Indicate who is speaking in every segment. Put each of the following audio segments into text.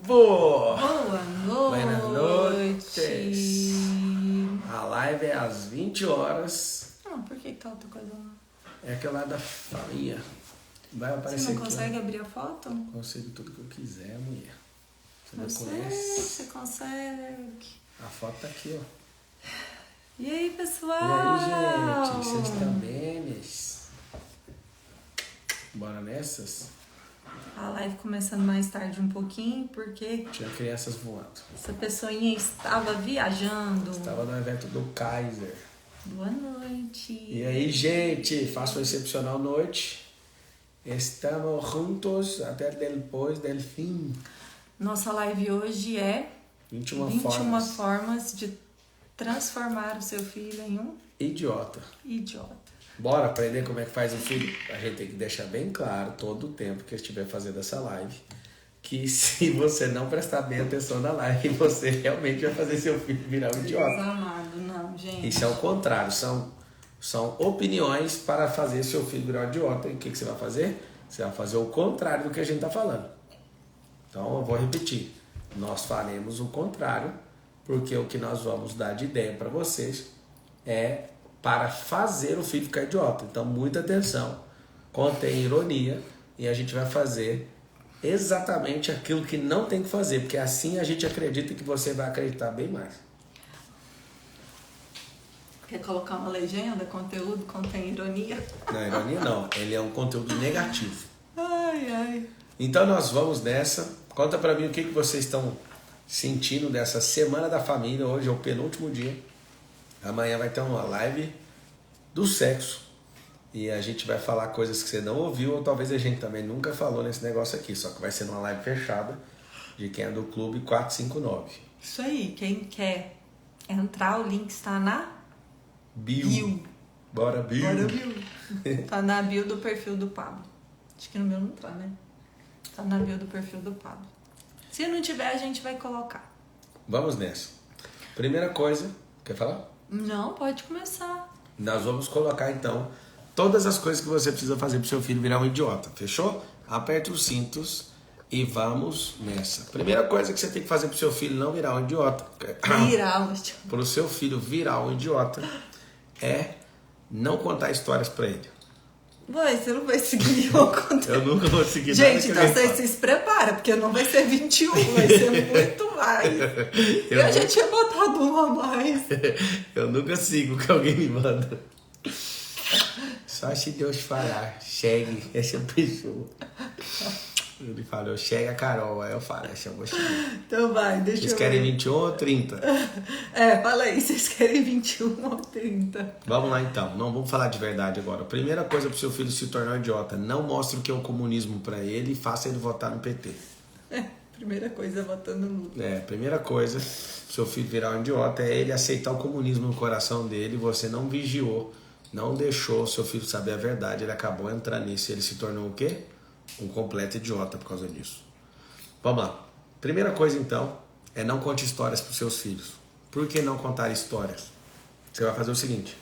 Speaker 1: vivo!
Speaker 2: Boa noite!
Speaker 1: Buenas noites! A live é às 20 horas.
Speaker 2: Não, por que tá outra coisa lá?
Speaker 1: É aquela da família. Vai aparecer
Speaker 2: Você não
Speaker 1: aqui,
Speaker 2: consegue abrir a foto?
Speaker 1: Consigo tudo que eu quiser, mulher. Você não
Speaker 2: Você
Speaker 1: conhece?
Speaker 2: consegue.
Speaker 1: A foto tá aqui, ó.
Speaker 2: E aí,
Speaker 1: E
Speaker 2: pessoal?
Speaker 1: aí, gente? Vocês estão bem? Bora nessas?
Speaker 2: A live começando mais tarde um pouquinho, porque
Speaker 1: Tinha crianças voando.
Speaker 2: essa pessoinha estava viajando.
Speaker 1: Estava no evento do Kaiser.
Speaker 2: Boa noite.
Speaker 1: E aí, gente? Faça uma excepcional noite. Estamos juntos até depois do fim.
Speaker 2: Nossa live hoje é
Speaker 1: 21
Speaker 2: formas de transformar o seu filho em um
Speaker 1: Idiota.
Speaker 2: idiota.
Speaker 1: Bora aprender como é que faz um filho? A gente tem que deixar bem claro todo o tempo que eu estiver fazendo essa live que se você não prestar bem atenção na live, você realmente vai fazer seu filho virar um idiota.
Speaker 2: Deus amado, não, gente.
Speaker 1: Isso é o contrário, são opiniões para fazer seu filho virar um idiota. E o que você vai fazer? Você vai fazer o contrário do que a gente está falando. Então eu vou repetir. Nós faremos o contrário, porque o que nós vamos dar de ideia para vocês é para fazer o filho ficar idiota. Então muita atenção, contém ironia e a gente vai fazer exatamente aquilo que não tem que fazer, porque assim a gente acredita que você vai acreditar bem mais.
Speaker 2: Quer colocar uma legenda, conteúdo, contém ironia?
Speaker 1: Não, ironia não, ele é um conteúdo negativo.
Speaker 2: Ai, ai.
Speaker 1: Então nós vamos nessa. Conta pra mim o que vocês estão sentindo dessa Semana da Família. Hoje é o penúltimo dia. Amanhã vai ter uma live do sexo. E a gente vai falar coisas que você não ouviu, ou talvez a gente também nunca falou nesse negócio aqui. Só que vai ser numa live fechada de quem é do Clube 459.
Speaker 2: Isso aí, quem quer entrar, o link está na bio.
Speaker 1: Bora, bio.
Speaker 2: Bora, bio. Tá na bio do perfil do Pablo. Acho que no meu não tá, né? Tá na bio do perfil do Pablo. Se não tiver, a gente vai colocar.
Speaker 1: Vamos nessa. Primeira coisa, quer falar?
Speaker 2: Não, pode começar.
Speaker 1: Nós vamos colocar então todas as coisas que você precisa fazer para o seu filho virar um idiota, fechou? Aperte os cintos e vamos nessa. Primeira coisa que você tem que fazer para o seu filho não virar um idiota, para o seu filho virar um idiota, é não contar histórias para ele.
Speaker 2: Vai, você não vai seguir o conteúdo.
Speaker 1: Eu nunca vou seguir
Speaker 2: nada.
Speaker 1: Gente,
Speaker 2: então você se prepara, porque não vai ser 21, vai ser muito mais. Eu já tinha botado um a mais.
Speaker 1: Eu nunca sigo o que alguém me manda. Só se Deus falar, chegue essa pessoa. Ele falou, chega a Carol. Aí eu falo, essa eu vou chegar.
Speaker 2: Então vai, deixa
Speaker 1: Vocês
Speaker 2: eu
Speaker 1: querem
Speaker 2: ver.
Speaker 1: 21 ou 30?
Speaker 2: Fala aí, vocês querem 21 ou 30?
Speaker 1: Vamos lá então, não vamos falar de verdade agora. Primeira coisa para o seu filho se tornar um idiota, não mostre o que é o comunismo para ele e faça ele votar no PT.
Speaker 2: Primeira coisa, votando no Lula.
Speaker 1: Primeira coisa, pro seu filho virar um idiota, é ele aceitar o comunismo no coração dele. Você não vigiou, não deixou o seu filho saber a verdade, ele acabou entrando nisso e ele se tornou o quê? Um completo idiota por causa disso. Vamos lá. Primeira coisa então, é não conte histórias para os seus filhos. Por que não contar histórias? Você vai fazer o seguinte,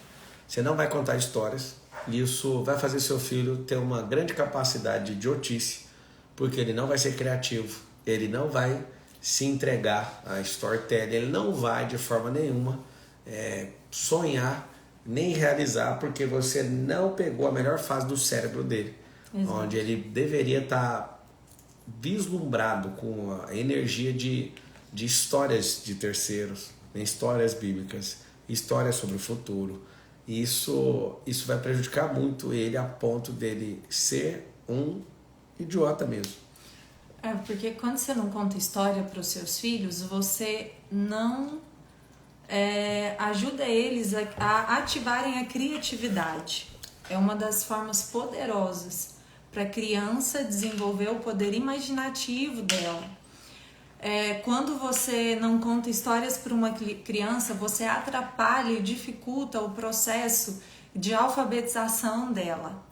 Speaker 1: você não vai contar histórias, e isso vai fazer seu filho ter uma grande capacidade de idiotice, porque ele não vai ser criativo, ele não vai se entregar a storytelling, ele não vai de forma nenhuma sonhar, nem realizar, porque você não pegou a melhor fase do cérebro dele. Exato. Onde ele deveria estar vislumbrado com a energia de histórias de terceiros, histórias bíblicas, histórias sobre o futuro. Isso vai prejudicar muito ele a ponto dele ser um idiota mesmo.
Speaker 2: Porque quando você não conta história para os seus filhos, você não ajuda eles a ativarem a criatividade. É uma das formas poderosas para a criança desenvolver o poder imaginativo dela. Quando você não conta histórias para uma criança, você atrapalha e dificulta o processo de alfabetização dela.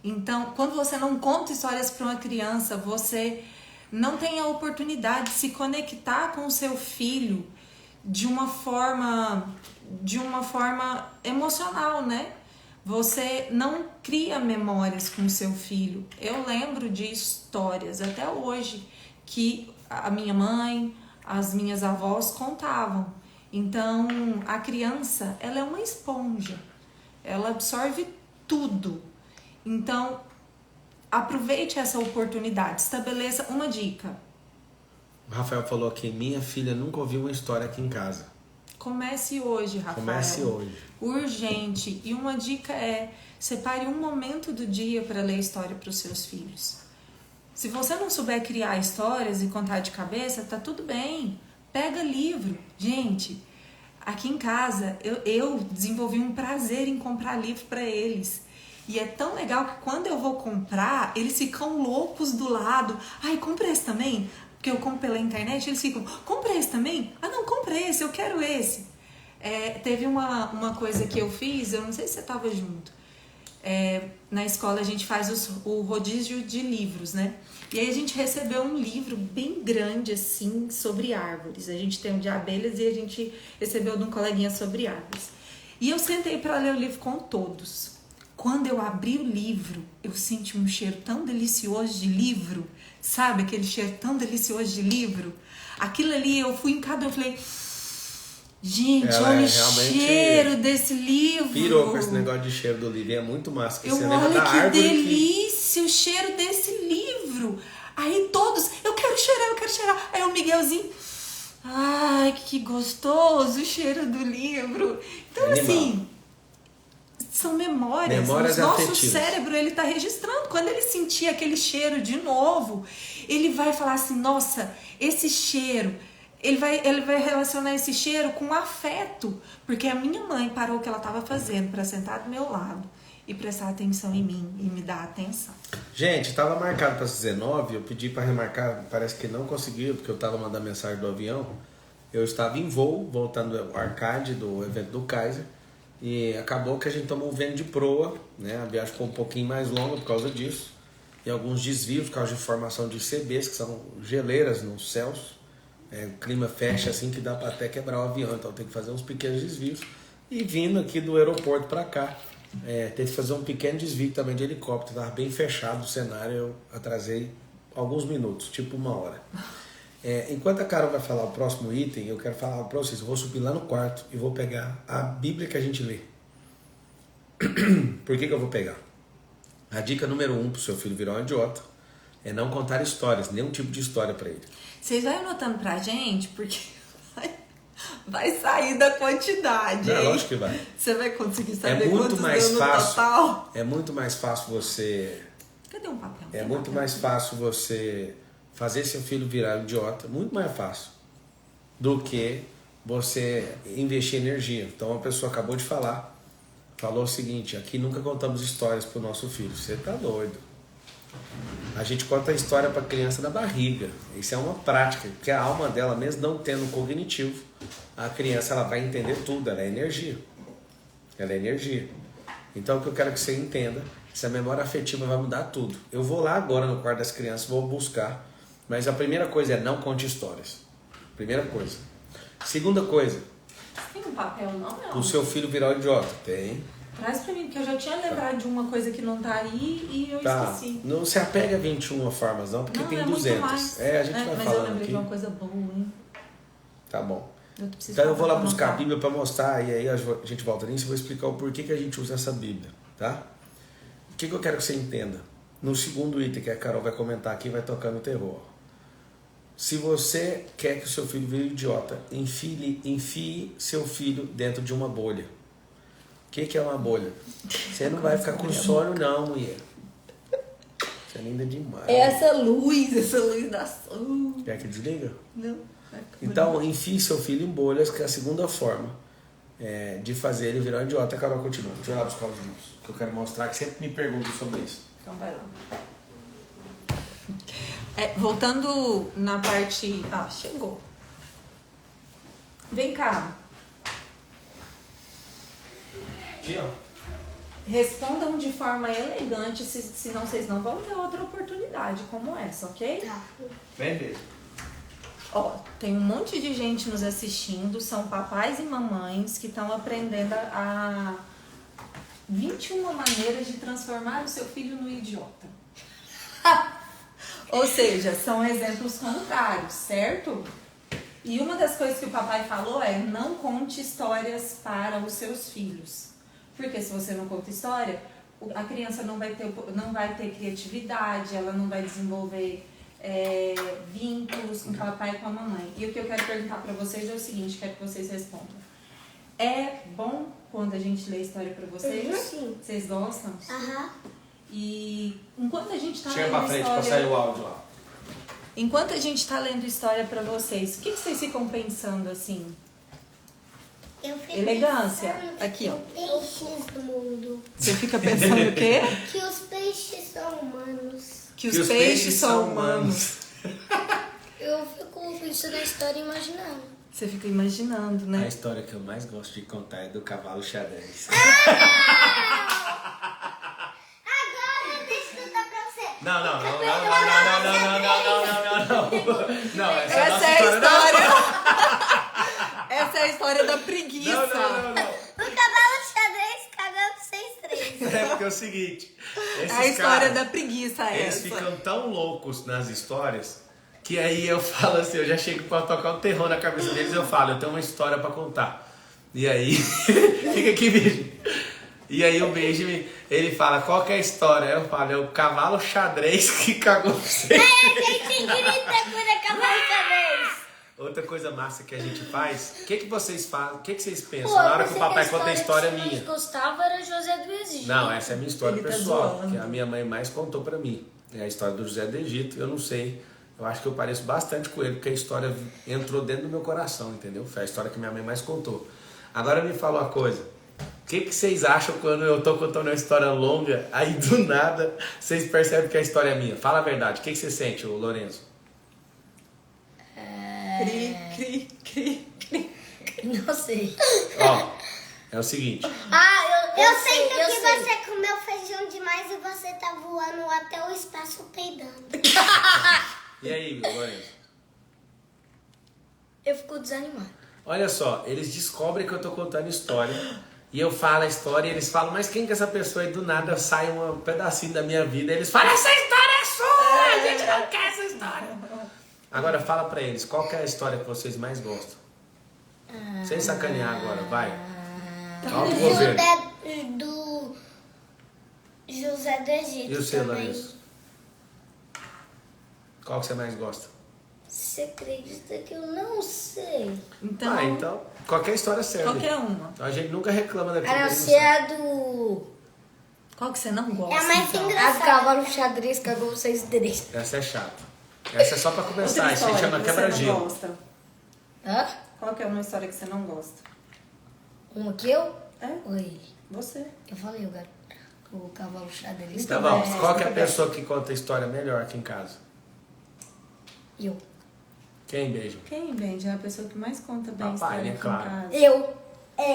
Speaker 2: Então, quando você não conta histórias para uma criança, você não tem a oportunidade de se conectar com o seu filho de uma forma emocional, né? Você não cria memórias com seu filho. Eu lembro de histórias até hoje que a minha mãe, as minhas avós contavam. Então, a criança, ela é uma esponja. Ela absorve tudo. Então, aproveite essa oportunidade. Estabeleça uma dica.
Speaker 1: O Rafael falou aqui, minha filha nunca ouviu uma história aqui em casa.
Speaker 2: Comece hoje, Rafael.
Speaker 1: Comece hoje.
Speaker 2: Urgente. E uma dica é, separe um momento do dia para ler história para os seus filhos. Se você não souber criar histórias e contar de cabeça, tá tudo bem. Pega livro. Gente, aqui em casa, eu desenvolvi um prazer em comprar livro para eles. E é tão legal que quando eu vou comprar, eles ficam loucos do lado. Ai, compra esse também? Porque eu compro pela internet, eles ficam, compra esse também? Ah, não, compra esse, eu quero esse. Teve uma coisa que eu fiz, eu não sei se você estava junto. Na escola a gente faz o rodízio de livros, né? E aí a gente recebeu um livro bem grande, assim, sobre árvores. A gente tem um de abelhas e a gente recebeu de um coleguinha sobre árvores. E eu sentei para ler o livro com todos. Quando eu abri o livro, eu senti um cheiro tão delicioso de livro. Sabe aquele cheiro tão delicioso de livro? Aquilo ali, eu fui em cada um e falei... Gente, olha o cheiro desse livro.
Speaker 1: Pirou com esse negócio de cheiro do livro. É muito massa.
Speaker 2: Olha que delícia o cheiro desse livro. Aí todos, eu quero cheirar. Aí o Miguelzinho, ai, que gostoso o cheiro do livro. Então, assim, são memórias. O nosso cérebro, ele tá registrando. Quando ele sentir aquele cheiro de novo, ele vai falar assim, nossa, esse cheiro... Ele vai relacionar esse cheiro com afeto, porque a minha mãe parou o que ela estava fazendo para sentar do meu lado e prestar atenção em mim e me dar atenção.
Speaker 1: Gente, estava marcado para 19, eu pedi para remarcar, parece que não conseguiu, porque eu estava mandando mensagem do avião. Eu estava em voo, voltando ao arcade do evento do Kaiser, e acabou que a gente tomou um vento de proa, né? A viagem ficou um pouquinho mais longa por causa disso, e alguns desvios por causa de formação de ICBs, que são geleiras nos céus. O clima fecha assim que dá para até quebrar o avião, então tem que fazer uns pequenos desvios. E vindo aqui do aeroporto para cá, teve que fazer um pequeno desvio também de helicóptero, estava bem fechado o cenário, eu atrasei alguns minutos, tipo 1 hora. Enquanto a Carol vai falar o próximo item, eu quero falar para vocês, eu vou subir lá no quarto e vou pegar a Bíblia que a gente lê. Por que eu vou pegar? A dica número 1 para o seu filho virar um idiota é não contar histórias, nenhum tipo de história para ele.
Speaker 2: Vocês vão anotando pra gente, porque vai sair da quantidade.
Speaker 1: Não, lógico que vai.
Speaker 2: Você vai conseguir saber quantos deu no total?
Speaker 1: É muito mais fácil você...
Speaker 2: Cadê um papel?
Speaker 1: É muito mais fácil você fazer seu filho virar um idiota, muito mais fácil, do que você investir energia. Então a pessoa acabou de falar, falou o seguinte, aqui nunca contamos histórias pro nosso filho. Você tá doido. A gente conta a história para a criança na barriga. Isso é uma prática, porque a alma dela, mesmo não tendo cognitivo, a criança ela vai entender tudo, ela é energia. Ela é energia. Então o que eu quero que você entenda, essa memória afetiva vai mudar tudo. Eu vou lá agora no quarto das crianças, vou buscar, mas a primeira coisa é não conte histórias. Primeira coisa. Segunda coisa.
Speaker 2: Tem um papel não?
Speaker 1: O seu filho virar um idiota. Tem.
Speaker 2: Traz pra mim, porque eu já tinha lembrado de uma coisa que não tá aí e eu esqueci.
Speaker 1: Não se apega a 21 formas não, porque não, tem 200.
Speaker 2: A
Speaker 1: gente vai
Speaker 2: mas
Speaker 1: falando
Speaker 2: eu lembrei
Speaker 1: aqui.
Speaker 2: de uma coisa boa, hein?
Speaker 1: Tá bom. Então eu vou lá buscar a Bíblia para mostrar e aí a gente volta nisso e vou explicar o porquê que a gente usa essa Bíblia, tá? O que eu quero que você entenda? No segundo item que a Carol vai comentar aqui, vai tocar no terror. Se você quer que o seu filho vire idiota, enfie seu filho dentro de uma bolha. O que é uma bolha? Você não vai ficar com sono não, mulher. Você é linda demais.
Speaker 2: Essa luz da sol.
Speaker 1: Quer que desliga?
Speaker 2: Não.
Speaker 1: Então, enfie seu filho em bolhas, que é a segunda forma de fazer ele virar um idiota. A Carol continua. Deixa eu ir lá buscar os livros, que eu quero mostrar, que sempre me perguntam sobre isso.
Speaker 2: Então vai lá. Voltando na parte... chegou. Vem cá.
Speaker 1: Aqui, ó.
Speaker 2: Respondam de forma elegante, senão vocês não vão ter outra oportunidade como essa, ok?
Speaker 3: Tá.
Speaker 1: Vem mesmo.
Speaker 2: Tem um monte de gente nos assistindo, são papais e mamães que estão aprendendo a 21 maneiras de transformar o seu filho no idiota. Ou seja, são exemplos contrários, certo? E uma das coisas que o papai falou é: não conte histórias para os seus filhos. Porque se você não conta história, a criança não vai ter criatividade, ela não vai desenvolver vínculos com o papai e com a mamãe. E o que eu quero perguntar para vocês é o seguinte, quero que vocês respondam. É bom quando a gente lê história para vocês?
Speaker 3: Sim.
Speaker 2: Vocês gostam?
Speaker 3: Aham.
Speaker 2: E enquanto a gente tá
Speaker 1: Chega
Speaker 2: lendo
Speaker 1: pra frente
Speaker 2: história...
Speaker 1: pra sair o áudio lá.
Speaker 2: Enquanto a gente tá lendo história pra vocês, o que vocês ficam pensando assim?
Speaker 3: Eu fico
Speaker 2: Elegância.
Speaker 3: pensando
Speaker 2: Aqui, ó.
Speaker 3: Peixes do mundo.
Speaker 2: Você fica pensando o quê?
Speaker 3: Que os peixes são humanos.
Speaker 2: Que os peixes são humanos.
Speaker 3: Eu fico pensando na história e imaginando.
Speaker 2: Você fica imaginando,
Speaker 1: A
Speaker 2: né?
Speaker 1: história que eu mais gosto de contar é do cavalo xadrez.
Speaker 3: Agora deixa eu contar pra você.
Speaker 1: Não, essa é a nossa
Speaker 2: Essa é a
Speaker 1: história.
Speaker 2: história. Essa é a história da preguiça.
Speaker 1: Não.
Speaker 3: O cavalo xadrez cagou com 6-3.
Speaker 1: É porque é o seguinte, esses
Speaker 2: A história
Speaker 1: caras,
Speaker 2: da preguiça é
Speaker 1: eles
Speaker 2: essa.
Speaker 1: ficam tão loucos nas histórias que aí eu falo assim, eu já chego pra tocar um terror na cabeça deles, eu falo, eu tenho uma história pra contar. E aí, fica aqui, Benjamin. E aí o Benjamin, ele fala, qual que é a história? Eu falo, é o cavalo xadrez que cagou você.
Speaker 3: A gente grita quando cavalo xadrez.
Speaker 1: Outra coisa massa que a gente faz, o que vocês fazem, o que vocês pensam na hora que o papai conta a história minha?
Speaker 3: Que gostava era José do Egito.
Speaker 1: Não, essa é a minha história
Speaker 2: Ele tá
Speaker 1: pessoal,
Speaker 2: zoando.
Speaker 1: que a minha mãe mais contou pra mim. É a história do José do Egito, eu não sei, eu acho que eu pareço bastante com ele, porque a história entrou dentro do meu coração, entendeu? Foi a história que minha mãe mais contou. Agora me fala uma coisa, o que vocês acham quando eu tô contando uma história longa, aí do nada vocês percebem que a história é minha? Fala a verdade, o que você sente, ô Lorenzo?
Speaker 2: Cri.
Speaker 3: Não sei.
Speaker 1: Ó, é o seguinte,
Speaker 3: Eu sei que você comeu feijão demais e você tá voando até o espaço peidando.
Speaker 1: e aí, Lorenzo?
Speaker 3: Eu fico desanimado.
Speaker 1: Olha só, eles descobrem que eu tô contando história e eu falo a história e eles falam, mas quem que é essa pessoa? E do nada sai um pedacinho da minha vida e eles falam, essa história é sua, a gente não quer essa história. Agora fala pra eles, qual que é a história que vocês mais gostam? Sem sacanear agora, vai. Alto governo.
Speaker 3: Do José do Egito
Speaker 1: E o seu,
Speaker 3: também.
Speaker 1: Lorenzo? Qual que você mais gosta?
Speaker 3: Você acredita que eu não sei?
Speaker 2: Então,
Speaker 1: Então, qualquer história serve.
Speaker 2: qualquer uma.
Speaker 1: A gente nunca reclama daquilo.
Speaker 3: A
Speaker 1: que
Speaker 3: não
Speaker 1: a gente
Speaker 3: ser
Speaker 1: não sabe.
Speaker 3: a do...
Speaker 2: Qual que você não gosta?
Speaker 3: É a mais
Speaker 2: então?
Speaker 3: engraçada. A do cavalo xadrez cagou 6-3.
Speaker 1: Essa é chata. Essa é só pra começar,
Speaker 2: Outra
Speaker 1: isso aí
Speaker 2: história
Speaker 1: chama
Speaker 2: que você não
Speaker 1: quebra-gelo.
Speaker 2: gosta.
Speaker 3: Hã?
Speaker 2: Qual que é uma história que você não gosta?
Speaker 3: Uma que eu?
Speaker 2: É?
Speaker 3: Ou ele?
Speaker 2: Você.
Speaker 3: Eu falei, o garoto. O cavalo xadrez.
Speaker 1: Tá bom,
Speaker 2: bem,
Speaker 1: qual que é a
Speaker 2: muito bem.
Speaker 1: pessoa que conta a história melhor aqui em casa?
Speaker 3: Eu.
Speaker 1: Quem, beijo?
Speaker 2: Quem, Benji, é a pessoa que mais conta bem
Speaker 1: Papai,
Speaker 2: história
Speaker 1: né?
Speaker 2: aqui
Speaker 1: Claro.
Speaker 2: em casa?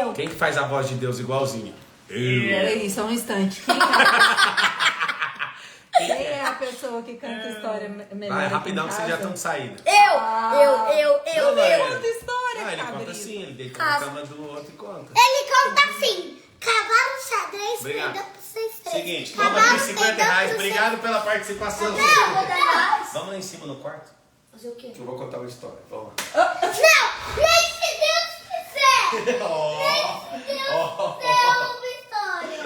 Speaker 3: Eu.
Speaker 1: Quem que faz a voz de Deus igualzinho?
Speaker 2: Peraí, só um instante. Quem é a pessoa que canta história melhor
Speaker 1: Vai,
Speaker 2: aqui
Speaker 1: rapidão
Speaker 2: em
Speaker 1: que vocês já
Speaker 2: casa?
Speaker 1: estão de saída.
Speaker 3: Eu.
Speaker 2: Conta história,
Speaker 1: Ah, ele conta
Speaker 2: cabrito.
Speaker 1: assim, ele deita na cama do outro e conta.
Speaker 3: Ele conta assim. Cavalo xadrez
Speaker 1: Obrigado.
Speaker 3: peidou por 6-3.
Speaker 1: Seguinte, toma aqui 50 reais, obrigado pela participação.
Speaker 3: Não, vou dar mais.
Speaker 1: Vamos lá em cima no quarto,
Speaker 3: Fazer o quê?
Speaker 1: que eu vou contar uma história. Vamos lá.
Speaker 3: Não, nem se Deus quiser.
Speaker 1: Oh,
Speaker 3: uma história.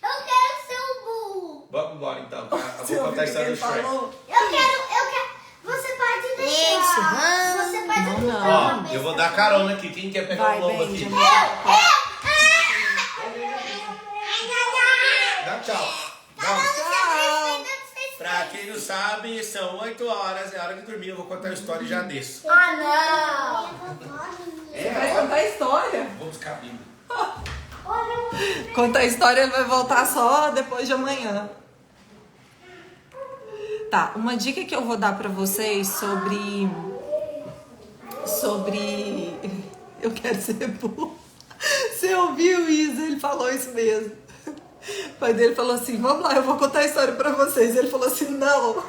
Speaker 3: Eu quero ser o burro.
Speaker 1: Vamos embora então, tá? Eu
Speaker 2: Você
Speaker 1: vou
Speaker 2: ouviu
Speaker 1: contar a
Speaker 2: o que
Speaker 1: história
Speaker 2: ele
Speaker 1: do Shrek.
Speaker 2: falou?
Speaker 3: Eu quero. Você pode deixar. Você pode
Speaker 2: Não,
Speaker 3: deixar.
Speaker 2: não.
Speaker 1: Ó, eu vou dar carona aqui. Quem quer pegar
Speaker 2: Vai,
Speaker 1: o lobo aqui?
Speaker 2: Benji.
Speaker 1: Dá tchau. Vamos.
Speaker 2: Tchau.
Speaker 1: Pra quem não sabe, são 8 horas, é hora de dormir. Eu vou contar a história e já desço.
Speaker 3: Ah, não.
Speaker 2: Vai contar a história?
Speaker 1: Vou buscar a Bíblia.
Speaker 2: Contar a história vai voltar só depois de amanhã. Tá, uma dica que eu vou dar pra vocês sobre eu quero ser burro. Você ouviu isso? Ele falou isso mesmo. O pai dele falou assim, vamos lá, eu vou contar a história pra vocês. Ele falou assim, não,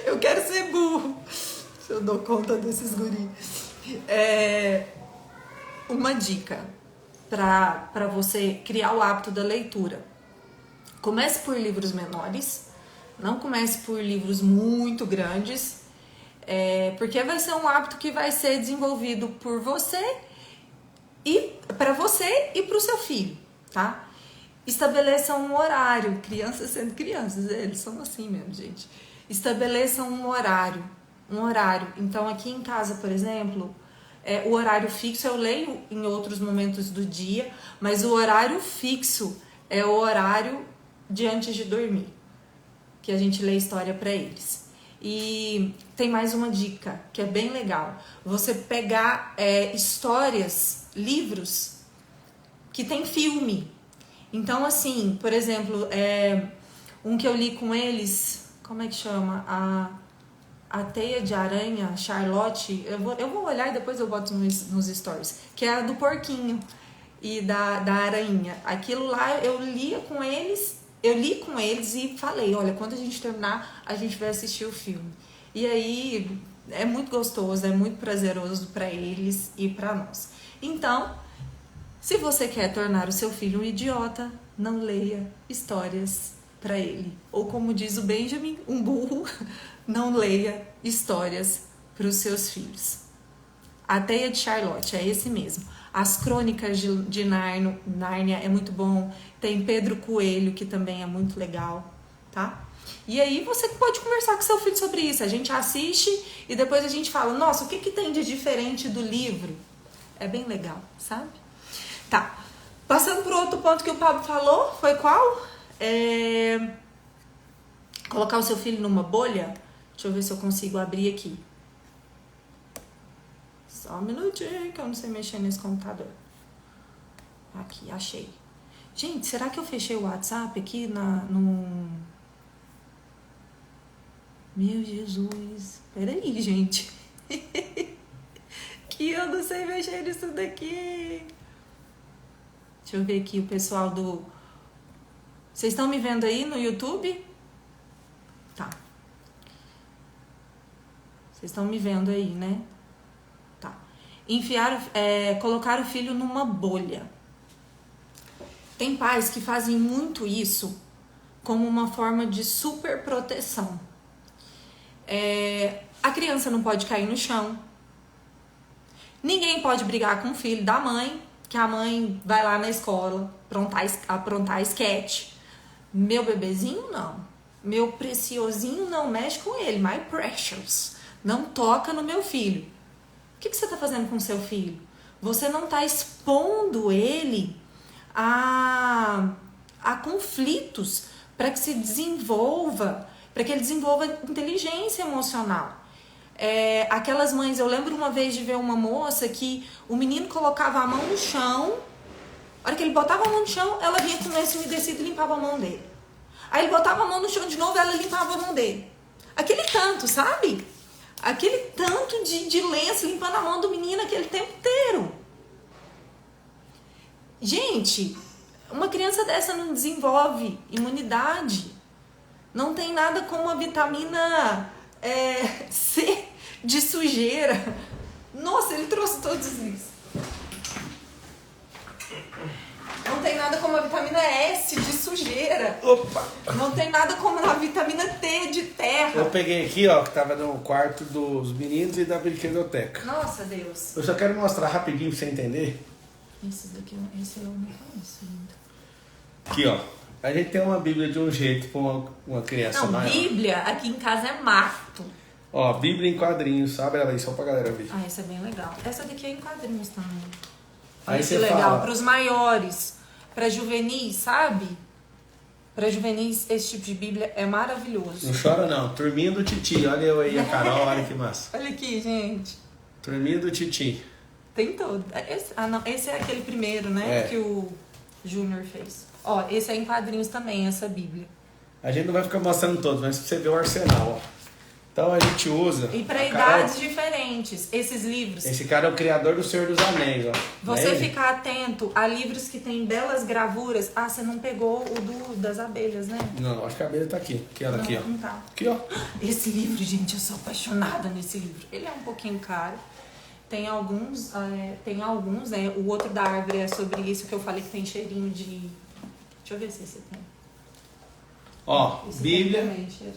Speaker 2: eu quero ser burro. Se eu dou conta desses guris. Uma dica pra você criar o hábito da leitura. Comece por livros menores, Não comece por livros muito grandes, porque vai ser um hábito que vai ser desenvolvido por você e para você e para o seu filho, tá? Estabeleça um horário, crianças sendo crianças, eles são assim mesmo, gente. Estabeleça um horário. Então, aqui em casa, por exemplo, o horário fixo eu leio em outros momentos do dia, mas o horário fixo é o horário de antes de dormir, que a gente lê história para eles. E tem mais uma dica que é bem legal. Você pegar histórias, livros que tem filme. Então, assim, por exemplo, um que eu li com eles, como é que chama? A Teia de Aranha, Charlotte. Eu vou olhar e depois eu boto nos stories. Que é a do porquinho e da aranha. Aquilo lá eu li com eles e falei, olha, quando a gente terminar, a gente vai assistir o filme. E aí é muito gostoso, é muito prazeroso para eles e para nós. Então, se você quer tornar o seu filho um idiota, não leia histórias para ele. Ou como diz o Benjamin, um burro, não leia histórias para os seus filhos. A Teia de Charlotte, é esse mesmo. As Crônicas de Nárnia é muito bom. Tem Pedro Coelho, que também é muito legal, tá? E aí você pode conversar com seu filho sobre isso. A gente assiste e depois a gente fala, nossa, o que tem de diferente do livro? É bem legal, sabe? Tá. Passando pro outro ponto que o Pablo falou, foi qual? Colocar o seu filho numa bolha. Deixa eu ver se eu consigo abrir aqui. Só um minutinho que eu não sei mexer nesse computador. Aqui, achei. Gente, será que eu fechei o WhatsApp aqui no... Meu Jesus. Peraí, gente. Que eu não sei mexer nisso daqui. Deixa eu ver aqui o pessoal do... Vocês estão me vendo aí no YouTube? Tá. Vocês estão me vendo aí, né? Tá. Colocar o filho numa bolha. Tem pais que fazem muito isso como uma forma de super proteção. A criança não pode cair no chão. Ninguém pode brigar com o filho da mãe, que a mãe vai lá na escola aprontar esquete. Meu bebezinho, não. Meu preciosinho, não mexe com ele. My precious. Não toca no meu filho. O que você está fazendo com o seu filho? Você não está expondo ele a conflitos para que se desenvolva, para que ele desenvolva inteligência emocional. Aquelas mães, eu lembro uma vez de ver uma moça que o menino colocava a mão no chão, a hora que ele botava a mão no chão, ela vinha com lenço umedecido e limpava a mão dele. Aí ele botava a mão no chão de novo, ela limpava a mão dele. Aquele tanto, sabe? Aquele tanto de lenço limpando a mão do menino aquele tempo inteiro. Gente, uma criança dessa não desenvolve imunidade. Não tem nada como a vitamina C de sujeira. Nossa, ele trouxe todos isso. Não tem nada como a vitamina S de sujeira.
Speaker 1: Opa!
Speaker 2: Não tem nada como a vitamina T de terra.
Speaker 1: Eu peguei aqui, ó, que tava no quarto dos meninos e da brinquedoteca.
Speaker 2: Nossa, Deus.
Speaker 1: Eu só quero mostrar rapidinho pra você entender.
Speaker 2: Esse eu não conheço ainda.
Speaker 1: Aqui, ó. A gente tem uma Bíblia de um jeito pra uma criança
Speaker 2: Não,
Speaker 1: maior.
Speaker 2: Bíblia aqui em casa é mato.
Speaker 1: Ó, Bíblia em quadrinhos. Abre ela aí só pra galera ver.
Speaker 2: Ah, essa é bem legal. Essa daqui é em quadrinhos também.
Speaker 1: Aí
Speaker 2: Olha
Speaker 1: você
Speaker 2: que legal.
Speaker 1: fala.
Speaker 2: Pros maiores, pra juvenis, sabe? Pra juvenis, esse tipo de Bíblia é maravilhoso.
Speaker 1: Não chora não. Turminha do Titi. Olha eu aí, a Carol. Olha que massa.
Speaker 2: Olha aqui, gente.
Speaker 1: Turminha do Titi.
Speaker 2: Tem todo. Esse é aquele primeiro, né? Que o Júnior fez. Ó, esse é em quadrinhos também, essa Bíblia.
Speaker 1: A gente não vai ficar mostrando todos, mas pra você ver o arsenal, ó. Então a gente usa...
Speaker 2: E para idades diferentes, esses livros.
Speaker 1: Esse cara é o criador do Senhor dos Anéis, ó.
Speaker 2: Você ficar atento a livros que tem belas gravuras. Ah, você não pegou o das abelhas, né?
Speaker 1: Não, acho que a abelha tá aqui. Aquela aqui, ó.
Speaker 2: Não tá.
Speaker 1: Aqui, ó.
Speaker 2: Esse livro, gente, eu sou apaixonada nesse livro. Ele é um pouquinho caro. Tem alguns, né? O outro da árvore é sobre isso que eu falei que tem cheirinho de... Deixa eu ver se esse tem.
Speaker 1: Ó,
Speaker 2: Isso
Speaker 1: Bíblia.
Speaker 2: realmente.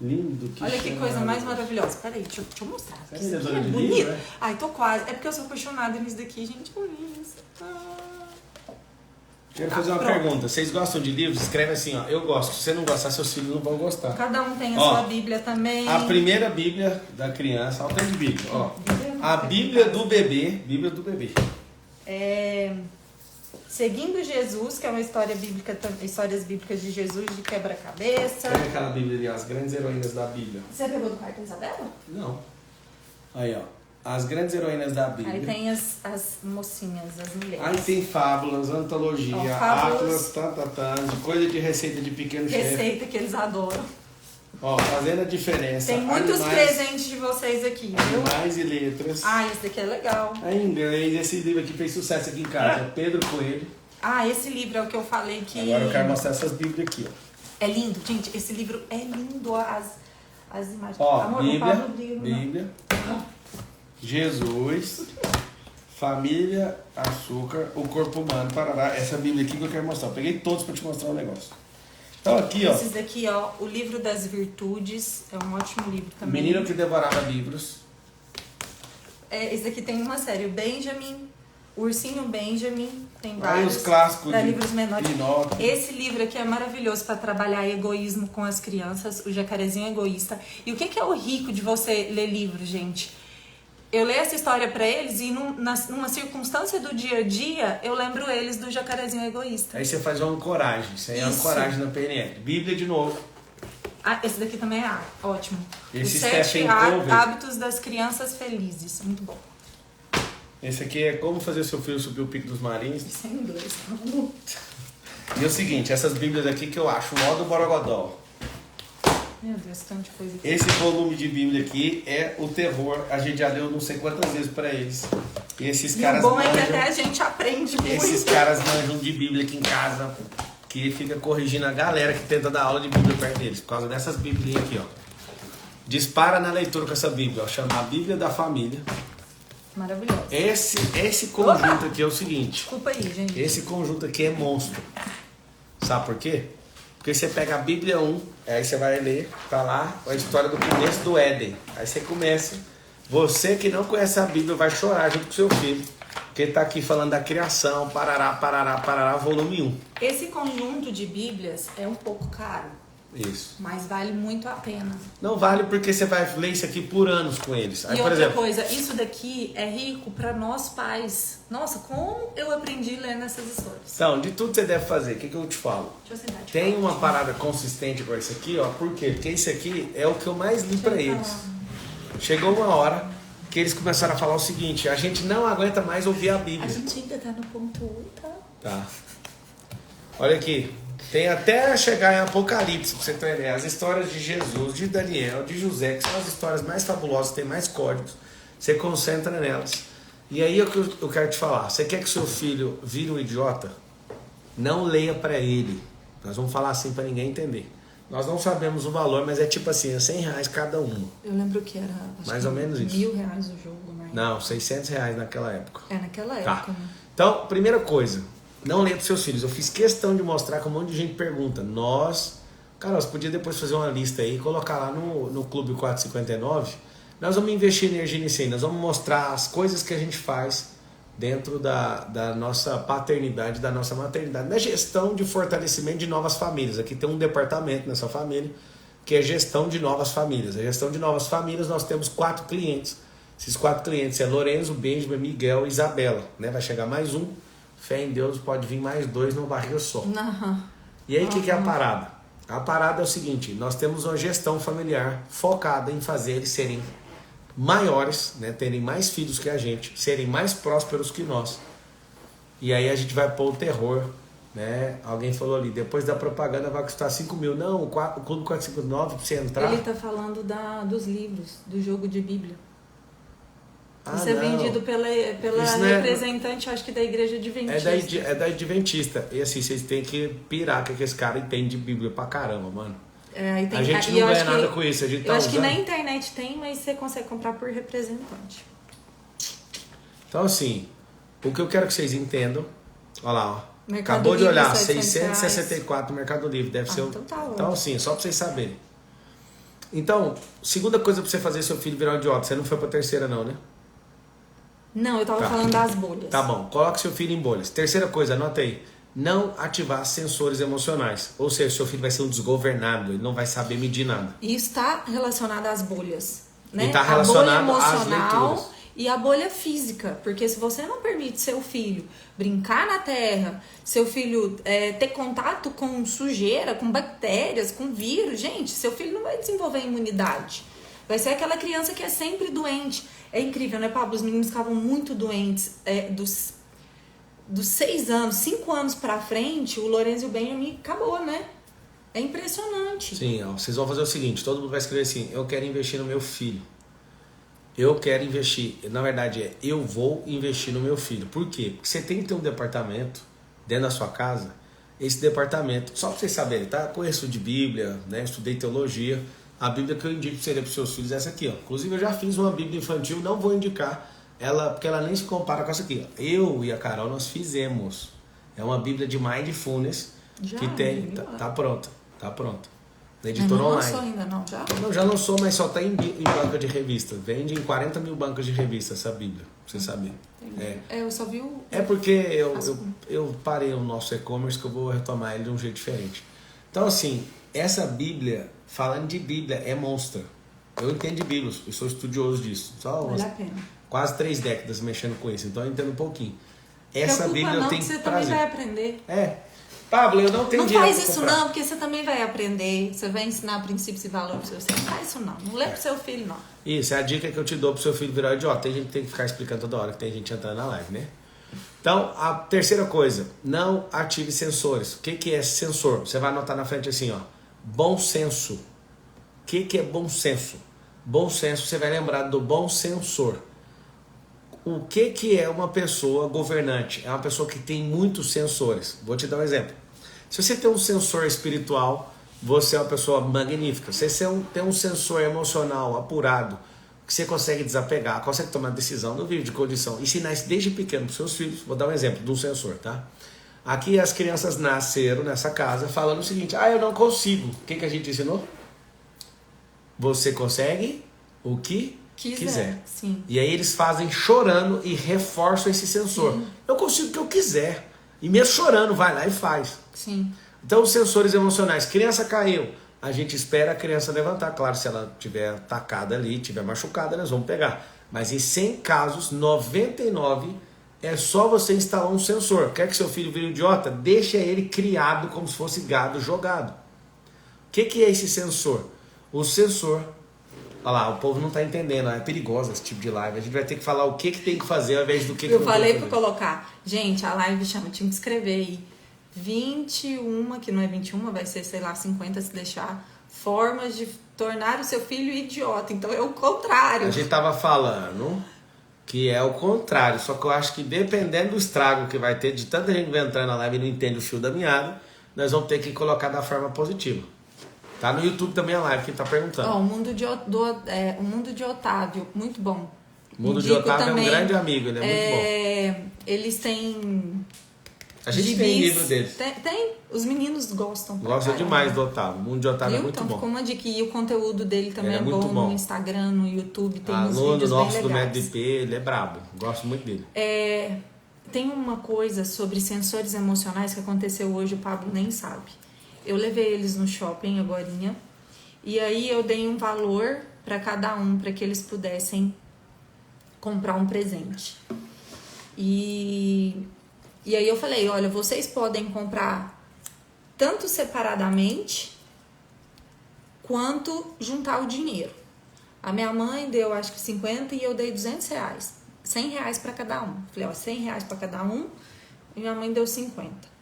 Speaker 1: Lindo.
Speaker 2: Olha que coisa mais maravilhosa. Peraí, deixa eu mostrar.
Speaker 1: Você é
Speaker 2: Isso aqui
Speaker 1: vendedora
Speaker 2: é
Speaker 1: de
Speaker 2: bonito.
Speaker 1: livro, né?
Speaker 2: Ai, tô quase. É porque eu sou apaixonada nisso daqui, gente. Olha isso.
Speaker 1: Quero fazer uma pergunta. Vocês gostam de livros? Escreve assim, ó. Eu gosto. Se você não gostar, seus filhos não vão gostar.
Speaker 2: Cada um tem a
Speaker 1: Ó,
Speaker 2: sua Bíblia também.
Speaker 1: A primeira Bíblia da criança, olha o tanto de Bíblia, ó. A Bíblia do bebê, Bíblia do bebê.
Speaker 2: Seguindo Jesus, que é uma história bíblica, histórias bíblicas de Jesus de quebra-cabeça.
Speaker 1: Pega aquela Bíblia ali, as grandes heroínas da Bíblia.
Speaker 2: Você pegou do quarto da Isabela?
Speaker 1: Não. Aí, ó. As grandes heroínas da Bíblia.
Speaker 2: Aí tem as mocinhas, as mulheres.
Speaker 1: Aí tem fábulas, antologia,
Speaker 2: Ó, fábulas.
Speaker 1: Atlas, de coisa de receita de pequeno chefe.
Speaker 2: Receita que eles adoram.
Speaker 1: Ó, fazendo a diferença.
Speaker 2: Tem muitos presentes de vocês aqui, viu?
Speaker 1: Animais e letras.
Speaker 2: Ah, esse daqui é legal.
Speaker 1: É em inglês, esse livro aqui fez sucesso aqui em casa. Pedro Coelho.
Speaker 2: Ah, esse livro é o que eu falei que...
Speaker 1: Agora eu quero mostrar essas bíblias aqui, ó.
Speaker 2: É lindo, gente. Esse livro é lindo. As imagens.
Speaker 1: Ó,
Speaker 2: Amor,
Speaker 1: Bíblia,
Speaker 2: não pode abrir, não.
Speaker 1: Bíblia, Jesus, família, açúcar, o corpo humano, parará. Essa Bíblia aqui que eu quero mostrar. Eu peguei todos para te mostrar um negócio. Então aqui, ó.
Speaker 2: Esses daqui, ó, o livro das virtudes, é um ótimo livro também.
Speaker 1: Menino que devorava livros.
Speaker 2: Esse daqui tem uma série, o Benjamin, o Ursinho Benjamin, tem
Speaker 1: Aí
Speaker 2: vários.
Speaker 1: os clássicos
Speaker 2: para
Speaker 1: de
Speaker 2: livros menores.
Speaker 1: Pinóquio.
Speaker 2: Esse livro aqui é maravilhoso para trabalhar egoísmo com as crianças, o Jacarezinho Egoísta. E o que é o rico de você ler livro, gente? Eu leio essa história para eles e numa circunstância do dia a dia, eu lembro eles do Jacarezinho Egoísta.
Speaker 1: Aí você faz uma ancoragem. Isso aí é uma
Speaker 2: Isso.
Speaker 1: ancoragem na PNL. Bíblia de novo.
Speaker 2: Ah, esse daqui também é ótimo.
Speaker 1: Esse
Speaker 2: Os 7
Speaker 1: Stephen Covey.
Speaker 2: hábitos das crianças felizes. Muito bom.
Speaker 1: Esse aqui é como fazer seu filho subir o pico dos marins.
Speaker 2: Isso é em inglês.
Speaker 1: E é o seguinte, essas bíblias aqui que eu acho, o modo Borogodó.
Speaker 2: Meu Deus, tanto de coisa aqui.
Speaker 1: Esse volume de bíblia aqui é o terror. A gente já leu não sei quantas vezes pra eles. E esses
Speaker 2: E
Speaker 1: caras
Speaker 2: o bom é que
Speaker 1: manjam,
Speaker 2: até a gente aprende muito.
Speaker 1: esses caras manjam de bíblia aqui em casa, que fica corrigindo a galera que tenta dar aula de bíblia perto deles, por causa dessas bíblias aqui, ó. Dispara na leitura com essa bíblia, ó, chama a Bíblia da Família.
Speaker 2: Maravilhoso.
Speaker 1: Esse conjunto aqui é o seguinte.
Speaker 2: Desculpa aí, gente.
Speaker 1: Esse conjunto aqui é monstro. Sabe por quê? Porque você pega a Bíblia 1, aí você vai ler, tá lá, a história do começo do Éden. Aí você começa, você que não conhece a Bíblia vai chorar junto com seu filho. Porque ele tá aqui falando da criação, parará, parará, parará, volume 1.
Speaker 2: Esse conjunto de bíblias é um pouco caro,
Speaker 1: Isso.
Speaker 2: mas vale muito a pena.
Speaker 1: Não vale porque você vai ler isso aqui por anos com eles. Aí,
Speaker 2: E
Speaker 1: por
Speaker 2: outra
Speaker 1: exemplo,
Speaker 2: coisa, isso daqui é rico para nós pais. Nossa, como eu aprendi lendo essas histórias.
Speaker 1: então, de tudo que você deve fazer, o que eu te falo?
Speaker 2: Deixa eu sentar.
Speaker 1: Tem uma parada consistente com isso aqui, ó. Por quê? Porque isso aqui é o que eu mais li pra eles. Chegou uma hora que eles começaram a falar o seguinte: a gente não aguenta mais ouvir a
Speaker 2: A
Speaker 1: Bíblia.
Speaker 2: gente ainda tá no ponto 1, tá?
Speaker 1: Tá. Olha aqui. Tem até chegar em Apocalipse, pra você ter uma ideia. As histórias de Jesus, de Daniel, de José, que são as histórias mais fabulosas, tem mais códigos. Você concentra nelas. E aí é o que eu quero te falar. Você quer que seu filho vire um idiota? Não leia pra ele. Nós vamos falar assim pra ninguém entender. Nós não sabemos o valor, mas é tipo assim, é R$100 cada uma.
Speaker 2: Eu lembro que era
Speaker 1: Mais ou menos isso.
Speaker 2: R$1.000 o jogo, né?
Speaker 1: Não, R$600 naquela época.
Speaker 2: É naquela
Speaker 1: Tá.
Speaker 2: época, né?
Speaker 1: Então, primeira coisa, não leia pros seus filhos. Eu fiz questão de mostrar que um monte de gente pergunta. Cara, você podia depois fazer uma lista aí e colocar lá no Clube 459. Nós vamos investir energia nisso aí. Nós vamos mostrar as coisas que a gente faz dentro da nossa paternidade, da nossa maternidade, na gestão de fortalecimento de novas famílias. Aqui tem um departamento nessa família que é gestão de novas famílias. A gestão de novas famílias, nós temos 4 clientes. Esses 4 clientes é Lorenzo, Benjamin, Miguel e Isabela, né? Vai chegar mais um. Fé em Deus, pode vir mais 2 numa barriga só.
Speaker 2: Aham.
Speaker 1: E aí, o que é a parada? A parada é o seguinte: nós temos uma gestão familiar focada em fazer eles serem maiores, né, terem mais filhos que a gente, serem mais prósperos que nós. E aí a gente vai pôr o terror, né? Alguém falou ali, depois da propaganda vai custar 5 mil. Não, o Clube 459 pra você entrar.
Speaker 2: Ele tá falando dos livros, do jogo de Bíblia.
Speaker 1: Ah,
Speaker 2: Isso é
Speaker 1: não.
Speaker 2: vendido pela
Speaker 1: Isso não é-
Speaker 2: representante, acho que da igreja adventista.
Speaker 1: É da Adventista. E assim, vocês têm que pirar, que esse cara entende de Bíblia pra caramba, mano.
Speaker 2: É, e tem,
Speaker 1: A gente
Speaker 2: e eu
Speaker 1: não ganha
Speaker 2: acho que-
Speaker 1: nada com isso, a gente tá
Speaker 2: Eu acho que
Speaker 1: usando.
Speaker 2: na internet tem, mas você consegue comprar por representante.
Speaker 1: Então assim, o que eu quero que vocês entendam, olha lá, ó,
Speaker 2: Mercado
Speaker 1: Acabou de
Speaker 2: Livre,
Speaker 1: olhar,
Speaker 2: 700
Speaker 1: 664 no Mercado Livre. Deve ser
Speaker 2: então tá ótimo.
Speaker 1: Então, assim, só pra vocês saberem. Então, segunda coisa pra você fazer seu filho virar um idiota. Você não foi pra terceira, não, né?
Speaker 2: Não, eu tava falando das bolhas.
Speaker 1: Tá bom, coloque seu filho em bolhas. Terceira coisa, anota aí. Não ativar sensores emocionais. Ou seja, seu filho vai ser um desgovernado, ele não vai saber medir nada.
Speaker 2: E isso está relacionado às bolhas, né?
Speaker 1: E tá relacionado
Speaker 2: a bolha
Speaker 1: às
Speaker 2: emocional
Speaker 1: leituras.
Speaker 2: e a bolha física. Porque se você não permite seu filho brincar na terra, seu filho ter contato com sujeira, com bactérias, com vírus, gente, seu filho não vai desenvolver imunidade. Vai ser aquela criança que é sempre doente. É incrível, né, Pablo? Os meninos ficavam muito doentes dos 6 anos, 5 anos pra frente, o Lourenço e o Benjamin acabou, né? É impressionante.
Speaker 1: Sim, ó, vocês vão fazer o seguinte, todo mundo vai escrever assim, eu quero investir no meu filho. Eu quero investir, na verdade eu vou investir no meu filho. Por quê? Porque você tem que ter um departamento dentro da sua casa, esse departamento, só pra vocês saberem, tá? Conheço de Bíblia, né? Estudei teologia. A Bíblia que eu indico para os seus filhos é essa aqui, ó. Inclusive eu já fiz uma Bíblia infantil, não vou indicar ela, porque ela nem se compara com essa aqui, ó. Eu e a Carol, nós fizemos. É uma Bíblia de Mindfulness que tem. Tá pronta, tá pronta. Na editora
Speaker 2: não
Speaker 1: online.
Speaker 2: Não lançou ainda, não, já?
Speaker 1: Não, já lançou, mas só tá em banca de revista. Vende em 40 mil bancas de revista essa Bíblia, pra você saber.
Speaker 2: Eu só vi o...
Speaker 1: É porque eu parei o nosso e-commerce que eu vou retomar ele de um jeito diferente. Então, assim, essa Bíblia, falando de Bíblia, é monstra. Eu entendo de Bíblia, eu sou estudioso disso. Só
Speaker 2: vale a pena.
Speaker 1: Quase 3 décadas mexendo com isso, então eu entendo um pouquinho. Essa Bíblia eu tenho
Speaker 2: você
Speaker 1: prazer.
Speaker 2: também vai aprender.
Speaker 1: Pablo, eu não tenho
Speaker 2: não
Speaker 1: dinheiro.
Speaker 2: Não faz isso não, porque você também vai aprender. Você vai ensinar princípios e valores pro seu filho. Não faz isso não. Não lê pro seu filho, não.
Speaker 1: Isso, é a dica que eu te dou pro seu filho virar idiota. Tem gente que tem que ficar explicando toda hora, que tem gente entrando na live, né? Então, a terceira coisa, não ative sensores. O que é sensor? Você vai anotar na frente assim, ó. Bom senso. O que é bom senso? Bom senso, você vai lembrar do bom sensor. O que é uma pessoa governante? É uma pessoa que tem muitos sensores. Vou te dar um exemplo. Se você tem um sensor espiritual, você é uma pessoa magnífica. Se você tem um sensor emocional apurado, que você consegue desapegar, consegue tomar decisão, não vive de condição. Ensinar isso desde pequeno para os seus filhos. Vou dar um exemplo de um sensor, tá? Aqui as crianças nasceram nessa casa falando o seguinte, eu não consigo. O que a gente ensinou? Você consegue o que quiser.
Speaker 2: Sim.
Speaker 1: E aí eles fazem chorando e reforçam esse sensor. Sim. Eu consigo o que eu quiser. E mesmo chorando, vai lá e faz.
Speaker 2: Sim.
Speaker 1: Então os sensores emocionais. Criança caiu. A gente espera a criança levantar. Claro, se ela tiver atacada ali, tiver machucada, nós vamos pegar. Mas em 100 casos, 99, é só você instalar um sensor. Quer que seu filho vire idiota? Deixa ele criado como se fosse gado jogado. O que é esse sensor? O sensor... Olha lá, o povo não está entendendo. É perigoso esse tipo de live. A gente vai ter que falar o que tem que fazer ao invés do que
Speaker 2: eu
Speaker 1: não
Speaker 2: falei
Speaker 1: tem que
Speaker 2: para colocar. Gente, a live chama, tinha que escrever aí. 21, que não é 21, vai ser, sei lá, 50 se deixar. Formas de tornar o seu filho idiota. Então é o contrário.
Speaker 1: A gente tava falando que é o contrário. Só que eu acho que dependendo do estrago que vai ter, de tanta gente que vai entrar na live e não entende o fio da meada, nós vamos ter que colocar da forma positiva. Tá no YouTube também a live, quem tá perguntando.
Speaker 2: O Mundo de Otávio, muito bom.
Speaker 1: O Mundo de Otávio também, é um grande amigo, ele é muito bom.
Speaker 2: Eles têm...
Speaker 1: A gente tem livro deles.
Speaker 2: Tem, os meninos gostam.
Speaker 1: Gostam demais do Otávio. O Mundo de Otávio é muito
Speaker 2: então,
Speaker 1: bom.
Speaker 2: Ficou uma dica. E o conteúdo dele também é
Speaker 1: muito
Speaker 2: bom no Instagram, no YouTube. Tem uns
Speaker 1: aluno
Speaker 2: vídeos
Speaker 1: nosso
Speaker 2: bem
Speaker 1: do
Speaker 2: legais.
Speaker 1: MEDP, ele é brabo. Gosto muito dele.
Speaker 2: Tem uma coisa sobre sensores emocionais que aconteceu hoje, o Pablo nem sabe. Eu levei eles no shopping agorinha. E aí eu dei um valor para cada um, para que eles pudessem comprar um presente. E aí eu falei, olha, vocês podem comprar tanto separadamente quanto juntar o dinheiro. A minha mãe deu acho que 50 e eu dei R$200, R$100 para cada um. Falei, ó, R$100 para cada um e minha mãe deu 50.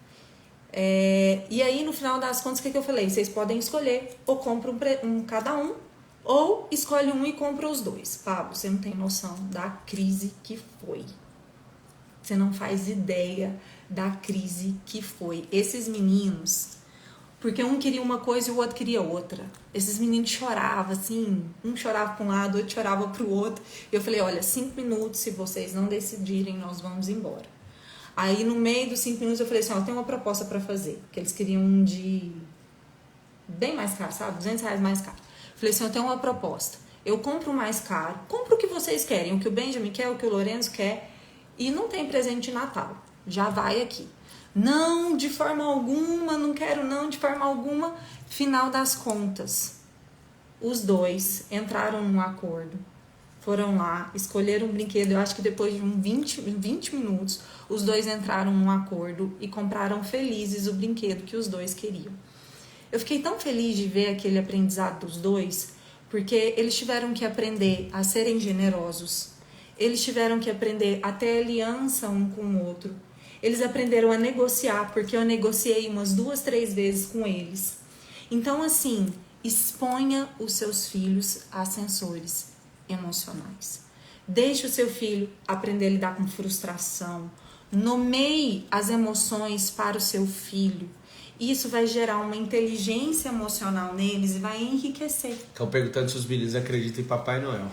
Speaker 2: E aí no final das contas, o que eu falei? Vocês podem escolher, ou compra um cada um, ou escolhe um e compra os dois. Pablo, você não tem noção da crise que foi. Você não faz ideia da crise que foi. Esses meninos, porque um queria uma coisa e o outro queria outra. Esses meninos choravam, assim, um chorava para um lado, o outro chorava para o outro. Eu falei, olha, 5 minutos, se vocês não decidirem, nós vamos embora. Aí no meio dos 5 minutos eu falei assim, ó, tem uma proposta pra fazer. Que eles queriam um de bem mais caro, sabe? R$200 mais caro. Falei assim, eu tenho uma proposta. Eu compro o mais caro, compro o que vocês querem, o que o Benjamin quer, o que o Lorenzo quer, e não tem presente de Natal. Já vai aqui. Não, de forma alguma, não quero não, de forma alguma. Final das contas, os dois entraram num acordo. Foram lá, escolheram um brinquedo. Eu acho que depois de 20 minutos, os dois entraram num acordo e compraram felizes o brinquedo que os dois queriam. Eu fiquei tão feliz de ver aquele aprendizado dos dois, porque eles tiveram que aprender a serem generosos. Eles tiveram que aprender a ter aliança um com o outro. Eles aprenderam a negociar, porque eu negociei umas 2, 3 vezes com eles. Então, assim, exponha os seus filhos a sensores emocionais. Deixe o seu filho aprender a lidar com frustração. Nomeie as emoções para o seu filho. Isso vai gerar uma inteligência emocional neles e vai enriquecer.
Speaker 1: Estão perguntando se os meninos acreditam em Papai Noel.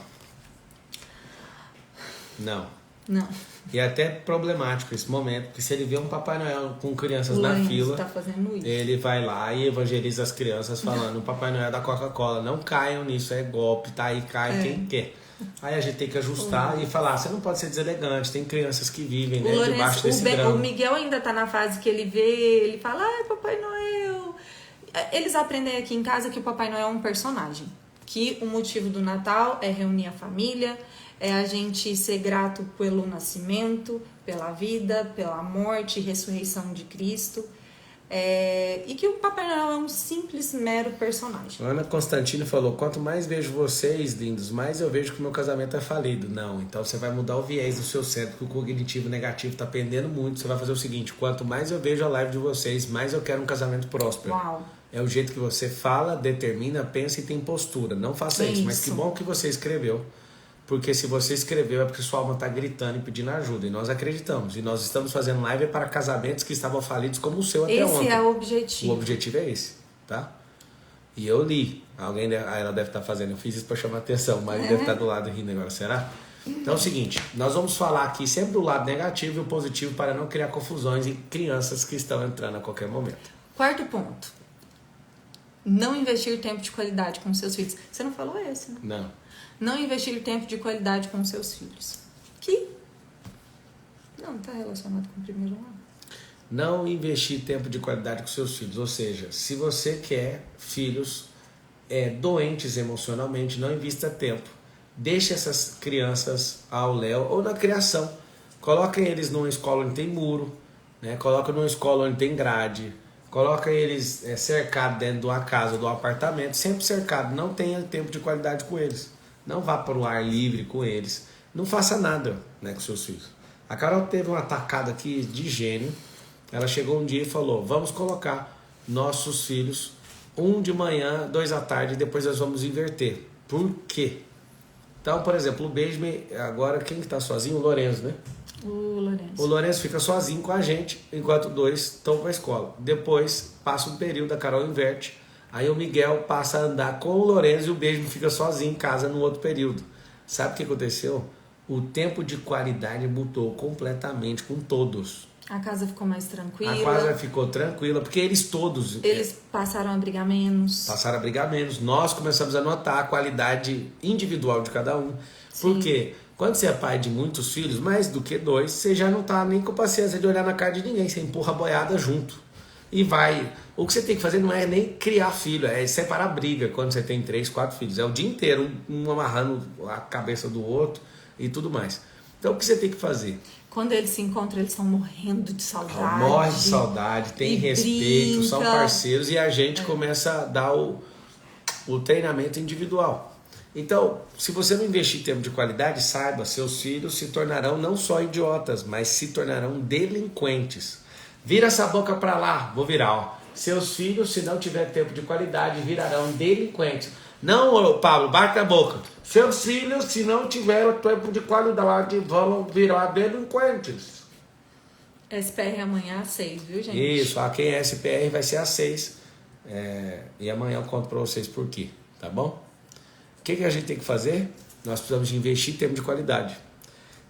Speaker 1: Não. E é até problemático esse momento, porque se ele vê um Papai Noel com crianças na fila,
Speaker 2: tá fazendo isso.
Speaker 1: Ele vai lá e evangeliza as crianças falando, o Papai Noel é da Coca-Cola, não caiam nisso, é golpe, tá aí, cai quem quer. Aí a gente tem que ajustar e falar, você não pode ser deselegante, tem crianças que vivem, né, debaixo desse grão.
Speaker 2: O Miguel ainda tá na fase que ele vê, ele fala, ai, Papai Noel. Eles aprendem aqui em casa que o Papai Noel é um personagem, que o motivo do Natal é reunir a família, é a gente ser grato pelo nascimento, pela vida, pela morte e ressurreição de Cristo. E que o Papai Noel é um simples, mero personagem.
Speaker 1: Ana Constantino falou, quanto mais vejo vocês, lindos, mais eu vejo que o meu casamento é falido. Não, então você vai mudar o viés do seu cérebro, que o cognitivo negativo está pendendo muito. Você vai fazer o seguinte, quanto mais eu vejo a live de vocês, mais eu quero um casamento próspero.
Speaker 2: Uau.
Speaker 1: É o jeito que você fala, determina, pensa e tem postura. Não faça isso, mas que bom que você escreveu. Porque se você escreveu é porque sua alma está gritando e pedindo ajuda. E nós acreditamos. E nós estamos fazendo live para casamentos que estavam falidos como o seu até ontem.
Speaker 2: Esse é o objetivo.
Speaker 1: O objetivo é esse, tá? E eu li. Alguém, ela deve estar fazendo. Eu fiz isso para chamar atenção, mas deve estar do lado rindo agora. Será? Então é o seguinte. Nós vamos falar aqui sempre do lado negativo e o positivo para não criar confusões em crianças que estão entrando a qualquer momento.
Speaker 2: 4º ponto. Não investir tempo de qualidade com seus filhos. Você não falou esse, né? Não investir tempo de qualidade com seus filhos. Que não está relacionado com o primeiro ano.
Speaker 1: Não investir tempo de qualidade com seus filhos. Ou seja, se você quer filhos doentes emocionalmente, não invista tempo. Deixe essas crianças ao léu ou na criação. Coloquem eles numa escola onde tem muro, né? Coloca numa escola onde tem grade. Coloca eles cercados dentro de uma casa ou de um apartamento, sempre cercado. Não tenha tempo de qualidade com eles. Não vá para o ar livre com eles. Não faça nada, né, com seus filhos. A Carol teve uma tacada aqui de gênio. Ela chegou um dia e falou, vamos colocar nossos filhos, um de manhã, 2 à tarde, e depois nós vamos inverter. Por quê? Então, por exemplo, o Benjamin, agora quem que está sozinho? O Lorenzo, né? O Lorenzo fica sozinho com a gente, enquanto 2 estão para a escola. Depois, passa um período, a Carol inverte. Aí o Miguel passa a andar com o Lorenzo e o Benjamin fica sozinho em casa no outro período. Sabe o que aconteceu? O tempo de qualidade mudou completamente com todos.
Speaker 2: A casa ficou mais tranquila.
Speaker 1: A casa ficou tranquila, porque eles todos...
Speaker 2: Eles passaram a brigar menos.
Speaker 1: Nós começamos a notar a qualidade individual de cada um.
Speaker 2: Sim.
Speaker 1: Porque quando você é pai de muitos filhos, mais do que 2, você já não tá nem com paciência de olhar na cara de ninguém. Você empurra a boiada junto. E vai. O que você tem que fazer não é nem criar filho, é separar briga quando você tem 3, 4 filhos. É o dia inteiro, um amarrando a cabeça do outro e tudo mais. Então o que você tem que fazer?
Speaker 2: Quando eles se encontram, eles estão morrendo de saudade.
Speaker 1: Morre de saudade, tem respeito,
Speaker 2: brinca.
Speaker 1: São parceiros e a gente começa a dar o treinamento individual. Então, se você não investir em tempo de qualidade, saiba, seus filhos se tornarão não só idiotas, mas se tornarão delinquentes. Vira essa boca pra lá, vou virar, ó. Seus filhos, se não tiver tempo de qualidade, virarão delinquentes. Não, Pablo, bate a boca. Seus filhos, se não tiver tempo de qualidade, vão virar delinquentes.
Speaker 2: SPR amanhã às 6, viu, gente?
Speaker 1: Isso, quem é SPR vai ser às 6. E amanhã eu conto pra vocês por quê, tá bom? O que a gente tem que fazer? Nós precisamos de investir em tempo de qualidade.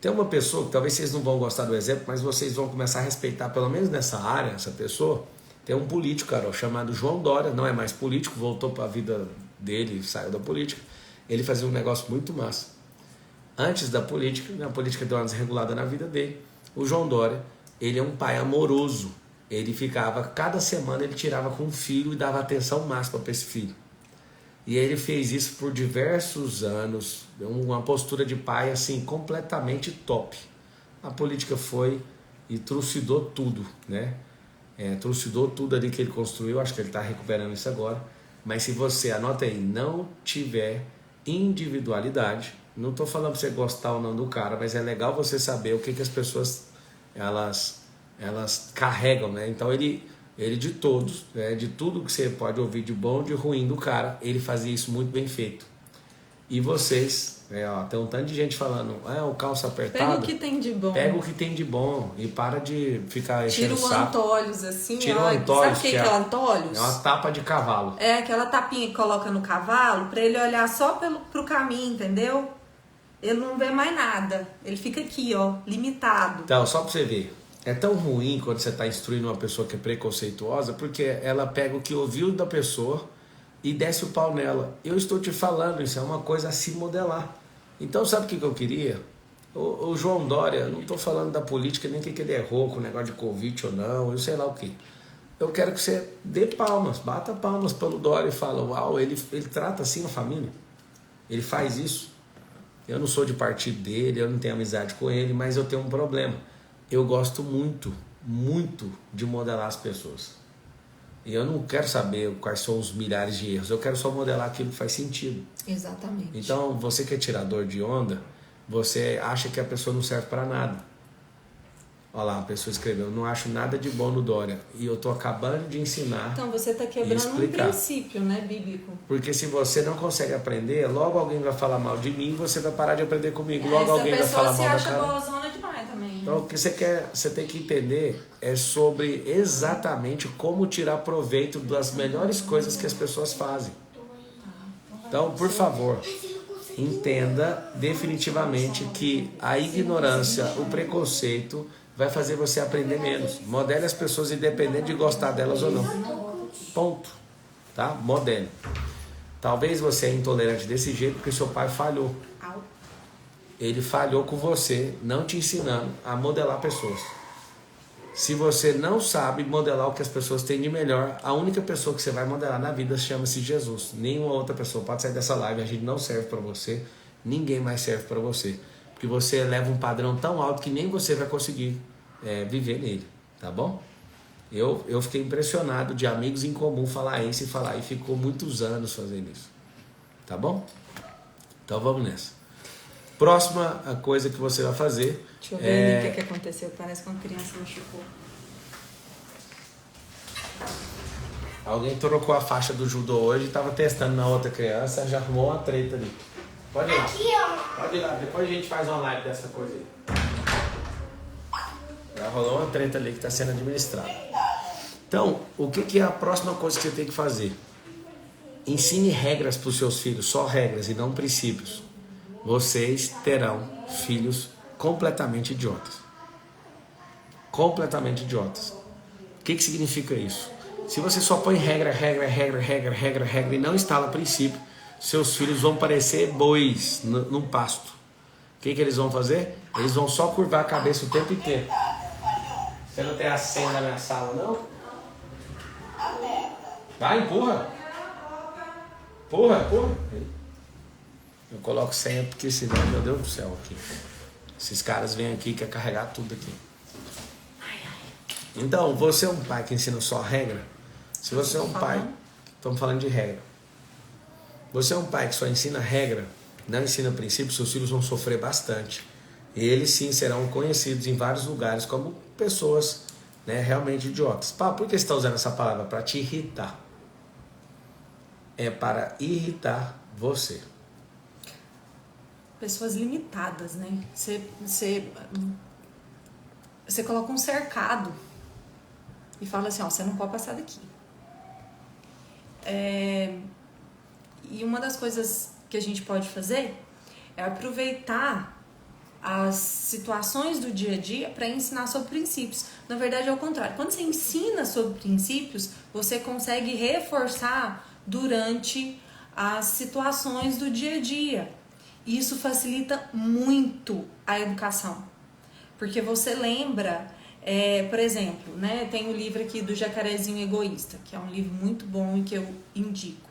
Speaker 1: Tem uma pessoa que talvez vocês não vão gostar do exemplo, mas vocês vão começar a respeitar, pelo menos nessa área, essa pessoa. Tem um político, Carol, chamado João Dória, não é mais político, voltou para a vida dele, saiu da política. Ele fazia um negócio muito massa. Antes da política, a política deu uma desregulada na vida dele. O João Dória, ele é um pai amoroso. Ele ficava, cada semana ele tirava com um filho e dava atenção máxima para esse filho. E ele fez isso por diversos anos, uma postura de pai assim completamente top. A política foi e trucidou tudo, né? Trucidou tudo ali que ele construiu, acho que ele está recuperando isso agora. Mas se você, anota aí, não tiver individualidade, não estou falando para você gostar ou não do cara, mas é legal você saber o que as pessoas elas carregam, né? Então ele de todos, né? De tudo que você pode ouvir de bom, de ruim do cara, ele fazia isso muito bem feito. E vocês, tem um tanto de gente falando, o calça apertada.
Speaker 2: Pega o que tem de bom.
Speaker 1: Pega o que tem de bom e para de ficar enchendo o saco.
Speaker 2: Tira o Antolhos assim.
Speaker 1: Tira o Antolhos.
Speaker 2: Sabe o que é o Antolhos?
Speaker 1: É uma tapa de cavalo.
Speaker 2: É aquela tapinha que coloca no cavalo pra ele olhar só pro caminho, entendeu? Ele não vê mais nada. Ele fica aqui, ó, limitado.
Speaker 1: Então, só pra você ver. É tão ruim quando você está instruindo uma pessoa que é preconceituosa, porque ela pega o que ouviu da pessoa e desce o pau nela. Eu estou te falando, isso é uma coisa a se modelar. Então, sabe o que eu queria? O João Dória, não estou falando da política, nem que ele errou com o negócio de Covid ou não, eu sei lá o que. Eu quero que você dê palmas, bata palmas pelo Dória e fala, uau, ele trata assim a família. Ele faz isso. Eu não sou de partido dele, eu não tenho amizade com ele, mas eu tenho um problema. Eu gosto muito, muito de modelar as pessoas. E eu não quero saber quais são os milhares de erros, eu quero só modelar aquilo que faz sentido.
Speaker 2: Exatamente.
Speaker 1: Então, você que é tirador de onda, você acha que a pessoa não serve para nada. Olha lá, a pessoa escreveu, não acho nada de bom no Dória. E eu estou acabando de ensinar.
Speaker 2: Então você está quebrando um princípio, né, bíblico?
Speaker 1: Porque se você não consegue aprender, logo alguém vai falar mal de mim e você vai parar de aprender comigo. Logo alguém vai falar mal da cara.
Speaker 2: Essa pessoa se acha boazona demais também.
Speaker 1: Então o que você tem que entender é sobre exatamente como tirar proveito das melhores coisas que as pessoas fazem. Então, por favor, entenda definitivamente que a ignorância, o preconceito vai fazer você aprender menos. Modele as pessoas independente de gostar delas ou não. Ponto. Tá? Modele. Talvez você é intolerante desse jeito porque seu pai falhou. Ele falhou com você, não te ensinando a modelar pessoas. Se você não sabe modelar o que as pessoas têm de melhor, a única pessoa que você vai modelar na vida chama-se Jesus. Nenhuma outra pessoa pode sair dessa live, a gente não serve para você, ninguém mais serve para você. Porque você eleva um padrão tão alto que nem você vai conseguir viver nele, tá bom? Eu fiquei impressionado de amigos em comum falar isso e falar, e ficou muitos anos fazendo isso, tá bom? Então vamos nessa. Próxima coisa que você vai fazer.
Speaker 2: Deixa eu ver o que aconteceu. Parece que uma criança machucou.
Speaker 1: Alguém trocou a faixa do judô hoje, estava testando na outra criança, já arrumou uma treta ali. Pode ir lá.
Speaker 3: Aqui, ó.
Speaker 1: Pode ir lá, depois a gente faz uma live dessa coisa aí. Já rolou uma treta ali que está sendo administrada. Então, o que é a próxima coisa que você tem que fazer? Ensine regras para os seus filhos, só regras e não princípios. Vocês terão filhos completamente idiotas. Completamente idiotas. O que significa isso? Se você só põe regra e não instala princípio, seus filhos vão parecer bois num pasto. O que eles vão fazer? Eles vão só curvar a cabeça o tempo inteiro. Você não tem a senha na minha sala, não? Vai, empurra. Empurra. Eu coloco senha porque senão, meu Deus do céu, aqui. Esses caras vêm aqui e querem carregar tudo aqui. Então, você é um pai que ensina só regra? Se você é um pai, estamos falando de regra. Você é um pai que só ensina regra, não ensina princípios, seus filhos vão sofrer bastante. E eles sim serão conhecidos em vários lugares como pessoas, né, realmente idiotas. Pá, por que você está usando essa palavra? Para te irritar. É para irritar você.
Speaker 2: Pessoas limitadas, né? Você coloca um cercado e fala assim, ó, você não pode passar daqui. E uma das coisas que a gente pode fazer é aproveitar as situações do dia a dia para ensinar sobre princípios. Na verdade, é o contrário. Quando você ensina sobre princípios, você consegue reforçar durante as situações do dia a dia. Isso facilita muito a educação. Porque você lembra, por exemplo, né, tem o livro aqui do Jacarezinho Egoísta, que é um livro muito bom e que eu indico.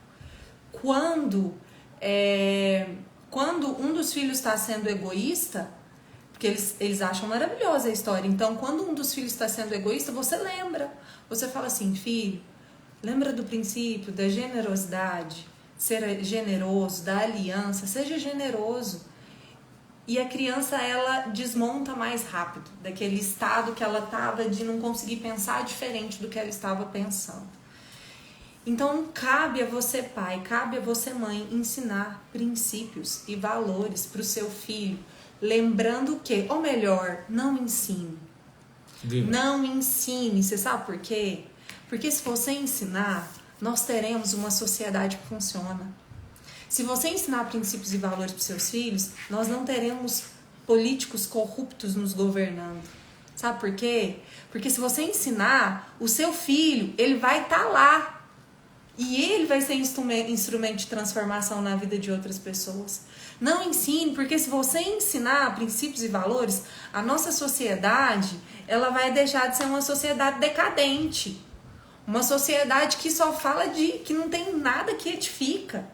Speaker 2: Quando um dos filhos está sendo egoísta, porque eles acham maravilhosa a história. Então, quando um dos filhos está sendo egoísta, você lembra. Você fala assim, filho, lembra do princípio da generosidade, ser generoso, da aliança, seja generoso. E a criança, ela desmonta mais rápido daquele estado que ela estava de não conseguir pensar diferente do que ela estava pensando. Então, cabe a você, pai, cabe a você, mãe, ensinar princípios e valores para o seu filho. Lembrando que, ou melhor, não ensine.
Speaker 1: Viva.
Speaker 2: Não ensine. Você sabe por quê? Porque se você ensinar, nós teremos uma sociedade que funciona. Se você ensinar princípios e valores para os seus filhos, nós não teremos políticos corruptos nos governando. Sabe por quê? Porque se você ensinar, o seu filho, ele vai estar lá. E ele vai ser instrumento de transformação na vida de outras pessoas. Não ensine, porque se você ensinar princípios e valores, a nossa sociedade, ela vai deixar de ser uma sociedade decadente. Uma sociedade que só fala que não tem nada que edifica.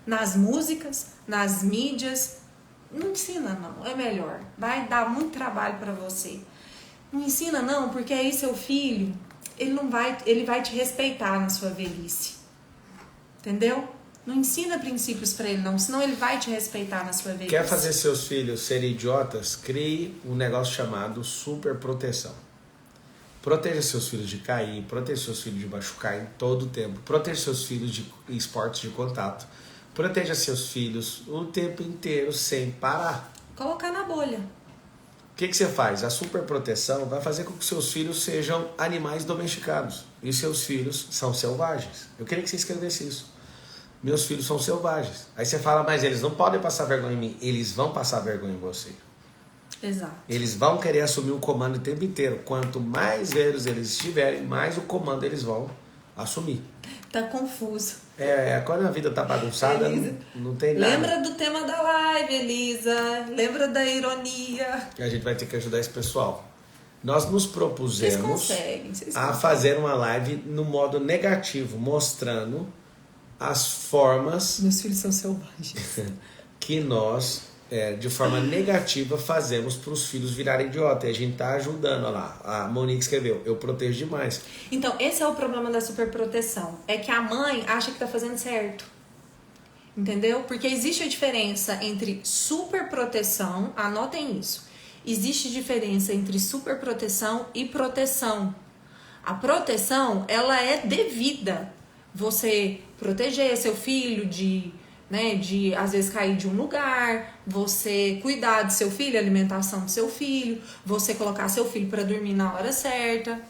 Speaker 2: Nas músicas, nas mídias. Não ensina não, é melhor. Vai dar muito trabalho para você. Não ensina não, porque aí seu filho, ele vai te respeitar na sua velhice. Entendeu? Não ensina princípios para ele não, senão ele vai te respeitar na sua velhice.
Speaker 1: Quer fazer seus filhos serem idiotas? Crie um negócio chamado superproteção. Proteja seus filhos de cair, proteja seus filhos de machucar em todo o tempo, proteja seus filhos de esportes de contato, proteja seus filhos o tempo inteiro sem parar.
Speaker 2: Colocar na bolha.
Speaker 1: O que você faz? A superproteção vai fazer com que seus filhos sejam animais domesticados e seus filhos são selvagens. Eu queria que você escrevesse isso. Meus filhos são selvagens. Aí você fala, mas eles não podem passar vergonha em mim. Eles vão passar vergonha em você.
Speaker 2: Exato.
Speaker 1: Eles vão querer assumir o comando o tempo inteiro. Quanto mais velhos eles estiverem, mais o comando eles vão assumir.
Speaker 2: Tá confuso.
Speaker 1: Quando a vida tá bagunçada, não tem nada.
Speaker 2: Lembra do tema da live, Elisa. Lembra da ironia.
Speaker 1: A gente vai ter que ajudar esse pessoal. Nós nos propusemos
Speaker 2: vocês
Speaker 1: a fazer uma live no modo negativo, mostrando as formas...
Speaker 2: Meus filhos são selvagens.
Speaker 1: que nós, de forma negativa, fazemos para os filhos virarem idiota. E a gente está ajudando, olha lá. A Monique escreveu, eu protejo demais.
Speaker 2: Então, esse é o problema da superproteção. É que a mãe acha que está fazendo certo. Entendeu? Porque existe a diferença entre superproteção, anotem isso. Existe diferença entre superproteção e proteção. A proteção, ela é devida. Você proteger seu filho de às vezes cair de um lugar, você cuidar do seu filho, alimentação do seu filho, você colocar seu filho para dormir na hora certa.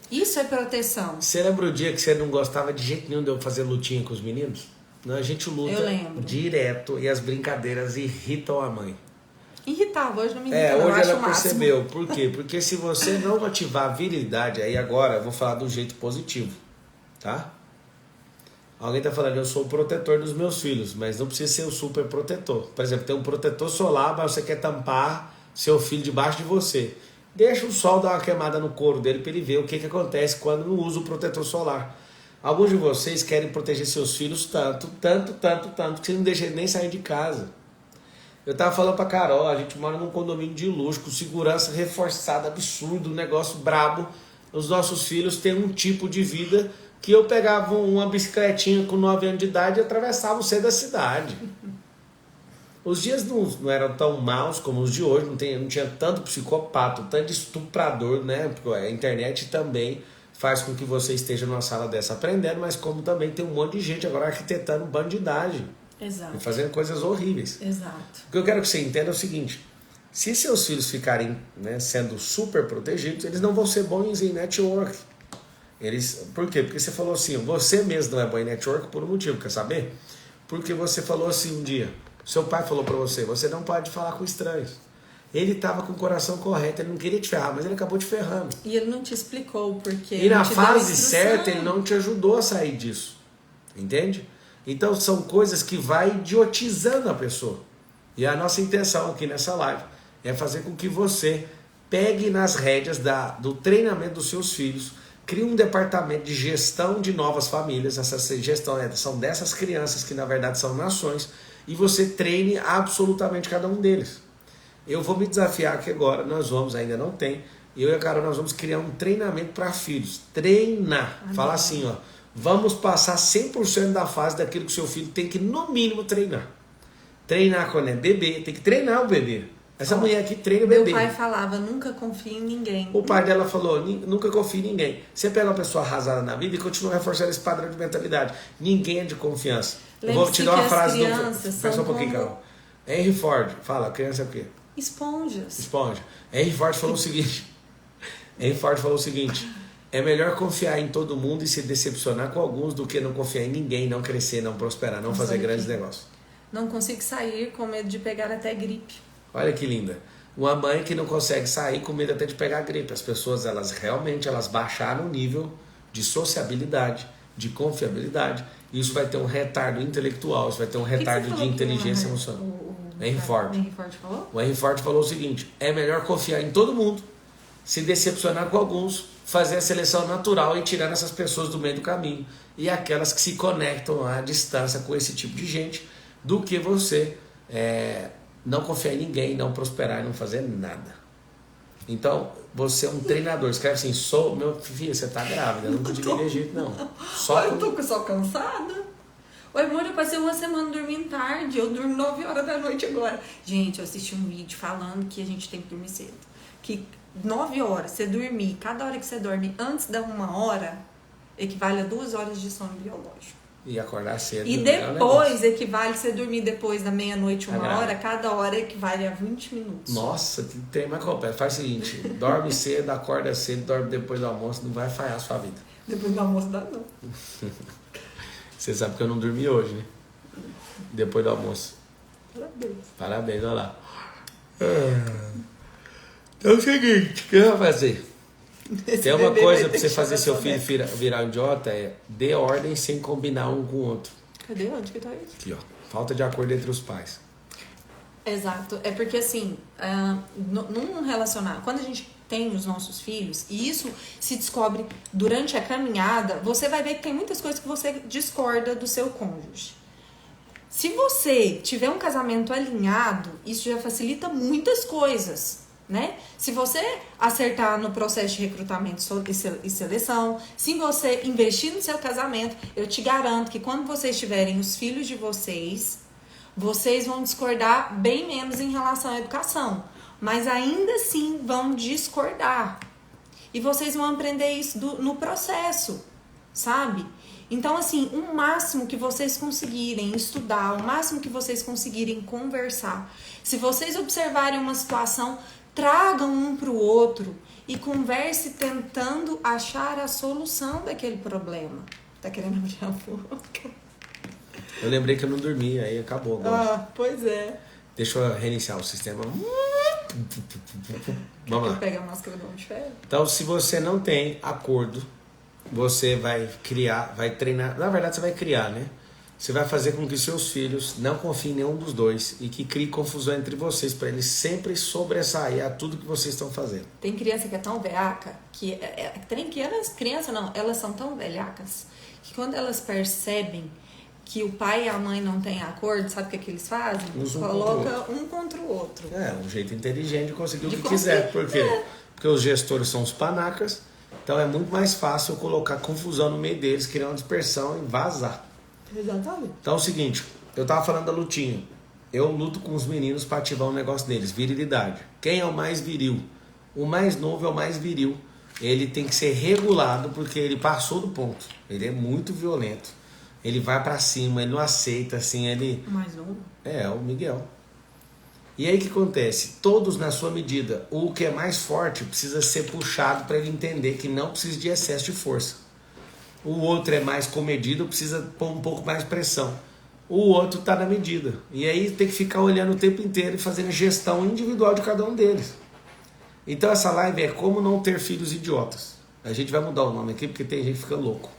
Speaker 2: Isso é proteção.
Speaker 1: Você lembra o dia que você não gostava de jeito nenhum de eu fazer lutinha com os meninos? Não, a gente luta direto e as brincadeiras irritam a mãe.
Speaker 2: Irritava, hoje não me irrita,
Speaker 1: hoje ela percebeu. Por quê? Porque se você não ativar a virilidade, aí agora eu vou falar do jeito positivo, tá? Alguém tá falando, eu sou o protetor dos meus filhos, mas não precisa ser o super protetor. Por exemplo, tem um protetor solar, mas você quer tampar seu filho debaixo de você. Deixa o sol dar uma queimada no couro dele para ele ver o que acontece quando não usa o protetor solar. Alguns de vocês querem proteger seus filhos tanto, que você não deixa eles nem sair de casa. Eu tava falando pra Carol, a gente mora num condomínio de luxo, com segurança reforçada, absurdo, um negócio brabo. Os nossos filhos têm um tipo de vida que eu pegava uma bicicletinha com 9 anos de idade e atravessava o centro da cidade. Os dias não eram tão maus como os de hoje, não tinha tanto psicopata, tanto estuprador, né? Porque a internet também faz com que você esteja numa sala dessa aprendendo, mas como também tem um monte de gente agora arquitetando bandidagem.
Speaker 2: Exato.
Speaker 1: E fazendo coisas horríveis.
Speaker 2: Exato.
Speaker 1: O que eu quero que você entenda é o seguinte, se seus filhos ficarem, sendo super protegidos, eles não vão ser bons em network. Por quê? Porque você falou assim, você mesmo não é bom em network por um motivo, quer saber? Porque você falou assim um dia, seu pai falou pra você, você não pode falar com estranhos. Ele estava com o coração correto, ele não queria te ferrar, mas ele acabou te ferrando.
Speaker 2: E ele não te explicou o porquê.
Speaker 1: E na
Speaker 2: não te deu
Speaker 1: fase
Speaker 2: instrução.
Speaker 1: certa, ele não te ajudou a sair disso. Entende? Então são coisas que vai idiotizando a pessoa. E a nossa intenção aqui nessa live é fazer com que você pegue nas rédeas do treinamento dos seus filhos, crie um departamento de gestão de novas famílias. Essa gestão são dessas crianças que na verdade são nações, e você treine absolutamente cada um deles. Eu vou me desafiar aqui agora, nós vamos, ainda não tem, eu e a Carol, nós vamos criar um treinamento para filhos. Treinar. Fala assim, ó, vamos passar 100% da fase daquilo que o seu filho tem que, no mínimo, treinar. Treinar quando é bebê, tem que treinar o bebê. Essa mulher aqui treina o bebê.
Speaker 2: Meu pai falava, nunca confie em ninguém.
Speaker 1: O pai dela falou, nunca confie em ninguém. Você pega uma pessoa arrasada na vida e continua reforçando esse padrão de mentalidade. Ninguém é de confiança. Eu vou te dar uma frase do... Espera só um pouquinho, Carol. Henry Ford, fala, criança é o quê?
Speaker 2: Esponjas.
Speaker 1: Esponja. Henry Ford falou o seguinte, é melhor confiar em todo mundo e se decepcionar com alguns do que não confiar em ninguém, não crescer, não prosperar, não fazer grandes negócios.
Speaker 2: Não consigo sair com medo de pegar até gripe.
Speaker 1: Olha que linda. Uma mãe que não consegue sair com medo até de pegar gripe. As pessoas, elas baixaram o nível de sociabilidade, de confiabilidade. Isso vai ter um retardo intelectual, isso vai ter um retardo de inteligência emocional. Henry Ford.
Speaker 2: Henry Ford falou?
Speaker 1: O Henry Ford falou o seguinte, é melhor confiar em todo mundo, se decepcionar com alguns, fazer a seleção natural e tirar essas pessoas do meio do caminho. E aquelas que se conectam à distância com esse tipo de gente, do que você não confiar em ninguém, não prosperar e não fazer nada. Então, você é um treinador. Escreve assim, meu filho, você tá grávida, eu não te digo de jeito não.
Speaker 2: Eu tô só cansada. Oi, amor, eu passei uma semana dormindo tarde, eu durmo 9 horas da noite agora. Gente, eu assisti um vídeo falando que a gente tem que dormir cedo. Que 9 horas, você dormir, cada hora que você dorme antes da 1 hora, equivale a 2 horas de sono biológico.
Speaker 1: E acordar cedo.
Speaker 2: E depois equivale você dormir depois da meia-noite, 1 hora, cada hora equivale a 20 minutos.
Speaker 1: Nossa, que tem mais completo. Faz o seguinte, dorme cedo, acorda cedo, dorme depois do almoço, não vai falhar a sua vida.
Speaker 2: Depois do almoço dá não.
Speaker 1: Você sabe que eu não dormi hoje, né? Depois do almoço.
Speaker 2: Parabéns.
Speaker 1: Parabéns, olha lá. Então é o seguinte, o que eu vou fazer? Tem uma coisa pra você fazer seu filho virar um idiota, dê ordem sem combinar um com o outro.
Speaker 2: Cadê? Onde que tá isso?
Speaker 1: Aqui, ó. Falta de acordo entre os pais.
Speaker 2: Exato. É porque assim, num relacionamento, quando a gente tem os nossos filhos, e isso se descobre durante a caminhada, você vai ver que tem muitas coisas que você discorda do seu cônjuge. Se você tiver um casamento alinhado, isso já facilita muitas coisas, né? Se você acertar no processo de recrutamento e seleção, se você investir no seu casamento, eu te garanto que quando vocês tiverem os filhos de vocês vão discordar bem menos em relação à educação. Mas ainda assim vão discordar. E vocês vão aprender isso no processo, sabe? Então, assim, o máximo que vocês conseguirem estudar, o máximo que vocês conseguirem conversar. Se vocês observarem uma situação, tragam um para o outro e converse tentando achar a solução daquele problema. Tá querendo abrir a boca?
Speaker 1: Eu lembrei que eu não dormi, aí acabou agora.
Speaker 2: Pois é.
Speaker 1: Deixa eu reiniciar o sistema. Vamos lá.
Speaker 2: Pega a máscara do Homem de Ferro.
Speaker 1: Então, se você não tem acordo, você vai criar, vai treinar. Na verdade, você vai criar, né? Você vai fazer com que seus filhos não confiem em nenhum dos dois e que crie confusão entre vocês, para eles sempre sobressair a tudo que vocês estão fazendo.
Speaker 2: Tem criança que é tão velhaca, criança não, elas são tão velhacas, que quando elas percebem que o pai e a mãe não têm acordo, sabe o que eles fazem? Coloca um contra o outro.
Speaker 1: É, um jeito inteligente de conseguir o que quiser. Por quê? Porque os gestores são os panacas, então é muito mais fácil colocar confusão no meio deles, criar uma dispersão e vazar.
Speaker 2: Exatamente.
Speaker 1: Então é o seguinte, eu tava falando da lutinha. Eu luto com os meninos para ativar um negócio deles, virilidade. Quem é o mais viril? O mais novo é o mais viril. Ele tem que ser regulado porque ele passou do ponto. Ele é muito violento. Ele vai pra cima, ele não aceita, assim, ele...
Speaker 2: Mais um?
Speaker 1: É, o Miguel. E aí o que acontece? Todos na sua medida. O que é mais forte precisa ser puxado para ele entender que não precisa de excesso de força. O outro é mais comedido, precisa pôr um pouco mais de pressão. o outro tá na medida. E aí tem que ficar olhando o tempo inteiro e fazendo gestão individual de cada um deles. Então essa live é como não ter filhos idiotas. A gente vai mudar o nome aqui porque tem gente que fica louco.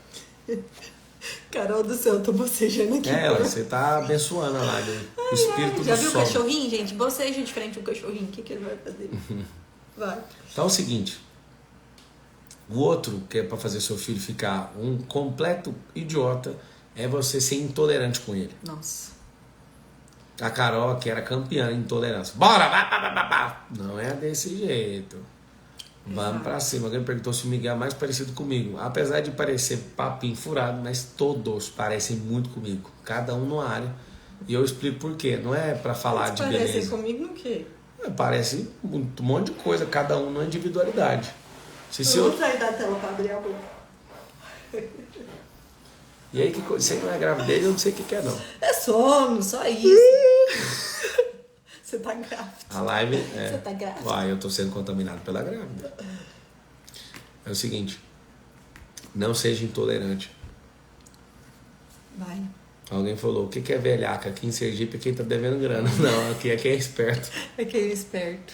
Speaker 2: Carol do céu, eu tô bocejando aqui.
Speaker 1: Você tá abençoando a live. O espírito
Speaker 2: já
Speaker 1: do
Speaker 2: viu
Speaker 1: sol.
Speaker 2: o cachorrinho, gente? Boceja de frente ao cachorrinho. O que ele vai fazer? Vai.
Speaker 1: Então é o seguinte. O outro, que é para fazer seu filho ficar um completo idiota, é você ser intolerante com ele.
Speaker 2: Nossa.
Speaker 1: A Carol, que era campeã em intolerância. Bora! Vá. Não é desse jeito. Vamos pra cima. Alguém perguntou se o Miguel é mais parecido comigo. Apesar de parecer papinho furado, mas todos parecem muito comigo. Cada um numa área. E eu explico por quê. Não é pra falar de beleza.
Speaker 2: Parece comigo no quê?
Speaker 1: Parece um monte de coisa, cada um na individualidade.
Speaker 2: Eu vou sair da tela pra abrir a boca.
Speaker 1: E aí, você não é gravidez, eu não sei o que é, não.
Speaker 2: É sono, só isso. Você tá grávida.
Speaker 1: A live
Speaker 2: Você tá grávida.
Speaker 1: Vai, eu tô sendo contaminado pela grávida. É o seguinte. Não seja intolerante.
Speaker 2: Vai.
Speaker 1: Alguém falou, o que é velhaca? Aqui em Sergipe é quem tá devendo grana. Não, aqui é quem é esperto.
Speaker 2: É quem é esperto.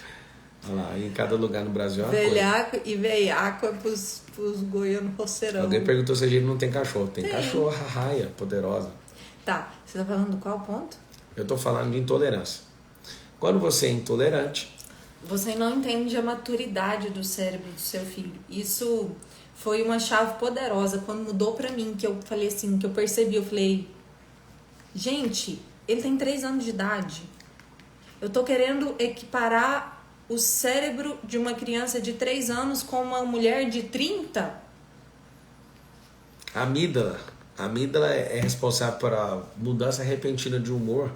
Speaker 1: Olha lá, em cada lugar no Brasil é uma
Speaker 2: Velhaco
Speaker 1: coisa.
Speaker 2: e veiaco é pros goianos roceirão.
Speaker 1: Alguém perguntou se a gente não tem cachorro. Tem cachorro, raia, poderosa.
Speaker 2: Tá, você tá falando do qual ponto?
Speaker 1: Eu tô falando de intolerância. Quando você é intolerante...
Speaker 2: Você não entende a maturidade do cérebro do seu filho. Isso foi uma chave poderosa quando mudou pra mim, que eu falei assim, que eu percebi, eu falei, gente, ele tem 3 anos de idade. Eu tô querendo equiparar o cérebro de uma criança de 3 anos com uma mulher de 30?
Speaker 1: A amígdala é responsável por a mudança repentina de humor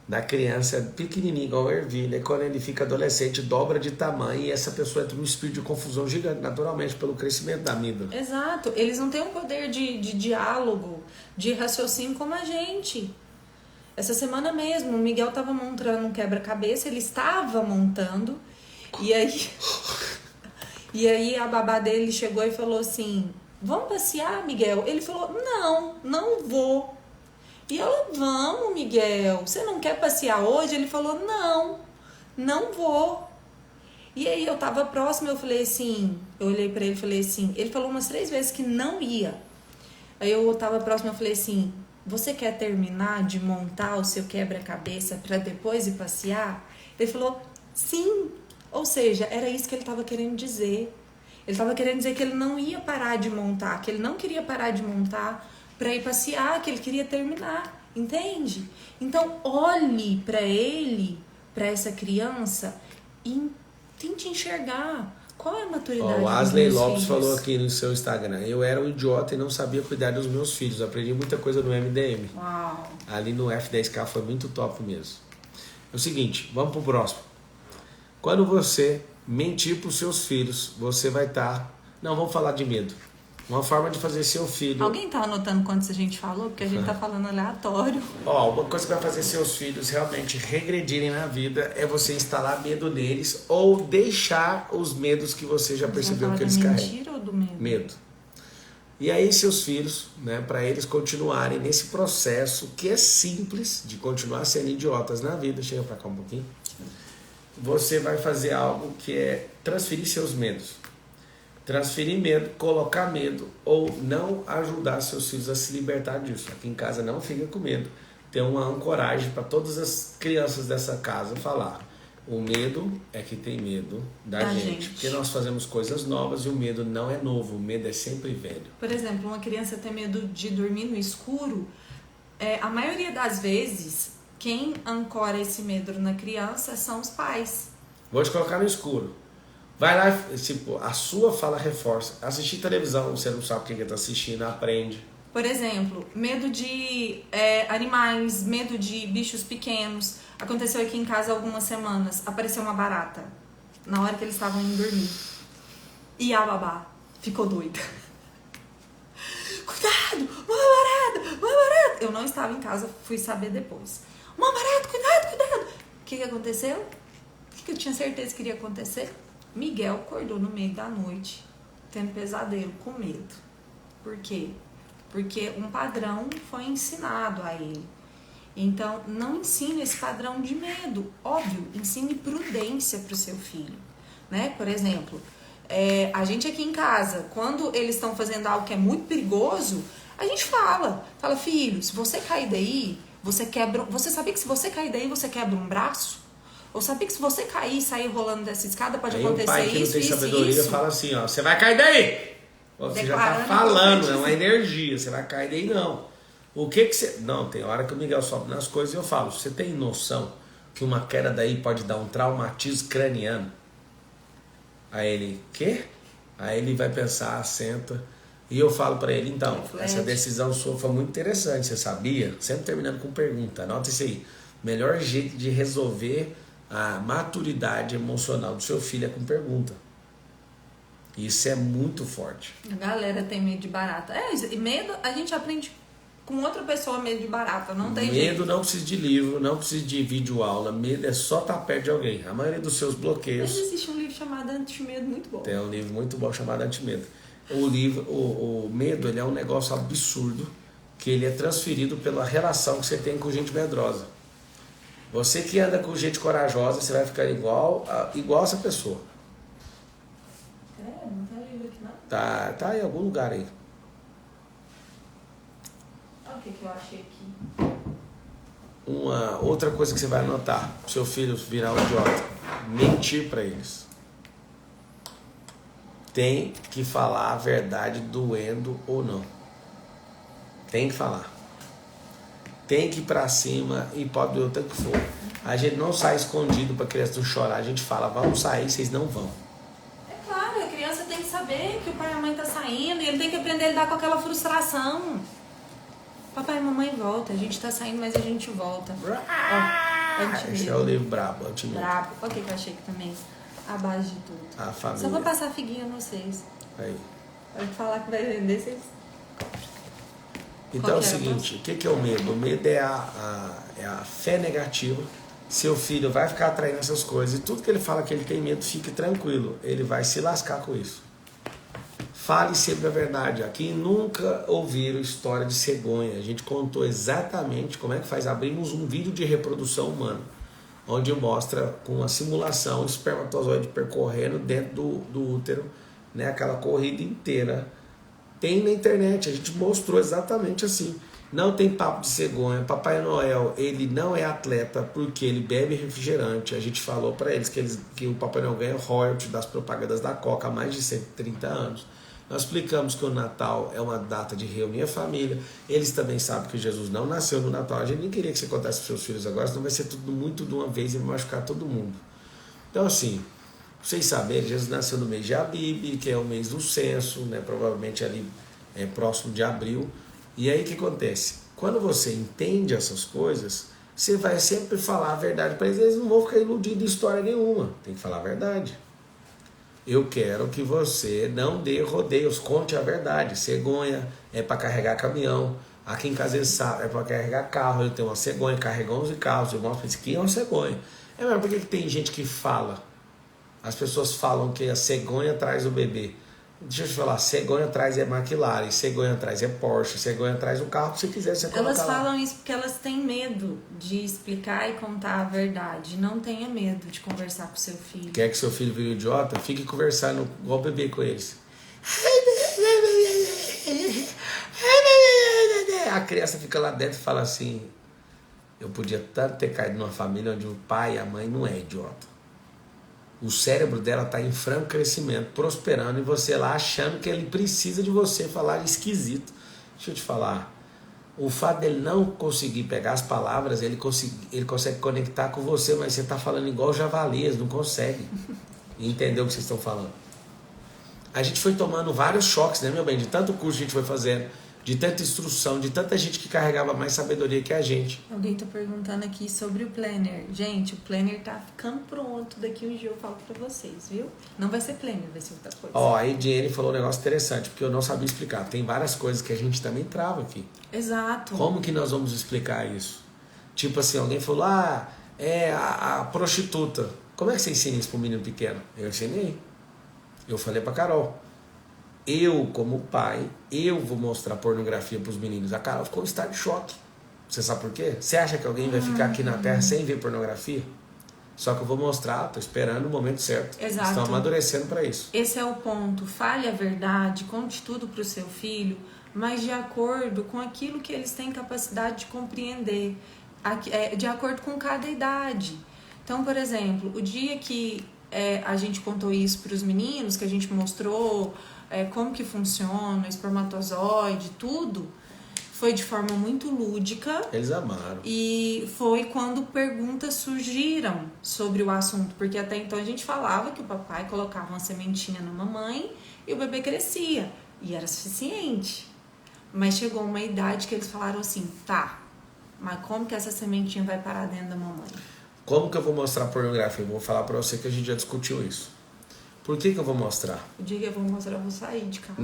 Speaker 1: da criança pequenininha, igual a ervilha. E quando ele fica adolescente, dobra de tamanho e essa pessoa entra num espírito de confusão gigante, naturalmente, pelo crescimento da amígdala.
Speaker 2: Exato. Eles não têm um poder de diálogo, de raciocínio como a gente. Essa semana mesmo, o Miguel estava montando um quebra-cabeça, ele estava montando, e aí a babá dele chegou e falou assim, vamos passear, Miguel? Ele falou, não vou. E ela, vamos, Miguel, você não quer passear hoje? Ele falou, não vou. E aí eu tava próxima, eu falei assim, eu olhei pra ele e falei assim, ele falou umas 3 vezes que não ia. Aí eu tava próxima, eu falei assim, você quer terminar de montar o seu quebra-cabeça pra depois ir passear? Ele falou, sim. Ou seja, era isso que ele tava querendo dizer. Ele tava querendo dizer que ele não ia parar de montar, que ele não queria parar de montar pra ir passear, que ele queria terminar, entende? Então, olhe pra ele, pra essa criança e tente enxergar qual é a maturidade
Speaker 1: O Asley
Speaker 2: dos meus
Speaker 1: Lopes
Speaker 2: filhos.
Speaker 1: falou aqui no seu Instagram, eu era um idiota e não sabia cuidar dos meus filhos, aprendi muita coisa no MDM.
Speaker 2: Uau.
Speaker 1: Ali no F10K foi muito top mesmo. É o seguinte, vamos pro próximo. Quando você mentir pros seus filhos, você vai estar... Não, vamos falar de medo. Uma forma de fazer seu filho...
Speaker 2: Alguém tá anotando quantos a gente falou? Porque a gente tá falando aleatório.
Speaker 1: Uma coisa que vai fazer seus filhos realmente regredirem na vida é você instalar medo neles ou deixar os medos que você já percebeu que eles carregam.
Speaker 2: Mentira ou do medo?
Speaker 1: Medo. E aí seus filhos, né, para eles continuarem nesse processo que é simples de continuar sendo idiotas na vida, chega pra cá um pouquinho, você vai fazer algo que é transferir seus medos. Transferir medo, colocar medo ou não ajudar seus filhos a se libertar disso. Aqui em casa não fica com medo. Tem uma ancoragem para todas as crianças dessa casa falar. O medo é que tem medo da gente. Porque nós fazemos coisas novas e o medo não é novo. O medo é sempre velho.
Speaker 2: Por exemplo, uma criança tem medo de dormir no escuro. A maioria das vezes, quem ancora esse medo na criança são os pais.
Speaker 1: Vou te colocar no escuro. Vai lá, tipo, a sua fala reforça. Assistir televisão, você não sabe o que está assistindo, aprende.
Speaker 2: Por exemplo, medo de animais, medo de bichos pequenos. Aconteceu aqui em casa há algumas semanas. Apareceu uma barata na hora que eles estavam indo dormir. E a babá ficou doida. Cuidado, uma barata. Eu não estava em casa, fui saber depois. Uma barata, cuidado. O que aconteceu? O que eu tinha certeza que iria acontecer? Miguel acordou no meio da noite, tendo pesadelo, com medo. Por quê? Porque um padrão foi ensinado a ele. Então, não ensine esse padrão de medo. Óbvio, ensine prudência para o seu filho, né? Por exemplo, a gente aqui em casa, quando eles estão fazendo algo que é muito perigoso, a gente fala, filho, se você cair daí, você sabia que se você cair daí, você quebra um braço? Ou sabia que se você cair e sair rolando dessa escada, pode acontecer isso,
Speaker 1: isso, isso,
Speaker 2: isso?
Speaker 1: O pai que não tem sabedoria fala assim, ó, você vai cair daí! Você já tá falando, é uma energia, você vai cair daí não. O que você... Não, tem hora que o Miguel sobe nas coisas e eu falo, você tem noção que uma queda daí pode dar um traumatismo craniano? Aí ele, quê? Aí ele vai pensar, senta, e eu falo pra ele, então, essa decisão sua foi muito interessante, você sabia? Sempre terminando com pergunta, anota isso aí. Melhor jeito de resolver a maturidade emocional do seu filho é com pergunta. Isso é muito forte.
Speaker 2: A galera tem medo de barata. E medo, a gente aprende com outra pessoa medo de barata, não tem jeito.
Speaker 1: Medo não precisa de livro, não precisa de vídeo aula, medo é só estar perto de alguém. A maioria dos seus bloqueios...
Speaker 2: Mas existe um livro chamado Antimedo muito bom.
Speaker 1: Tem um livro muito bom chamado Antimedo. O medo, ele é um negócio absurdo, que ele é transferido pela relação que você tem com gente medrosa. Você que anda com gente corajosa, você vai ficar igual essa pessoa.
Speaker 2: Não tem livro aqui não?
Speaker 1: Tá em algum lugar aí.
Speaker 2: Olha o que eu achei aqui.
Speaker 1: Uma outra coisa que você vai anotar, seu filho virar um idiota, mentir para eles. Tem que falar a verdade doendo ou não. Tem que falar. Tem que ir pra cima e pode doer o tanto que for. A gente não sai escondido pra criança não chorar. A gente fala, vamos sair, vocês não vão.
Speaker 2: É claro, a criança tem que saber que o pai e a mãe tá saindo e ele tem que aprender a lidar com aquela frustração. Papai e mamãe volta, a gente tá saindo, mas a gente volta.
Speaker 1: Esse é o livro brabo, Antimedo.
Speaker 2: Brabo. Olha o que eu achei aqui também. A base de tudo.
Speaker 1: A família.
Speaker 2: Só vou passar a figuinha a vocês.
Speaker 1: Aí.
Speaker 2: Pode falar que vai vender, vocês...
Speaker 1: Então é o seguinte, o que é o medo? O medo é a fé negativa. Seu filho vai ficar atraindo essas coisas e tudo que ele fala que ele tem medo, fique tranquilo. Ele vai se lascar com isso. Fale sempre a verdade. Aqui nunca ouviram história de cegonha. A gente contou exatamente como é que faz. Abrimos um vídeo de reprodução humana, onde mostra com uma simulação o espermatozoide percorrendo dentro do útero, né, aquela corrida inteira. Tem na internet, a gente mostrou exatamente assim. Não tem papo de cegonha. Papai Noel, ele não é atleta porque ele bebe refrigerante. A gente falou para eles que o Papai Noel ganha royalty das propagandas da Coca há mais de 130 anos. Nós explicamos que o Natal é uma data de reunir a família. Eles também sabem que Jesus não nasceu no Natal. A gente nem queria que você contasse para seus filhos agora, senão vai ser tudo muito de uma vez e vai machucar todo mundo. Então assim, vocês saberem, Jesus nasceu no mês de Abib, que é o mês do censo, né? Provavelmente ali próximo de abril. E aí o que acontece? Quando você entende essas coisas, você vai sempre falar a verdade para eles. Eles não vão ficar iludidos em história nenhuma. Tem que falar a verdade. Eu quero que você não dê rodeios, conte a verdade. Cegonha é para carregar caminhão. Aqui em casa eles sabem, é para carregar carro. Eu tenho uma cegonha, carrega 11 carros. Eu mostro para eles que é uma cegonha. Mas por que tem gente que fala? As pessoas falam que a cegonha traz o bebê. Deixa eu te falar, cegonha traz é McLaren, cegonha traz é Porsche, cegonha traz o carro que você quiser, você coloca lá.
Speaker 2: Elas falam isso porque elas têm medo de explicar e contar a verdade. Não tenha medo de conversar com seu filho.
Speaker 1: Quer que seu filho vire idiota? Fique conversando igual bebê com eles. A criança fica lá dentro e fala assim, eu podia tanto ter caído numa família onde o pai e a mãe não é idiota. O cérebro dela está em franco crescimento, prosperando, e você lá achando que ele precisa de você falar esquisito. Deixa eu te falar, o fato dele não conseguir pegar as palavras, ele consegue conectar com você, mas você está falando igual javalias, não consegue entender o que vocês estão falando. A gente foi tomando vários choques, né, meu bem, de tanto curso que a gente foi fazendo, de tanta instrução, de tanta gente que carregava mais sabedoria que a gente.
Speaker 2: Alguém tá perguntando aqui sobre o planner. Gente, o planner tá ficando pronto. Daqui um dia eu falo pra vocês, viu? Não vai ser planner, vai ser outra coisa.
Speaker 1: Ó, a Ediane falou um negócio interessante, porque eu não sabia explicar. Tem várias coisas que a gente também trava aqui.
Speaker 2: Exato.
Speaker 1: Como que nós vamos explicar isso? Tipo assim, alguém falou, a prostituta. Como é que você ensina isso pro menino pequeno? Eu ensinei. Eu falei pra Carol. Eu, como pai, eu vou mostrar pornografia pros meninos. A Carol ficou em estado de choque. Você sabe por quê? Você acha que alguém vai ficar aqui na Terra sem ver pornografia? Só que eu vou mostrar, tô esperando o momento certo.
Speaker 2: Exato.
Speaker 1: Estão amadurecendo para isso.
Speaker 2: Esse é o ponto. Fale a verdade, conte tudo pro seu filho, mas de acordo com aquilo que eles têm capacidade de compreender, de acordo com cada idade. Então, por exemplo, o dia que a gente contou isso para os meninos, que a gente mostrou como que funciona, espermatozoide, tudo, foi de forma muito lúdica.
Speaker 1: Eles amaram.
Speaker 2: E foi quando perguntas surgiram sobre o assunto, porque até então a gente falava que o papai colocava uma sementinha na mamãe e o bebê crescia, e era suficiente. Mas chegou uma idade que eles falaram assim, tá, mas como que essa sementinha vai parar dentro da mamãe?
Speaker 1: Como que eu vou mostrar pornografia? Eu vou falar pra você que a gente já discutiu isso. Por que eu vou mostrar?
Speaker 2: O dia que eu vou mostrar, eu vou sair de casa.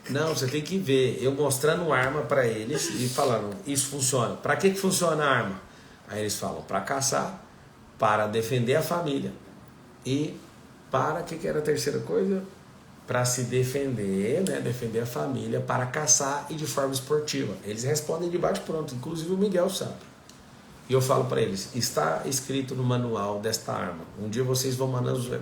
Speaker 1: Não, você tem que ver. Eu mostrando arma pra eles e falando, isso funciona. Pra que funciona a arma? Aí eles falam, pra caçar, para defender a família e para, que era a terceira coisa? Para se defender, né? Defender a família, para caçar e de forma esportiva. Eles respondem de bate-pronto, inclusive o Miguel sabe. E eu falo para eles, está escrito no manual desta arma. Um dia vocês vão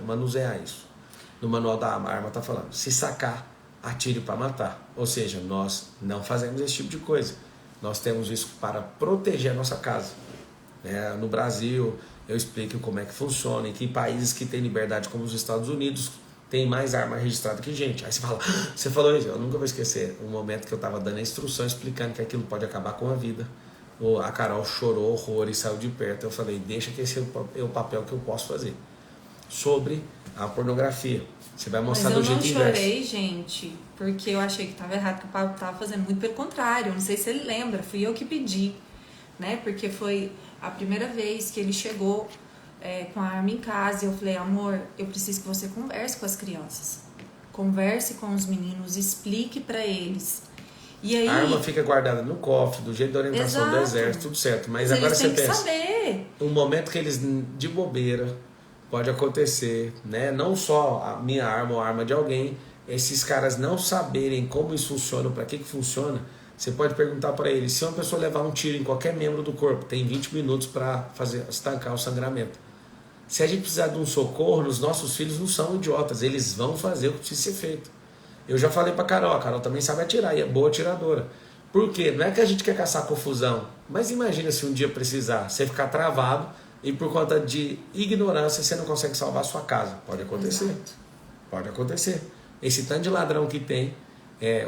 Speaker 1: manusear isso. No manual da arma está falando, se sacar, atire para matar. Ou seja, nós não fazemos esse tipo de coisa. Nós temos isso para proteger a nossa casa. No Brasil, eu explico como é que funciona, em que países que têm liberdade, como os Estados Unidos, tem mais arma registrada que gente. Aí você fala, você falou isso, eu nunca vou esquecer um momento que eu estava dando a instrução, explicando que aquilo pode acabar com a vida. A Carol chorou horror e saiu de perto. Eu falei, deixa que esse é o papel que eu posso fazer. Sobre a pornografia. Você vai mostrar do jeito inverso.
Speaker 2: Mas eu não chorei, gente, porque eu achei que estava errado, que o Pablo estava fazendo. Muito pelo contrário, não sei se ele lembra, fui eu que pedi, né? Porque foi a primeira vez que ele chegou com a arma em casa e eu falei, amor, eu preciso que você converse com as crianças. Converse com os meninos, explique para eles. E aí,
Speaker 1: a arma fica guardada no cofre, do jeito da orientação do exército, tudo certo. Mas agora você pensa,
Speaker 2: saber.
Speaker 1: Um momento que eles, de bobeira, pode acontecer, né? Não só a minha arma ou a arma de alguém, esses caras não saberem como isso funciona, para que funciona, você pode perguntar para eles, se uma pessoa levar um tiro em qualquer membro do corpo, tem 20 minutos para estancar o sangramento. Se a gente precisar de um socorro, os nossos filhos não são idiotas, eles vão fazer o que precisa ser feito. Eu já falei pra Carol, a Carol também sabe atirar e é boa atiradora. Por quê? Não é que a gente quer caçar confusão, mas imagina se um dia precisar, você ficar travado e por conta de ignorância você não consegue salvar a sua casa. Pode acontecer.
Speaker 2: Exato.
Speaker 1: Pode acontecer. Esse tanto de ladrão que tem,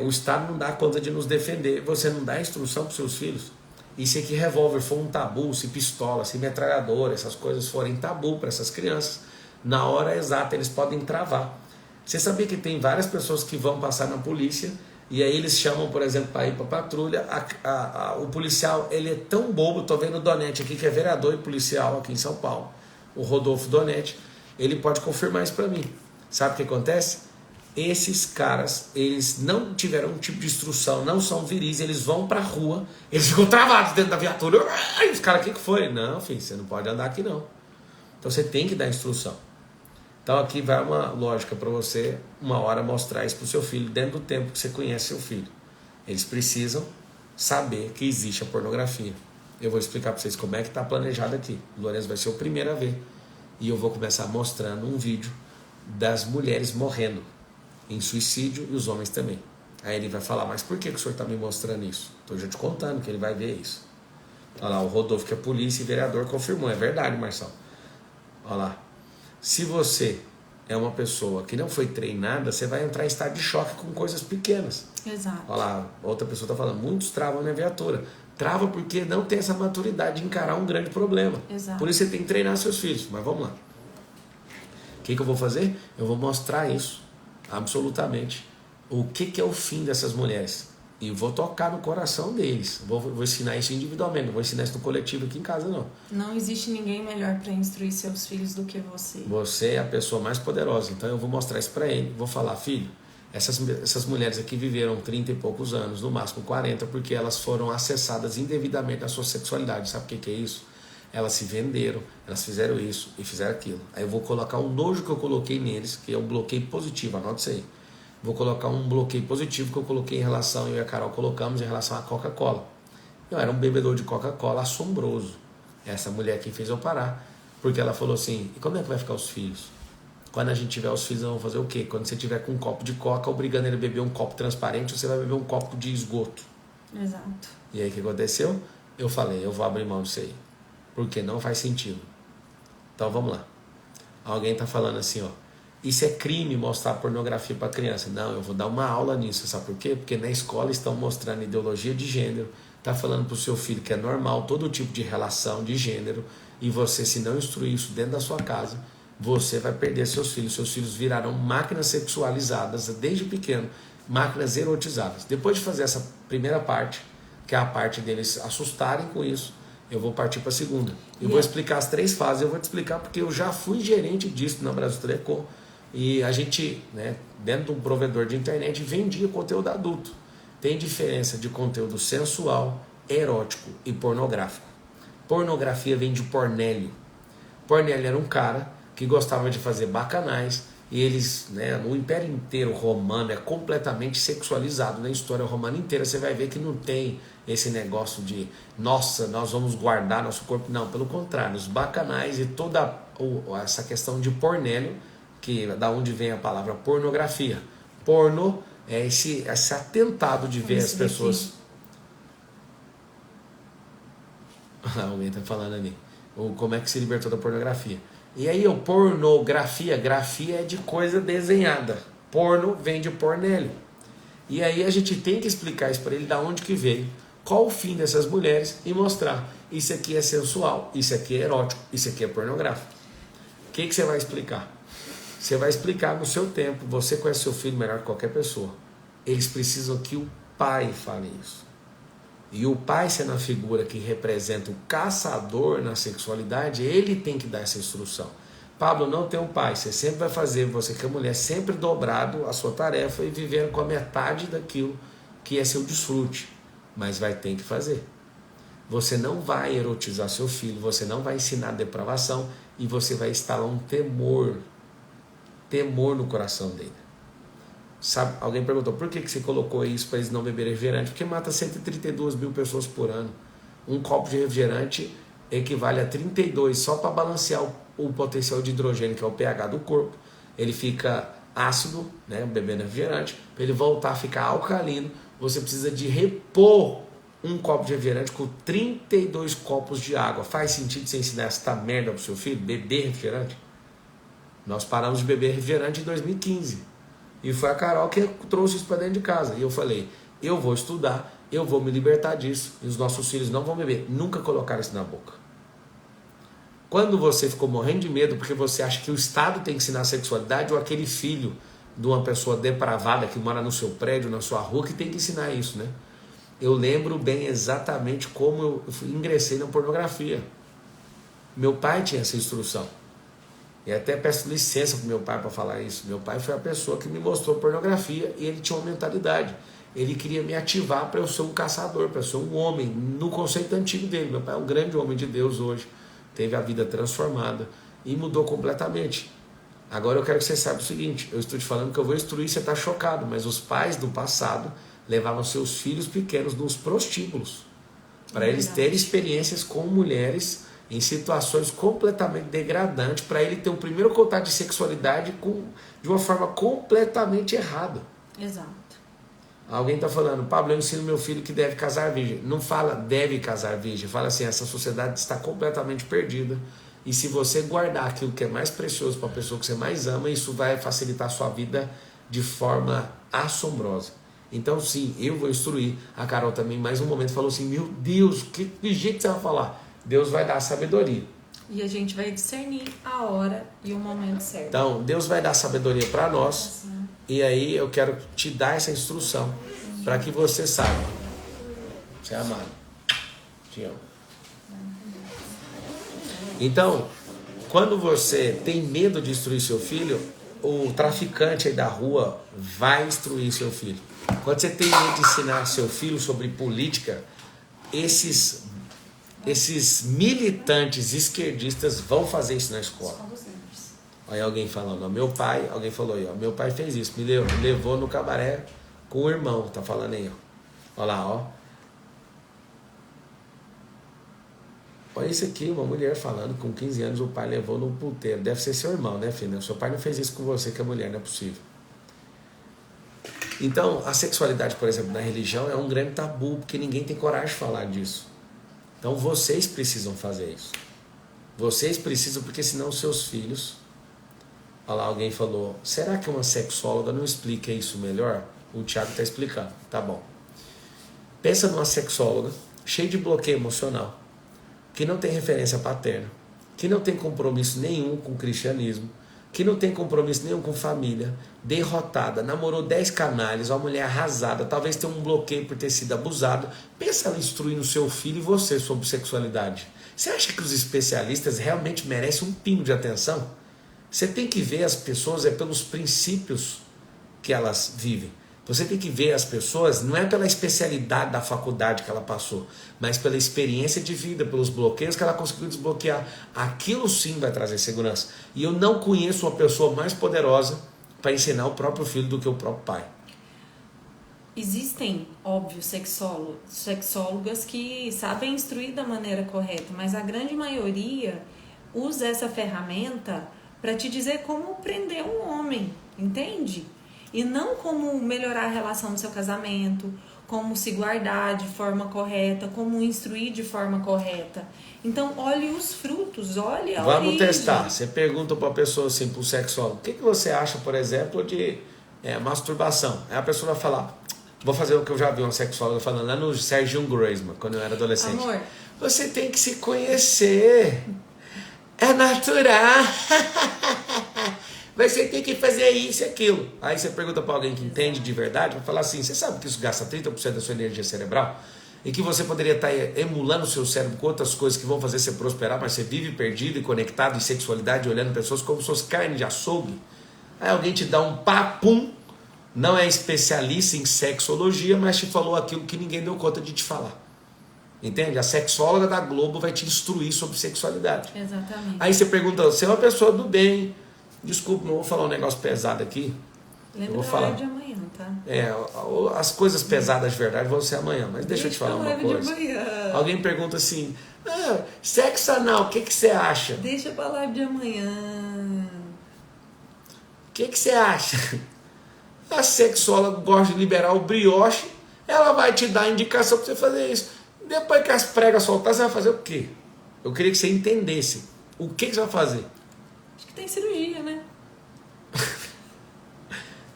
Speaker 1: o Estado não dá conta de nos defender, você não dá instrução pros seus filhos. E se que revólver for um tabu, se pistola, se metralhadora, essas coisas forem tabu para essas crianças, na hora exata eles podem travar. Você sabia que tem várias pessoas que vão passar na polícia e aí eles chamam, por exemplo, para ir para patrulha. O policial, ele é tão bobo, estou vendo o Donete aqui, que é vereador e policial aqui em São Paulo, o Rodolfo Donete, ele pode confirmar isso para mim. Sabe o que acontece? Esses caras, eles não tiveram um tipo de instrução, não são viris, eles vão para a rua, eles ficam travados dentro da viatura. Os caras, o que foi? Não, filho, você não pode andar aqui não. Então você tem que dar instrução. Então aqui vai uma lógica para você, uma hora mostrar isso para o seu filho, dentro do tempo que você conhece seu filho. Eles precisam saber que existe a pornografia. Eu vou explicar para vocês como é que está planejado aqui. O Lourenço vai ser o primeiro a ver. E eu vou começar mostrando um vídeo das mulheres morrendo em suicídio e os homens também. Aí ele vai falar, mas por que o senhor está me mostrando isso? Estou já te contando que ele vai ver isso. Olha lá, o Rodolfo, que é polícia e vereador, confirmou. É verdade, Marcelo. Olha lá. Se você é uma pessoa que não foi treinada, você vai entrar em estado de choque com coisas pequenas.
Speaker 2: Exato.
Speaker 1: Olha lá, outra pessoa está falando, muitos travam na viatura. Trava porque não tem essa maturidade de encarar um grande problema.
Speaker 2: Exato.
Speaker 1: Por isso você tem que treinar seus filhos. Mas vamos lá. O que eu vou fazer? Eu vou mostrar isso, absolutamente. O que é o fim dessas mulheres. E vou tocar no coração deles. Vou ensinar isso individualmente, não vou ensinar isso no coletivo aqui em casa, não.
Speaker 2: Não existe ninguém melhor para instruir seus filhos do que você.
Speaker 1: Você é a pessoa mais poderosa. Então eu vou mostrar isso para ele. Vou falar, filho, essas mulheres aqui viveram 30 e poucos anos, no máximo 40, porque elas foram acessadas indevidamente na sua sexualidade. Sabe o que é isso? Elas se venderam, elas fizeram isso e fizeram aquilo. Aí eu vou colocar o nojo que eu coloquei neles, que é um bloqueio positivo, anota isso aí. Vou colocar um bloqueio positivo que eu coloquei em relação, eu e a Carol colocamos em relação à Coca-Cola. Eu era um bebedor de Coca-Cola assombroso. Essa mulher que fez eu parar. Porque ela falou assim, e como é que vai ficar os filhos? Quando a gente tiver os filhos, vão fazer o quê? Quando você tiver com um copo de coca, obrigando ele a beber um copo transparente, você vai beber um copo de esgoto.
Speaker 2: Exato.
Speaker 1: E aí o que aconteceu? Eu falei, eu vou abrir mão disso aí. Porque não faz sentido. Então vamos lá. Alguém tá falando assim, ó. Isso é crime mostrar pornografia para criança. Não, eu vou dar uma aula nisso, sabe por quê? Porque na escola estão mostrando ideologia de gênero, tá falando pro seu filho que é normal todo tipo de relação de gênero, e você, se não instruir isso dentro da sua casa, você vai perder seus filhos. Seus filhos virarão máquinas sexualizadas desde pequeno, máquinas erotizadas. Depois de fazer essa primeira parte, que é a parte deles assustarem com isso, eu vou partir para a segunda. Eu vou explicar as 3 fases, eu vou te explicar porque eu já fui gerente disso na Brasil Telecom. E a gente, né, dentro de um provedor de internet, vendia conteúdo adulto. Tem diferença de conteúdo sensual, erótico e pornográfico. Pornografia vem de Pornélio. Pornélio era um cara que gostava de fazer bacanais, e eles, né, no Império inteiro romano é completamente sexualizado. Na história romana inteira você vai ver que não tem esse negócio de nossa, nós vamos guardar nosso corpo. Não, pelo contrário, os bacanais e toda essa questão de Pornélio, que da onde vem a palavra pornografia. Porno é esse atentado de ver as pessoas. Alguém está falando ali. Como é que se libertou da pornografia? E aí, pornografia, grafia é de coisa desenhada. Porno vem de Pornélio. E aí a gente tem que explicar isso para ele, da onde que veio, qual o fim dessas mulheres, e mostrar, isso aqui é sensual, isso aqui é erótico, isso aqui é pornográfico. O que você vai explicar? Você vai explicar no seu tempo. Você conhece seu filho melhor que qualquer pessoa. Eles precisam que o pai fale isso. E o pai, sendo a figura que representa o caçador na sexualidade, ele tem que dar essa instrução. Pablo, não tem um pai. Você sempre vai fazer, você que é mulher, sempre dobrado a sua tarefa e vivendo com a metade daquilo que é seu desfrute. Mas vai ter que fazer. Você não vai erotizar seu filho, você não vai ensinar depravação, e você vai instalar um temor no coração dele. Sabe, alguém perguntou, por que você colocou isso para eles não beberem refrigerante? Porque mata 132 mil pessoas por ano. Um copo de refrigerante equivale a 32, só para balancear o potencial de hidrogênio, que é o pH do corpo. Ele fica ácido, né, bebendo refrigerante. Para ele voltar a ficar alcalino, você precisa de repor um copo de refrigerante com 32 copos de água. Faz sentido você ensinar essa merda para o seu filho? Beber refrigerante? Nós paramos de beber refrigerante em 2015. E foi a Carol que trouxe isso para dentro de casa. E eu falei, eu vou estudar, eu vou me libertar disso. E os nossos filhos não vão beber. Nunca colocaram isso na boca. Quando você ficou morrendo de medo porque você acha que o Estado tem que ensinar sexualidade, ou aquele filho de uma pessoa depravada que mora no seu prédio, na sua rua, que tem que ensinar isso, né? Eu lembro bem exatamente como eu ingressei na pornografia. Meu pai tinha essa instrução. E até peço licença para meu pai para falar isso. Meu pai foi a pessoa que me mostrou pornografia, e ele tinha uma mentalidade. Ele queria me ativar para eu ser um caçador, para eu ser um homem, no conceito antigo dele. Meu pai é um grande homem de Deus hoje, teve a vida transformada e mudou completamente. Agora eu quero que você saiba o seguinte, eu estou te falando que eu vou instruir, você está chocado, mas os pais do passado levavam seus filhos pequenos nos prostíbulos, para eles terem experiências com mulheres em situações completamente degradantes, para ele ter um primeiro contato de sexualidade de uma forma completamente errada.
Speaker 2: Exato.
Speaker 1: Alguém está falando, Pablo, eu ensino meu filho que deve casar virgem. Não fala deve casar virgem, fala assim, essa sociedade está completamente perdida, e se você guardar aquilo que é mais precioso para a pessoa que você mais ama, isso vai facilitar a sua vida de forma assombrosa. Então sim, eu vou instruir. A Carol também, mais um momento, falou assim, meu Deus, que jeito você vai falar? Deus vai dar sabedoria.
Speaker 2: E a gente vai discernir a hora e o momento certo.
Speaker 1: Então, Deus vai dar sabedoria para nós. E aí eu quero te dar essa instrução para que você saiba. Você é amado. Te amo. Então, quando você tem medo de instruir seu filho, o traficante aí da rua vai instruir seu filho. Quando você tem medo de ensinar seu filho sobre política, esses militantes esquerdistas vão fazer isso na escola. Aí alguém falando, ó, meu pai, alguém falou aí, ó, meu pai fez isso, me levou no cabaré com o irmão, tá falando aí, ó. Olha lá, ó. Olha isso aqui, uma mulher falando, com 15 anos o pai levou no puteiro. Deve ser seu irmão, né, filha? Seu pai não fez isso com você, que é mulher, não é possível. Então, a sexualidade, por exemplo, na religião é um grande tabu, porque ninguém tem coragem de falar disso. Então, vocês precisam fazer isso. Vocês precisam, porque senão seus filhos... Olha lá, alguém falou, será que uma sexóloga não explica isso melhor? O Thiago está explicando, tá bom. Pensa numa sexóloga, cheia de bloqueio emocional, que não tem referência paterna, que não tem compromisso nenhum com o cristianismo, que não tem compromisso nenhum com família, derrotada, namorou 10 canalhas, uma mulher arrasada, talvez tenha um bloqueio por ter sido abusado. Pensa ela instruindo o seu filho e você sobre sexualidade. Você acha que os especialistas realmente merecem um pingo de atenção? Você tem que ver as pessoas pelos princípios que elas vivem. Você tem que ver as pessoas, não é pela especialidade da faculdade que ela passou, mas pela experiência de vida, pelos bloqueios que ela conseguiu desbloquear. Aquilo sim vai trazer segurança. E eu não conheço uma pessoa mais poderosa para ensinar o próprio filho do que o próprio pai.
Speaker 2: Existem, óbvio, sexólogas que sabem instruir da maneira correta, mas a grande maioria usa essa ferramenta para te dizer como prender um homem, entende? E não como melhorar a relação do seu casamento, como se guardar de forma correta, como instruir de forma correta. Então, olhe os frutos, olhe a
Speaker 1: Vamos
Speaker 2: origem.
Speaker 1: testar. Você pergunta para a pessoa assim, para o sexólogo, o que você acha, por exemplo, de masturbação? Aí a pessoa vai falar, vou fazer o que eu já vi uma sexóloga falando lá no Serginho Groisman, quando eu era adolescente.
Speaker 2: Amor,
Speaker 1: você tem que se conhecer. É natural. Você tem que fazer isso e aquilo. Aí você pergunta para alguém que entende de verdade, vai falar assim, você sabe que isso gasta 30% da sua energia cerebral? E que você poderia estar emulando o seu cérebro com outras coisas que vão fazer você prosperar, mas você vive perdido e conectado em sexualidade, olhando pessoas como se fosse carne de açougue. Aí alguém te dá um papum, não é especialista em sexologia, mas te falou aquilo que ninguém deu conta de te falar. Entende? A sexóloga da Globo vai te instruir sobre sexualidade.
Speaker 2: exatamente.
Speaker 1: Aí você pergunta, você é uma pessoa do bem. Desculpa, não vou falar um negócio pesado aqui.
Speaker 2: Lembra
Speaker 1: vou
Speaker 2: da
Speaker 1: falar.
Speaker 2: live de amanhã, tá?
Speaker 1: As coisas pesadas de verdade vão ser amanhã, mas deixa eu te falar uma coisa.
Speaker 2: Amanhã.
Speaker 1: Alguém pergunta assim, sexo anal, o que você acha?
Speaker 2: Deixa pra live de amanhã.
Speaker 1: O que você acha? A sexóloga gosta de liberar o brioche, ela vai te dar a indicação pra você fazer isso. Depois que as pregas soltar, você vai fazer o quê? Eu queria que você entendesse. O que você vai fazer?
Speaker 2: Acho que tem cirurgia, né?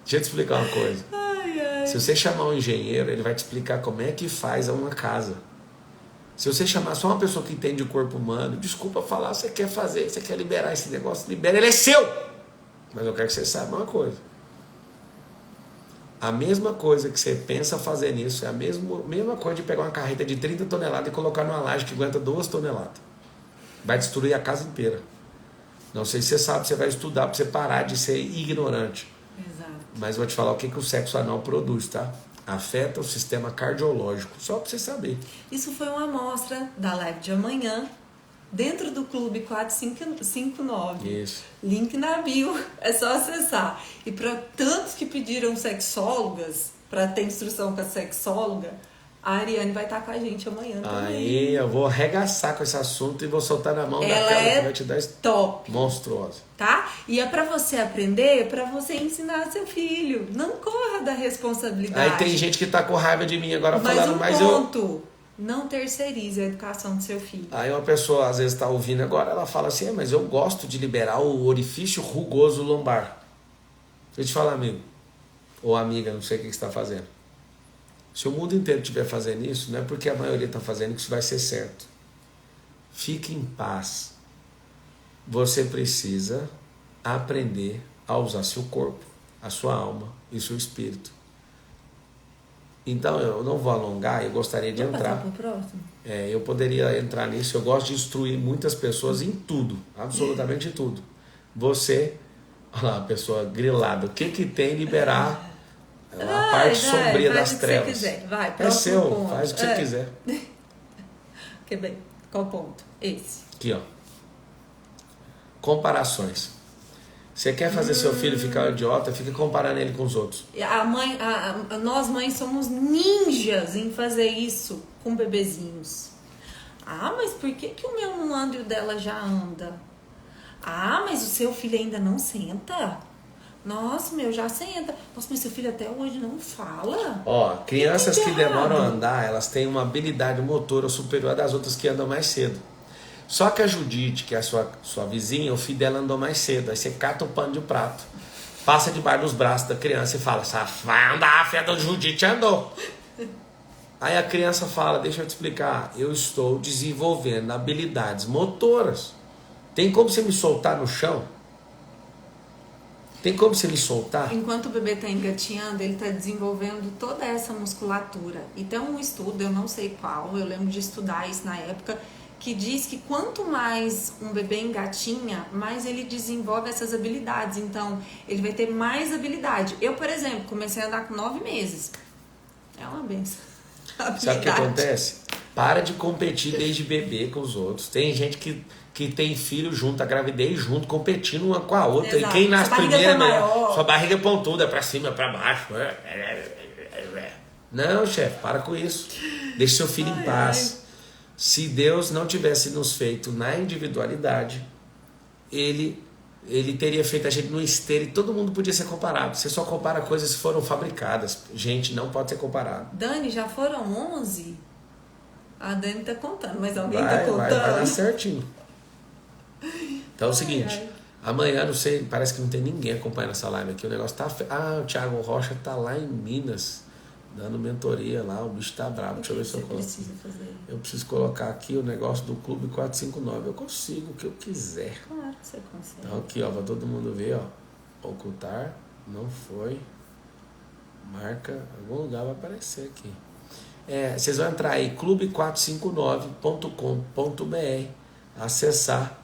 Speaker 1: Deixa eu te explicar uma coisa.
Speaker 2: Ai, ai.
Speaker 1: Se você chamar um engenheiro, ele vai te explicar como é que faz uma casa. Se você chamar só uma pessoa que entende o corpo humano, desculpa falar, você quer fazer, você quer liberar esse negócio, libera, ele é seu! Mas eu quero que você saiba uma coisa. A mesma coisa que você pensa fazer nisso é a mesma coisa de pegar uma carreta de 30 toneladas e colocar numa laje que aguenta 2 toneladas. Vai destruir a casa inteira. Não sei se você sabe, você vai estudar para você parar de ser ignorante.
Speaker 2: Exato.
Speaker 1: Mas eu vou te falar o que o sexo anal produz, tá? Afeta o sistema cardiológico, só para você saber.
Speaker 2: Isso foi uma amostra da live de amanhã, dentro do Clube 459.
Speaker 1: Isso.
Speaker 2: Link na bio, é só acessar. E para tantos que pediram sexólogas, para ter instrução com a sexóloga, a Ariane vai estar com a gente amanhã também.
Speaker 1: Aí eu vou arregaçar com esse assunto e vou soltar na mão
Speaker 2: Ela
Speaker 1: daquela
Speaker 2: é
Speaker 1: que vai te dar
Speaker 2: top,
Speaker 1: monstruosa.
Speaker 2: tá? E é para você aprender, é para você ensinar seu filho. Não corra da responsabilidade.
Speaker 1: Aí tem gente que tá com raiva de mim agora
Speaker 2: Mas
Speaker 1: falando,
Speaker 2: um
Speaker 1: mas
Speaker 2: ponto, não terceirize a educação do seu filho.
Speaker 1: Aí uma pessoa às vezes está ouvindo agora, ela fala assim, mas eu gosto de liberar o orifício rugoso lombar. Deixa eu te falar, amigo, ou amiga, não sei o que você está fazendo. Se o mundo inteiro estiver fazendo isso, não é porque a maioria está fazendo que isso vai ser certo. Fique em paz. Você precisa aprender a usar seu corpo, a sua alma e seu espírito. Então eu não vou alongar, eu gostaria de
Speaker 2: Vamos
Speaker 1: entrar.
Speaker 2: passar pro próximo?
Speaker 1: Eu poderia entrar nisso, eu gosto de instruir muitas pessoas em tudo, absolutamente tudo. Você, olha lá, a pessoa grilada, o que tem liberar a parte sombria das trevas?
Speaker 2: Faz o que você quiser, vai,
Speaker 1: É
Speaker 2: próximo
Speaker 1: seu,
Speaker 2: ponto.
Speaker 1: faz o que você quiser.
Speaker 2: Que bem, qual ponto? Esse.
Speaker 1: Aqui, ó. Comparações. Você quer fazer seu filho ficar idiota, fica comparando ele com os outros.
Speaker 2: Nós mães somos ninjas em fazer isso com bebezinhos. Ah, mas por que o meu não anda e o dela já anda? Ah, mas o seu filho ainda não senta? Nossa, meu já senta. Nossa, mas seu filho até hoje não fala.
Speaker 1: Ó, crianças que demoram a
Speaker 2: errado?
Speaker 1: andar, elas têm uma habilidade motora superior das outras que andam mais cedo. Só que a Judite, que é a sua vizinha, o filho dela andou mais cedo. Aí você cata o pano de prato, passa debaixo dos braços da criança e fala: vai andar, a filha da Judite andou. Aí a criança fala: deixa eu te explicar, eu estou desenvolvendo habilidades motoras. Tem como você me soltar no chão? Tem como você me soltar?
Speaker 2: Enquanto o bebê está engatinhando, ele está desenvolvendo toda essa musculatura. E tem um estudo, eu não sei qual, eu lembro de estudar isso na época, que diz que quanto mais um bebê engatinha, mais ele desenvolve essas habilidades. Então, ele vai ter mais habilidade. Eu, por exemplo, comecei a andar com 9 meses. É uma benção.
Speaker 1: Sabe o que acontece? Para de competir desde bebê com os outros. Tem gente que tem filho junto, a gravidez junto, competindo uma com a outra.
Speaker 2: Exato.
Speaker 1: E quem nasce primeiro é
Speaker 2: maior.
Speaker 1: sua barriga é pontuda, é pra cima, é pra baixo. Não, chefe, para com isso. Deixe seu filho em paz. Se Deus não tivesse nos feito na individualidade, ele teria feito a gente no esteiro e todo mundo podia ser comparado. Você só compara coisas que foram fabricadas. Gente, não pode ser comparado.
Speaker 2: Dani, já foram 11? A Dani tá contando, mas alguém tá
Speaker 1: Vai
Speaker 2: contando?
Speaker 1: dar certinho. Então é o seguinte, amanhã, não sei, parece que não tem ninguém acompanhando essa live aqui. O negócio tá... o Thiago Rocha tá lá em Minas, dando mentoria lá, o bicho tá bravo. Deixa eu ver se eu coloco. Eu preciso colocar aqui o negócio do Clube 459. Eu consigo o que eu quiser.
Speaker 2: Claro que você consegue.
Speaker 1: Então aqui, ó, pra todo mundo ver, ó. Ocultar, não foi. Marca, algum lugar vai aparecer aqui. Vocês vão entrar aí, clube459.com.br, acessar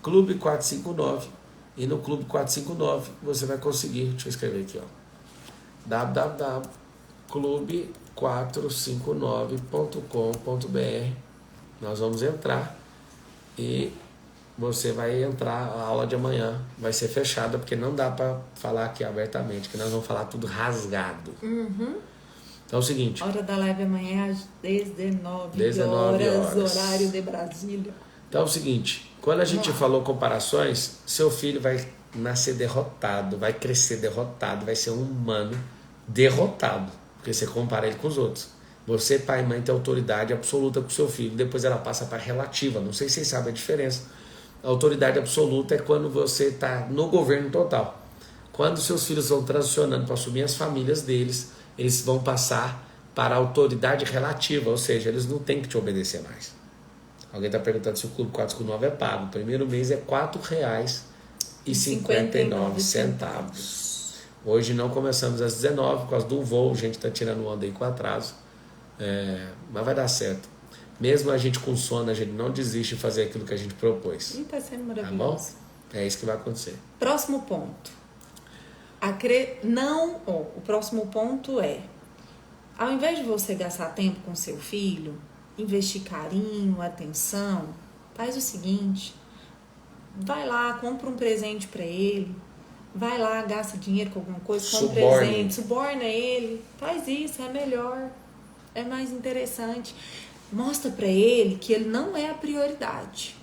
Speaker 1: Clube 459, e no Clube 459 você vai conseguir, deixa eu escrever aqui, ó, www.clube459.com.br. Nós vamos entrar e você vai entrar, a aula de amanhã vai ser fechada, porque não dá para falar aqui abertamente, que nós vamos falar tudo rasgado. Então é o seguinte.
Speaker 2: A hora da live amanhã é às 19 horas, horário de Brasília.
Speaker 1: Então é o seguinte, quando a gente falou comparações, seu filho vai nascer derrotado, vai crescer derrotado, vai ser um humano derrotado, porque você compara ele com os outros. Você, pai e mãe, tem autoridade absoluta com o seu filho, depois ela passa para relativa, não sei se vocês sabem a diferença. A autoridade absoluta é quando você está no governo total. Quando seus filhos vão transicionando para assumir as famílias deles, eles vão passar para a autoridade relativa, ou seja, eles não têm que te obedecer mais. Alguém está perguntando se o Clube 459 é pago. O primeiro mês é R$ 4,59. Hoje não começamos às 19 por causa do voo, a gente está tirando onda aí com atraso. Mas vai dar certo. Mesmo a gente com sono, a gente não desiste de fazer aquilo que a gente propôs.
Speaker 2: Está sendo maravilhoso.
Speaker 1: Tá bom? É isso que vai acontecer.
Speaker 2: Próximo ponto. O próximo ponto é: ao invés de você gastar tempo com seu filho, investir carinho, atenção, faz o seguinte: vai lá, compra um presente para ele, vai lá, gasta dinheiro com alguma coisa, compra um presente, suborna ele, faz isso, é melhor, é mais interessante. Mostra para ele que ele não é a prioridade,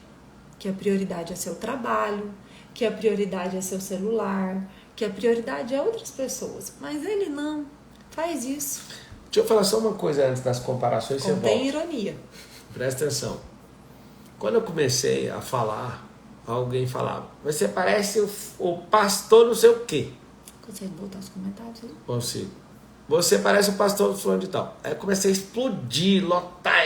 Speaker 2: que a prioridade é seu trabalho, que a prioridade é seu celular, que a prioridade é outras pessoas, mas ele não faz isso.
Speaker 1: Deixa eu falar só uma coisa antes das comparações.
Speaker 2: Contém ironia.
Speaker 1: Presta atenção. Quando eu comecei a falar, alguém falava: você parece o pastor não sei o quê.
Speaker 2: Consegue botar os comentários aí?
Speaker 1: Consigo. Você parece o pastor do fulano de tal. Aí eu comecei a explodir, lotar,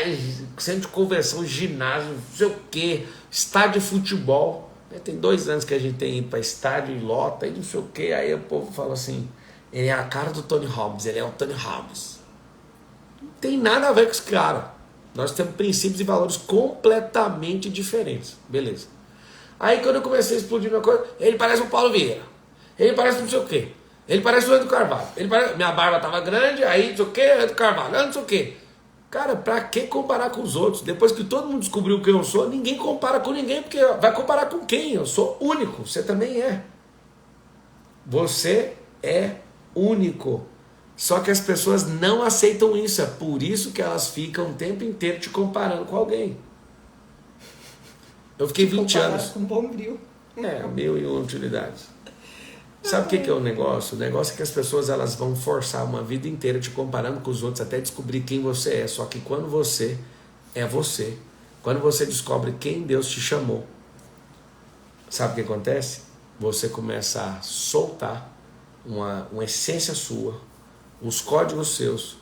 Speaker 1: centro de convenção, ginásio, não sei o quê, estádio de futebol. Tem 2 anos que a gente tem ido para estádio e lota e não sei o quê. Aí o povo fala assim: ele é a cara do Tony Robbins, ele é o Tony Robbins. Não tem nada a ver com esse cara. Nós temos princípios e valores completamente diferentes. Beleza. Aí quando eu comecei a explodir minha coisa, ele parece o Paulo Vieira. Ele parece não sei o quê. Ele parece o Leandro Carvalho. Minha barba tava grande, aí não sei o quê, Leandro Carvalho, não sei o quê. Cara, pra que comparar com os outros? Depois que todo mundo descobriu quem eu sou, ninguém compara com ninguém, porque vai comparar com quem? Eu sou único, você também é. Você é único. Só que as pessoas não aceitam isso, é por isso que elas ficam o tempo inteiro te comparando com alguém. Eu fiquei 20 anos.
Speaker 2: Com Bombril.
Speaker 1: 1001 utilidades. Sabe o que é o negócio? O negócio é que as pessoas elas vão forçar uma vida inteira te comparando com os outros até descobrir quem você é. Só que quando você é você, quando você descobre quem Deus te chamou, sabe o que acontece? Você começa a soltar uma essência sua, os códigos seus.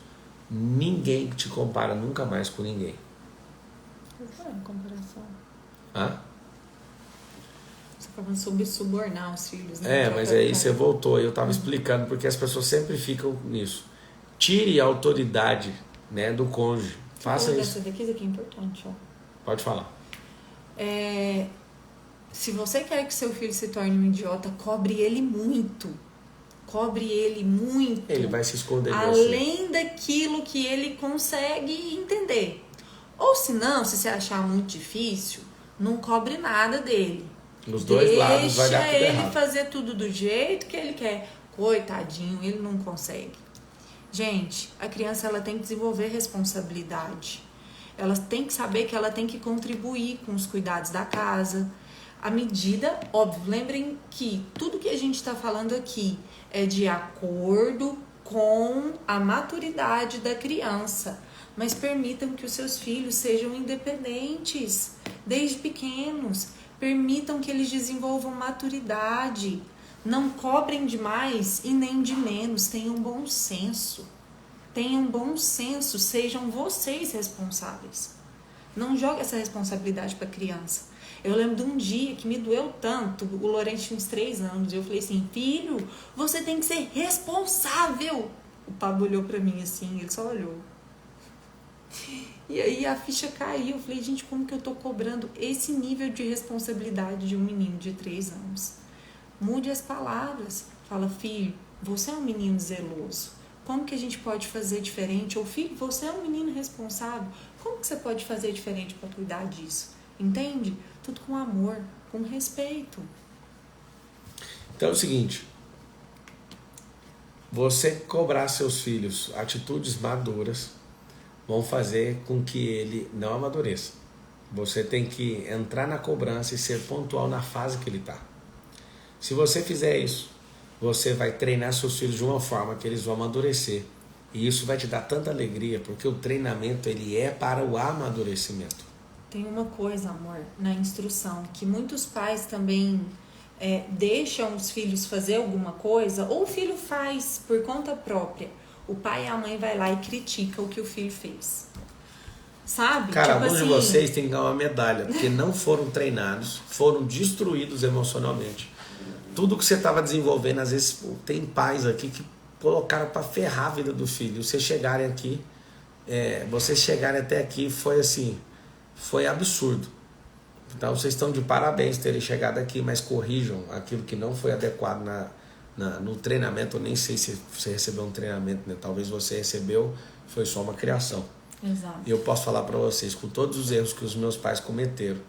Speaker 1: Ninguém te compara nunca mais com ninguém.
Speaker 2: Comparação.
Speaker 1: Hã?
Speaker 2: Você falando sobre subornar os filhos, né?
Speaker 1: Mas aí você voltou, eu estava explicando, porque as pessoas sempre ficam nisso. Tire a autoridade, né, do cônjuge. Faça isso.
Speaker 2: Essa daqui é importante, ó.
Speaker 1: Pode falar.
Speaker 2: Se você quer que seu filho se torne um idiota, cobre ele muito. Cobre ele muito.
Speaker 1: Ele vai se esconder de você.
Speaker 2: Além daquilo que ele consegue entender. Ou se não, se você achar muito difícil, não cobre nada dele.
Speaker 1: Nos dois lados vai dar tudo
Speaker 2: Deixa ele
Speaker 1: errado.
Speaker 2: fazer tudo do jeito que ele quer. Coitadinho, ele não consegue. Gente, a criança ela tem que desenvolver responsabilidade. Ela tem que saber que ela tem que contribuir com os cuidados da casa. À medida, óbvio, lembrem que tudo que a gente está falando aqui é de acordo com a maturidade da criança. Mas permitam que os seus filhos sejam independentes desde pequenos. Permitam que eles desenvolvam maturidade. Não cobrem demais e nem de menos. Tenham bom senso. Tenham bom senso. Sejam vocês responsáveis. Não jogue essa responsabilidade para a criança. Eu lembro de um dia que me doeu tanto. O Lourenço tinha uns 3 anos. Eu falei assim, filho, você tem que ser responsável. O Pablo olhou para mim assim, ele só olhou. E aí a ficha caiu. Eu falei, gente, como que eu tô cobrando esse nível de responsabilidade de um menino de 3 anos? Mude as palavras. Fala, filho, você é um menino zeloso. Como que a gente pode fazer diferente? Ou, filho, você é um menino responsável. Como que você pode fazer diferente para cuidar disso? Entende? Tudo com amor, com respeito.
Speaker 1: Então é o seguinte. Você cobrar seus filhos atitudes maduras vão fazer com que ele não amadureça. Você tem que entrar na cobrança e ser pontual na fase que ele está. Se você fizer isso, você vai treinar seus filhos de uma forma que eles vão amadurecer. E isso vai te dar tanta alegria, porque o treinamento ele é para o amadurecimento.
Speaker 2: Tem uma coisa, amor, na instrução, que muitos pais também deixam os filhos fazer alguma coisa, ou o filho faz por conta própria. O pai e a mãe vai lá e critica o que o filho fez. Sabe?
Speaker 1: Cara,
Speaker 2: tipo
Speaker 1: alguns
Speaker 2: assim,
Speaker 1: de vocês têm que ganhar uma medalha, porque não foram treinados, foram destruídos emocionalmente. Tudo que você estava desenvolvendo, às vezes tem pais aqui que colocaram para ferrar a vida do filho. Vocês chegarem aqui, vocês chegarem até aqui foi assim, foi absurdo. Então vocês estão de parabéns terem chegado aqui, mas corrijam aquilo que não foi adequado no treinamento. Eu nem sei se você recebeu um treinamento, né? Talvez você recebeu, foi só uma criação.
Speaker 2: Exato.
Speaker 1: E eu posso falar para vocês, com todos os erros que os meus pais cometeram,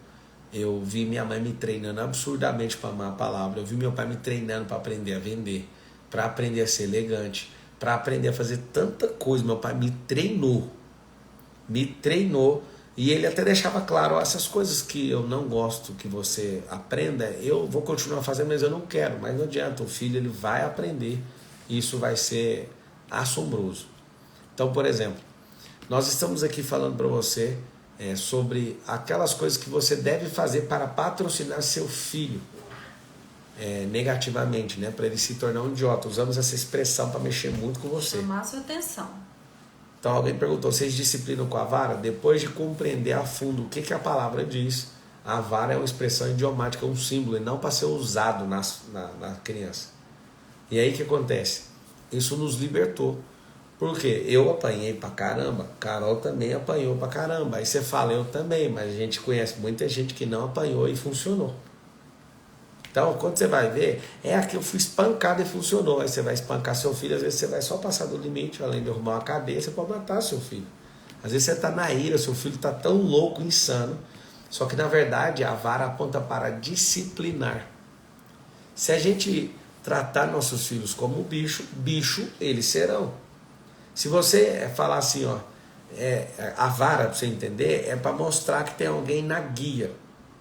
Speaker 1: eu vi minha mãe me treinando absurdamente para amar a palavra, eu vi meu pai me treinando para aprender a vender, para aprender a ser elegante, para aprender a fazer tanta coisa. Meu pai me treinou, e ele até deixava claro, essas coisas que eu não gosto que você aprenda, eu vou continuar fazendo, mas eu não quero. Mas não adianta, o filho ele vai aprender, e isso vai ser assombroso. Então, por exemplo, nós estamos aqui falando para você sobre aquelas coisas que você deve fazer para patrocinar seu filho negativamente, né? Para ele se tornar um idiota. Usamos essa expressão para mexer muito com você.
Speaker 2: Chamar sua atenção.
Speaker 1: Então alguém perguntou, vocês disciplinam com a vara? Depois de compreender a fundo o que a palavra diz, a vara é uma expressão idiomática, um símbolo, e não para ser usado na criança. E aí o que acontece? Isso nos libertou. Porque eu apanhei pra caramba, Carol também apanhou pra caramba. Aí você fala, eu também, mas a gente conhece muita gente que não apanhou e funcionou. Então, quando você vai ver, que eu fui espancado e funcionou. Aí você vai espancar seu filho, às vezes você vai só passar do limite, além de arrumar uma cadeia, você pode matar seu filho. Às vezes você está na ira, seu filho está tão louco, insano, só que na verdade a vara aponta para disciplinar. Se a gente tratar nossos filhos como bicho eles serão. Se você falar assim, a vara, para você entender, é para mostrar que tem alguém na guia.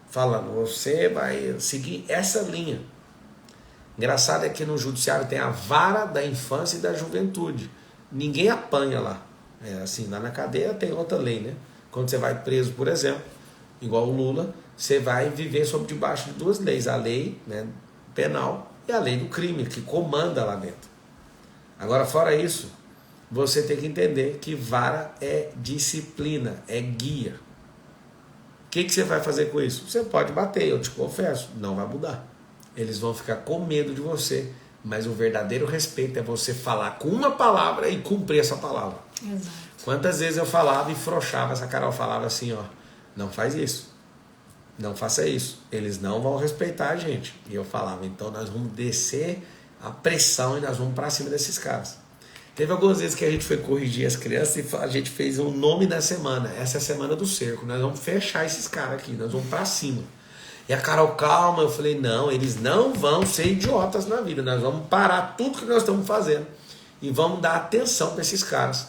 Speaker 1: falando, você vai seguir essa linha. Engraçado é que no judiciário tem a vara da infância e da juventude. Ninguém apanha lá. É assim, lá na cadeia tem outra lei, né? Quando você vai preso, por exemplo, igual o Lula, você vai viver sob debaixo de duas leis. A lei, né, penal e a lei do crime, que comanda lá dentro. Agora, fora isso, você tem que entender que vara é disciplina, é guia. O que você vai fazer com isso? Você pode bater, eu te confesso, não vai mudar. Eles vão ficar com medo de você, mas o verdadeiro respeito é você falar com uma palavra e cumprir essa palavra.
Speaker 2: Exato.
Speaker 1: Quantas vezes eu falava e frouxava, essa Carol falava assim, ó, não faz isso, não faça isso, eles não vão respeitar a gente. E eu falava, então nós vamos descer a pressão e nós vamos para cima desses caras. Teve algumas vezes que a gente foi corrigir as crianças e a gente fez um nome da semana. Essa é a semana do cerco. Nós vamos fechar esses caras aqui, nós vamos pra cima. E a Carol, calma, eu falei, não, eles não vão ser idiotas na vida. Nós vamos parar tudo que nós estamos fazendo e vamos dar atenção para esses caras.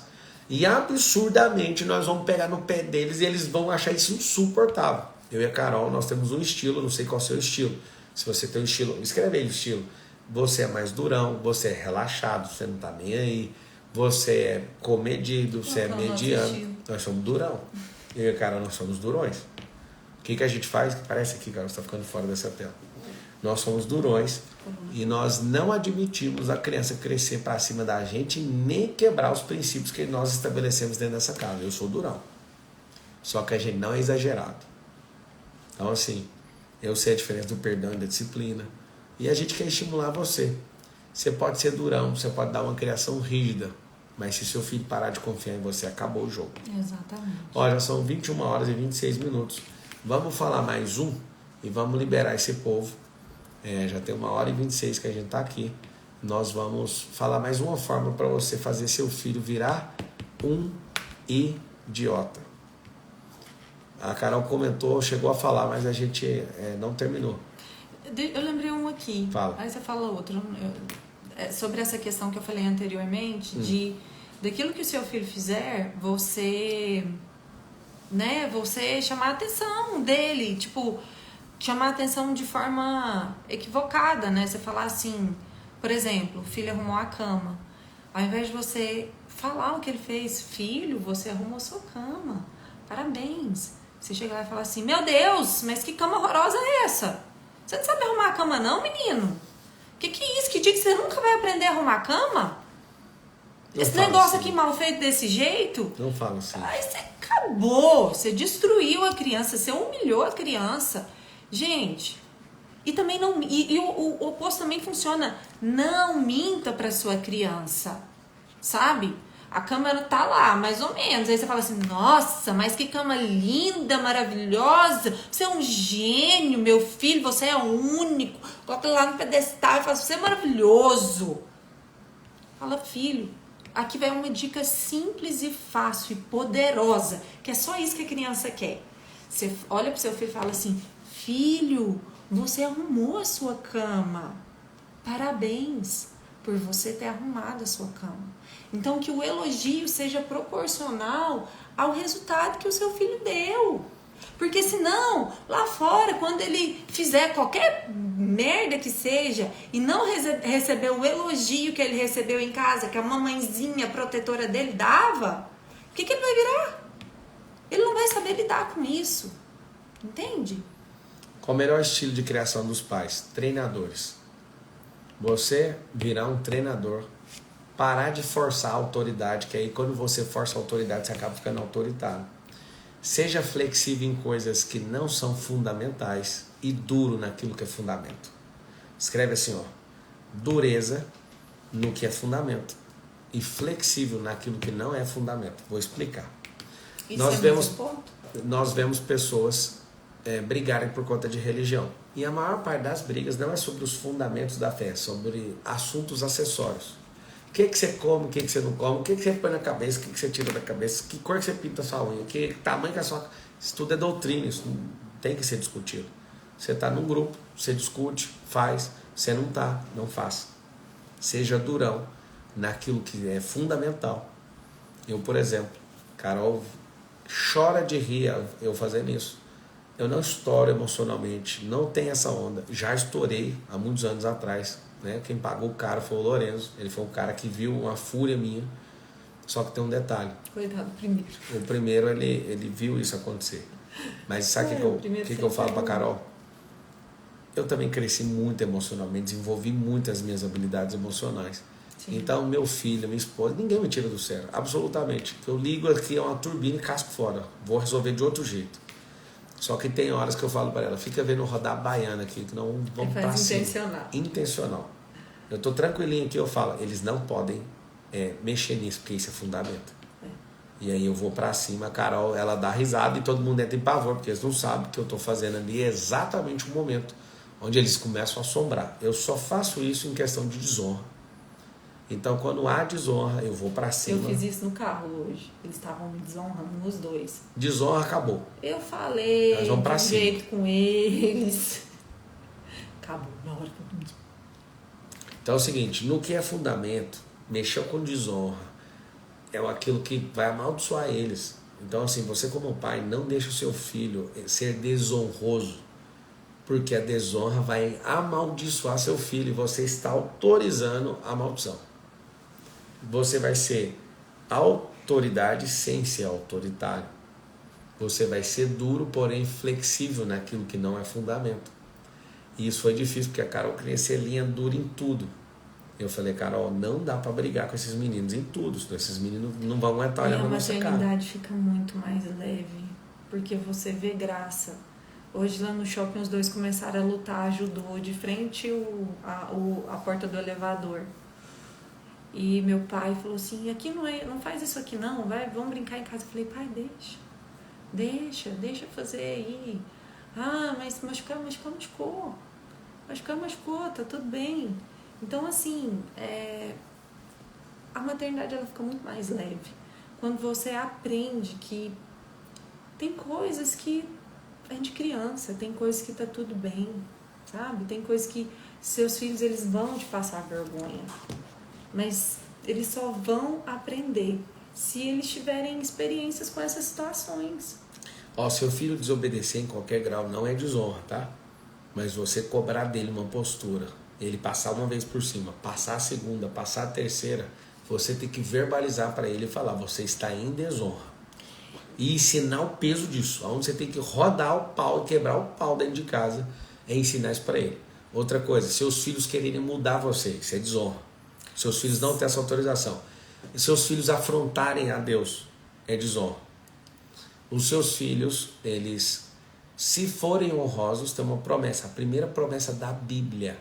Speaker 1: E absurdamente nós vamos pegar no pé deles e eles vão achar isso insuportável. Eu e a Carol, nós temos um estilo, não sei qual é o seu estilo. Se você tem um estilo, escreve aí o estilo. Você é mais durão, você é relaxado, você não tá nem aí, você é comedido, você é mediano. Nós somos durão. Eu e a Carol, nós somos durões. O que a gente faz? Parece aqui, Carol, você tá ficando fora dessa tela. Nós somos durões e nós não admitimos a criança crescer para cima da gente nem quebrar os princípios que nós estabelecemos dentro dessa casa. Eu sou durão. Só que a gente não é exagerado. Então, assim, eu sei a diferença do perdão e da disciplina. E a gente quer estimular você. Você pode ser durão, você pode dar uma criação rígida, mas se seu filho parar de confiar em você, acabou o jogo.
Speaker 2: Exatamente.
Speaker 1: Ó, já são 21 horas e 26 minutos. Vamos falar mais um e vamos liberar esse povo. Já tem 1h26 que a gente está aqui. Nós vamos falar mais uma forma para você fazer seu filho virar um idiota. A Carol comentou, chegou a falar, mas a gente não terminou.
Speaker 2: Eu lembrei um aqui.
Speaker 1: Fala.
Speaker 2: Aí você fala outro. Sobre essa questão que eu falei anteriormente, daquilo que o seu filho fizer, você chamar a atenção dele, tipo, chamar a atenção de forma equivocada, né? Você falar assim, por exemplo, o filho arrumou a cama. Ao invés de você falar o que ele fez, filho, você arrumou sua cama. Parabéns. Você chega lá e fala assim, meu Deus, mas que cama horrorosa é essa? Você não sabe arrumar a cama não, menino? Que é isso? Que dia que você nunca vai aprender a arrumar a cama? Esse negócio aqui mal feito desse jeito?
Speaker 1: Não fala assim.
Speaker 2: Aí você acabou. Você destruiu a criança. Você humilhou a criança. Gente, e também não... E o oposto também funciona. Não minta pra sua criança. Sabe? A câmera tá lá, mais ou menos. Aí você fala assim, nossa, mas que cama linda, maravilhosa. Você é um gênio, meu filho, você é único. Coloca lá no pedestal e fala, você é maravilhoso. Fala, filho, aqui vai uma dica simples e fácil e poderosa, que é só isso que a criança quer. Você olha pro seu filho e fala assim, filho, você arrumou a sua cama. Parabéns por você ter arrumado a sua cama. Então, que o elogio seja proporcional ao resultado que o seu filho deu. Porque senão, lá fora, quando ele fizer qualquer merda que seja e não receber o elogio que ele recebeu em casa, que a mamãezinha protetora dele dava, o que ele vai virar? Ele não vai saber lidar com isso. Entende?
Speaker 1: Qual o melhor estilo de criação dos pais? Treinadores. Você virar um treinador. Parar de forçar a autoridade, que aí quando você força a autoridade, você acaba ficando autoritário. Seja flexível em coisas que não são fundamentais e duro naquilo que é fundamento. Escreve assim, ó, dureza no que é fundamento e flexível naquilo que não é fundamento. Vou explicar. Nós vemos pessoas brigarem por conta de religião. E a maior parte das brigas não é sobre os fundamentos da fé, é sobre assuntos acessórios. O que você come, o que você não come, o que você põe na cabeça, o que você tira da cabeça, que cor que você pinta a sua unha, que tamanho que a sua... Isso tudo é doutrina, isso não tem que ser discutido. Você está num grupo, você discute, faz. Você não está, não faça. Seja durão naquilo que é fundamental. Eu, por exemplo, Carol chora de rir eu fazendo isso. Eu não estouro emocionalmente, não tenho essa onda. Já estourei há muitos anos atrás, né? Quem pagou o caro foi o Lorenzo. Ele foi um cara que viu uma fúria minha. Só que tem um detalhe.
Speaker 2: Coitado do primeiro.
Speaker 1: O primeiro, ele viu isso acontecer. Mas sabe o que eu falo pra Carol? Eu também cresci muito emocionalmente, desenvolvi muitas minhas habilidades emocionais. Sim. Então, meu filho, minha esposa, ninguém me tira do sério, absolutamente. Eu ligo aqui, é uma turbina e casco fora. Vou resolver de outro jeito. Só que tem horas que eu falo para ela, fica vendo rodar baiana aqui, que não vamos pra cima.
Speaker 2: Intencional.
Speaker 1: Intencional. Eu tô tranquilinho aqui, eu falo, eles não podem mexer nisso, porque isso é fundamento. E aí eu vou pra cima, a Carol, ela dá risada e todo mundo entra em pavor, porque eles não sabem que eu tô fazendo ali exatamente o momento onde eles começam a assombrar. Eu só faço isso em questão de desonra. Então, quando há desonra, eu vou pra cima.
Speaker 2: Eu fiz isso no carro hoje. Eles estavam me desonrando, os dois.
Speaker 1: Desonra, acabou.
Speaker 2: Eu falei
Speaker 1: nós vamos pra
Speaker 2: de um
Speaker 1: cima.
Speaker 2: jeito com eles. Acabou, na hora que eu...
Speaker 1: Então é o seguinte, no que é fundamento, mexer com desonra é aquilo que vai amaldiçoar eles. Então, assim, você como pai, não deixa o seu filho ser desonroso, porque a desonra vai amaldiçoar seu filho e você está autorizando a maldição. Você vai ser autoridade sem ser autoritário. Você vai ser duro, porém flexível naquilo que não é fundamento. E isso foi difícil, porque a Carol queria ser linha dura em tudo. Eu falei, Carol, não dá para brigar com esses meninos em tudo, senão esses meninos não vão aguentar olhar na nossa cara.
Speaker 2: A maternidade fica muito mais leve, porque você vê graça. Hoje lá no shopping os dois começaram a lutar, ajudou de frente a porta do elevador. E meu pai falou assim, aqui não faz isso aqui não, vamos brincar em casa. Eu falei, pai, deixa fazer aí. Ah, mas machucar, tá tudo bem. Então assim, a maternidade ela fica muito mais leve. Quando você aprende que tem coisas que é de criança, tem coisas que tá tudo bem, sabe? Tem coisas que seus filhos eles vão te passar vergonha, mas eles só vão aprender se eles tiverem experiências com essas situações.
Speaker 1: Seu filho desobedecer em qualquer grau não é desonra, tá? Mas você cobrar dele uma postura, ele passar uma vez por cima, passar a segunda, passar a terceira, você tem que verbalizar para ele e falar, você está em desonra. E ensinar o peso disso, onde você tem que rodar o pau e quebrar o pau dentro de casa, é ensinar isso para ele. Outra coisa, seus filhos quererem mudar você, isso é desonra. Seus filhos não têm essa autorização. E seus filhos afrontarem a Deus, é desonra. Os seus filhos, eles, se forem honrosos, tem uma promessa. A primeira promessa da Bíblia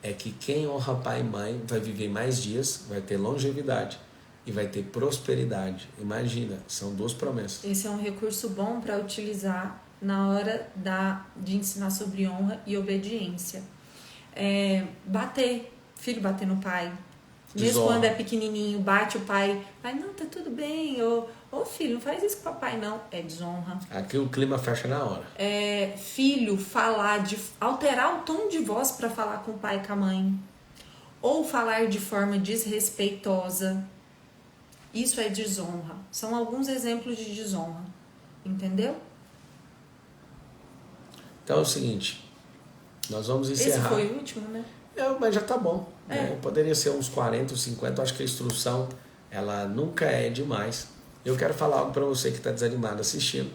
Speaker 1: é que quem honra pai e mãe vai viver mais dias, vai ter longevidade e vai ter prosperidade. Imagina, são duas promessas.
Speaker 2: Esse é um recurso bom para utilizar na hora de ensinar sobre honra e obediência. Filho bater no pai. Mesmo quando é pequenininho, bate o pai. Pai, não, tá tudo bem. Ô filho, não faz isso com o papai, não. É desonra.
Speaker 1: Aqui o clima fecha na hora.
Speaker 2: Filho alterar o tom de voz para falar com o pai e com a mãe. Ou falar de forma desrespeitosa. Isso é desonra. São alguns exemplos de desonra. Entendeu?
Speaker 1: Então é o seguinte. Nós vamos encerrar.
Speaker 2: Esse foi o último, né?
Speaker 1: Mas já tá bom. Poderia ser uns 40 ou 50. Eu acho que a instrução, ela nunca é demais. Eu quero falar algo para você que está desanimado assistindo.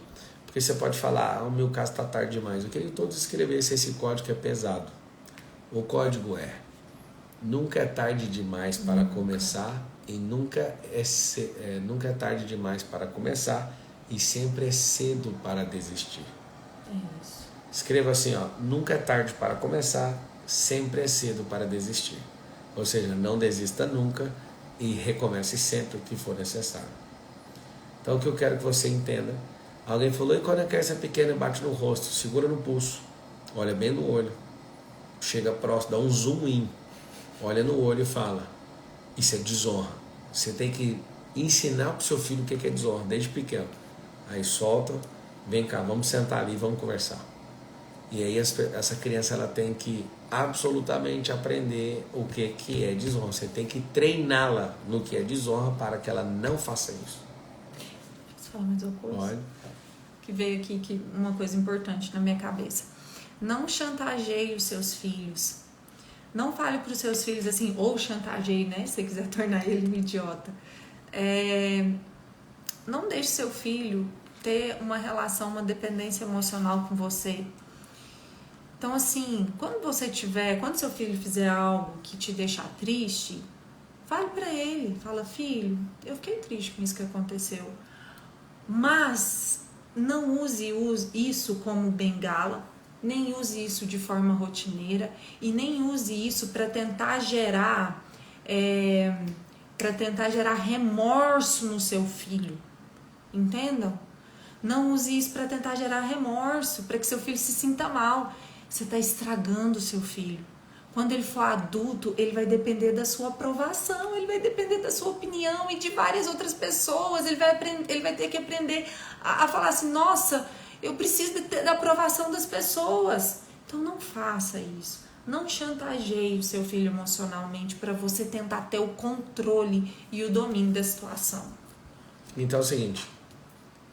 Speaker 1: Porque você pode falar, o meu caso está tarde demais. Eu queria que todos escrevessem esse código que é pesado. O código nunca é tarde demais para começar e nunca é tarde demais para começar e sempre é cedo para desistir.
Speaker 2: Isso.
Speaker 1: Escreva assim, nunca é tarde para começar, sempre é cedo para desistir. Ou seja, não desista nunca e recomece sempre o que for necessário. Então o que eu quero que você entenda, alguém falou, e quando a criança é pequena bate no rosto, segura no pulso, olha bem no olho, chega próximo, dá um zoom in, olha no olho e fala, isso é desonra. Você tem que ensinar para o seu filho o que é desonra, desde pequeno. Aí solta, vem cá, vamos sentar ali e vamos conversar. E aí essa criança ela tem que absolutamente aprender o que é desonra. Você tem que treiná-la no que é desonra para que ela não faça isso.
Speaker 2: Posso falar mais uma coisa?
Speaker 1: Pode.
Speaker 2: que veio aqui, uma coisa importante na minha cabeça. Não chantageie os seus filhos. Não fale para os seus filhos assim, ou chantageie, né? Se você quiser tornar ele um idiota. Não deixe seu filho ter uma relação, uma dependência emocional com você. Então, assim, quando seu filho fizer algo que te deixar triste, fale pra ele, fala, filho, eu fiquei triste com isso que aconteceu, mas não use isso como bengala, nem use isso de forma rotineira e nem use isso para tentar gerar remorso no seu filho, entendam? Não use isso para tentar gerar remorso, para que seu filho se sinta mal. Você está estragando o seu filho. Quando ele for adulto, ele vai depender da sua aprovação, ele vai depender da sua opinião e de várias outras pessoas. Ele vai ter que aprender a falar assim, nossa, eu preciso da aprovação das pessoas. Então não faça isso. Não chantageie o seu filho emocionalmente para você tentar ter o controle e o domínio da situação.
Speaker 1: Então é o seguinte,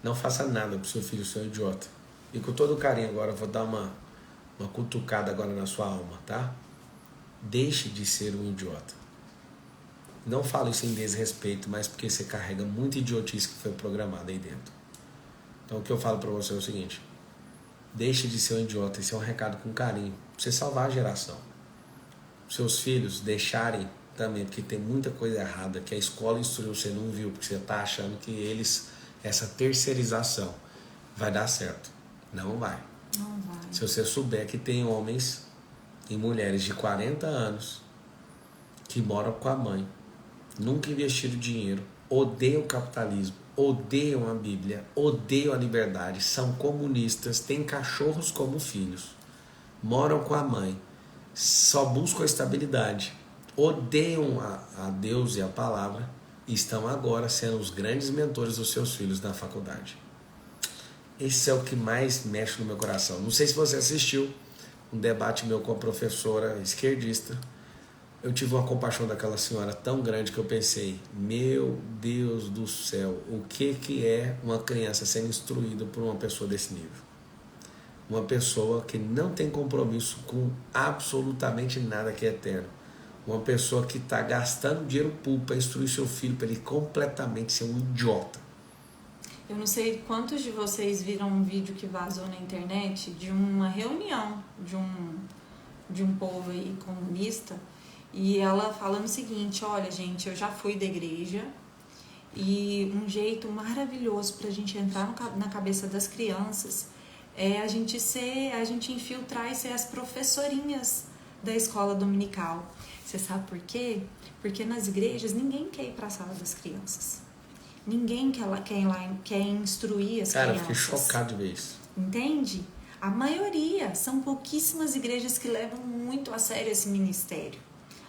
Speaker 1: não faça nada pro seu filho ser um idiota. E com todo carinho agora, eu vou dar uma cutucada agora na sua alma, tá? Deixe de ser um idiota. Não falo isso em desrespeito, mas porque você carrega muita idiotice que foi programada aí dentro. Então o que eu falo pra você é o seguinte, deixe de ser um idiota, esse é um recado com carinho, pra você salvar a geração. Seus filhos deixarem também, porque tem muita coisa errada, que a escola instruiu, você não viu, porque você tá achando que essa terceirização vai dar certo. Não vai.
Speaker 2: Não vai.
Speaker 1: Se você souber que tem homens e mulheres de 40 anos que moram com a mãe, nunca investiram dinheiro, odeiam o capitalismo, odeiam a Bíblia, odeiam a liberdade, são comunistas, têm cachorros como filhos, moram com a mãe, só buscam a estabilidade, odeiam a Deus e a palavra e estão agora sendo os grandes mentores dos seus filhos na faculdade. Esse é o que mais mexe no meu coração. Não sei se você assistiu um debate meu com a professora esquerdista. Eu tive uma compaixão daquela senhora tão grande que eu pensei, meu Deus do céu, o que é uma criança sendo instruída por uma pessoa desse nível? Uma pessoa que não tem compromisso com absolutamente nada que é eterno. Uma pessoa que está gastando dinheiro público para instruir seu filho para ele completamente ser um idiota.
Speaker 2: Eu não sei quantos de vocês viram um vídeo que vazou na internet de uma reunião de um povo aí comunista, e ela falando o seguinte, olha gente, eu já fui da igreja e um jeito maravilhoso pra gente entrar na cabeça das crianças é a gente infiltrar e ser as professorinhas da escola dominical. Você sabe por quê? Porque nas igrejas ninguém quer ir pra sala das crianças. Ninguém quer instruir as crianças.
Speaker 1: Cara, eu fiquei chocado de ver isso.
Speaker 2: Entende? A maioria, são pouquíssimas igrejas que levam muito a sério esse ministério.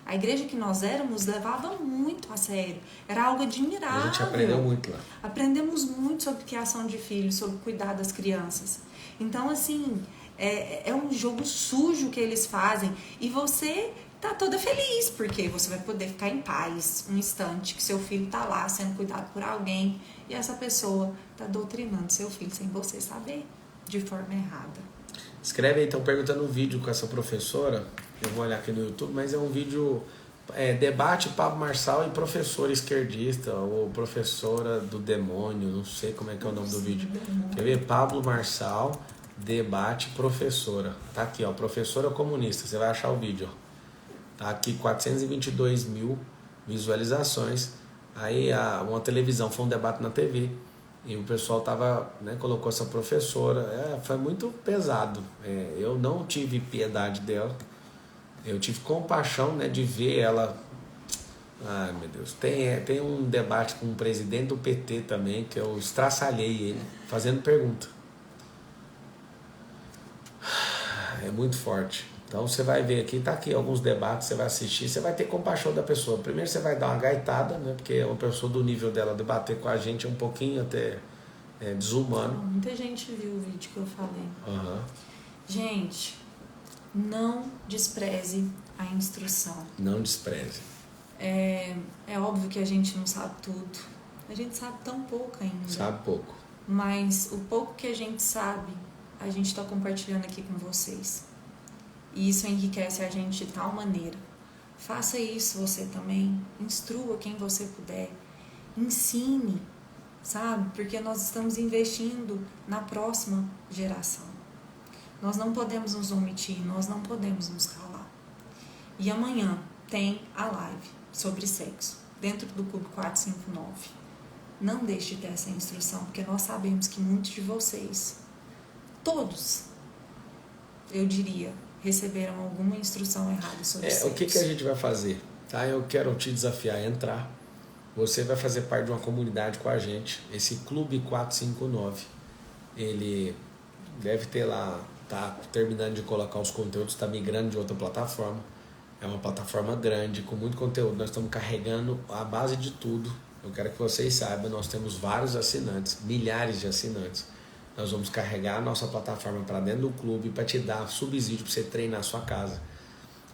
Speaker 2: A igreja que nós éramos levava muito a sério. Era algo admirável.
Speaker 1: A gente aprendeu muito lá.
Speaker 2: Aprendemos muito sobre criação de filhos, sobre cuidar das crianças. Então, assim, é um jogo sujo que eles fazem. E você tá toda feliz, porque você vai poder ficar em paz um instante que seu filho tá lá sendo cuidado por alguém e essa pessoa tá doutrinando seu filho sem você saber, de forma errada.
Speaker 1: Escreve aí, estão perguntando um vídeo com essa professora, eu vou olhar aqui no YouTube, mas é um vídeo, debate Pablo Marçal e professora esquerdista, ou professora do demônio, não sei como é que é o nome do vídeo. Quer ver? Pablo Marçal, debate professora. Tá aqui, ó, professora comunista, você vai achar o vídeo, ó. Tá aqui 422 mil visualizações. Aí uma televisão, foi um debate na TV. E o pessoal tava, colocou essa professora. Foi muito pesado. Eu não tive piedade dela. Eu tive compaixão, de ver ela. Ai, meu Deus. Tem um debate com um presidente do PT também, que eu estraçalhei ele, fazendo pergunta. É muito forte. Então você vai ver aqui, tá aqui alguns debates, você vai assistir, você vai ter compaixão da pessoa. Primeiro você vai dar uma gaitada, porque uma pessoa do nível dela debater com a gente é um pouquinho até desumano.
Speaker 2: Muita gente viu o vídeo que eu falei.
Speaker 1: Uhum.
Speaker 2: Gente, não despreze a instrução.
Speaker 1: Não despreze.
Speaker 2: É óbvio que a gente não sabe tudo. A gente sabe tão pouco ainda.
Speaker 1: Sabe pouco.
Speaker 2: mas o pouco que a gente sabe, a gente está compartilhando aqui com vocês. E isso enriquece a gente de tal maneira. Faça isso você também, instrua quem você puder, ensine, sabe? Porque nós estamos investindo na próxima geração. Nós não podemos nos omitir, nós não podemos nos calar. E amanhã tem a live sobre sexo, dentro do Clube 459. Não deixe de ter essa instrução, porque nós sabemos que muitos de vocês, todos, eu diria, receberam alguma instrução errada sobre sexo.
Speaker 1: O que a gente vai fazer? Tá? Eu quero te desafiar a entrar. Você vai fazer parte de uma comunidade com a gente. Esse Clube 459, ele deve ter lá, tá terminando de colocar os conteúdos, está migrando de outra plataforma. É uma plataforma grande, com muito conteúdo. Nós estamos carregando a base de tudo. Eu quero que vocês saibam, nós temos vários assinantes, milhares de assinantes. Nós vamos carregar a nossa plataforma para dentro do clube para te dar subsídio para você treinar a sua casa.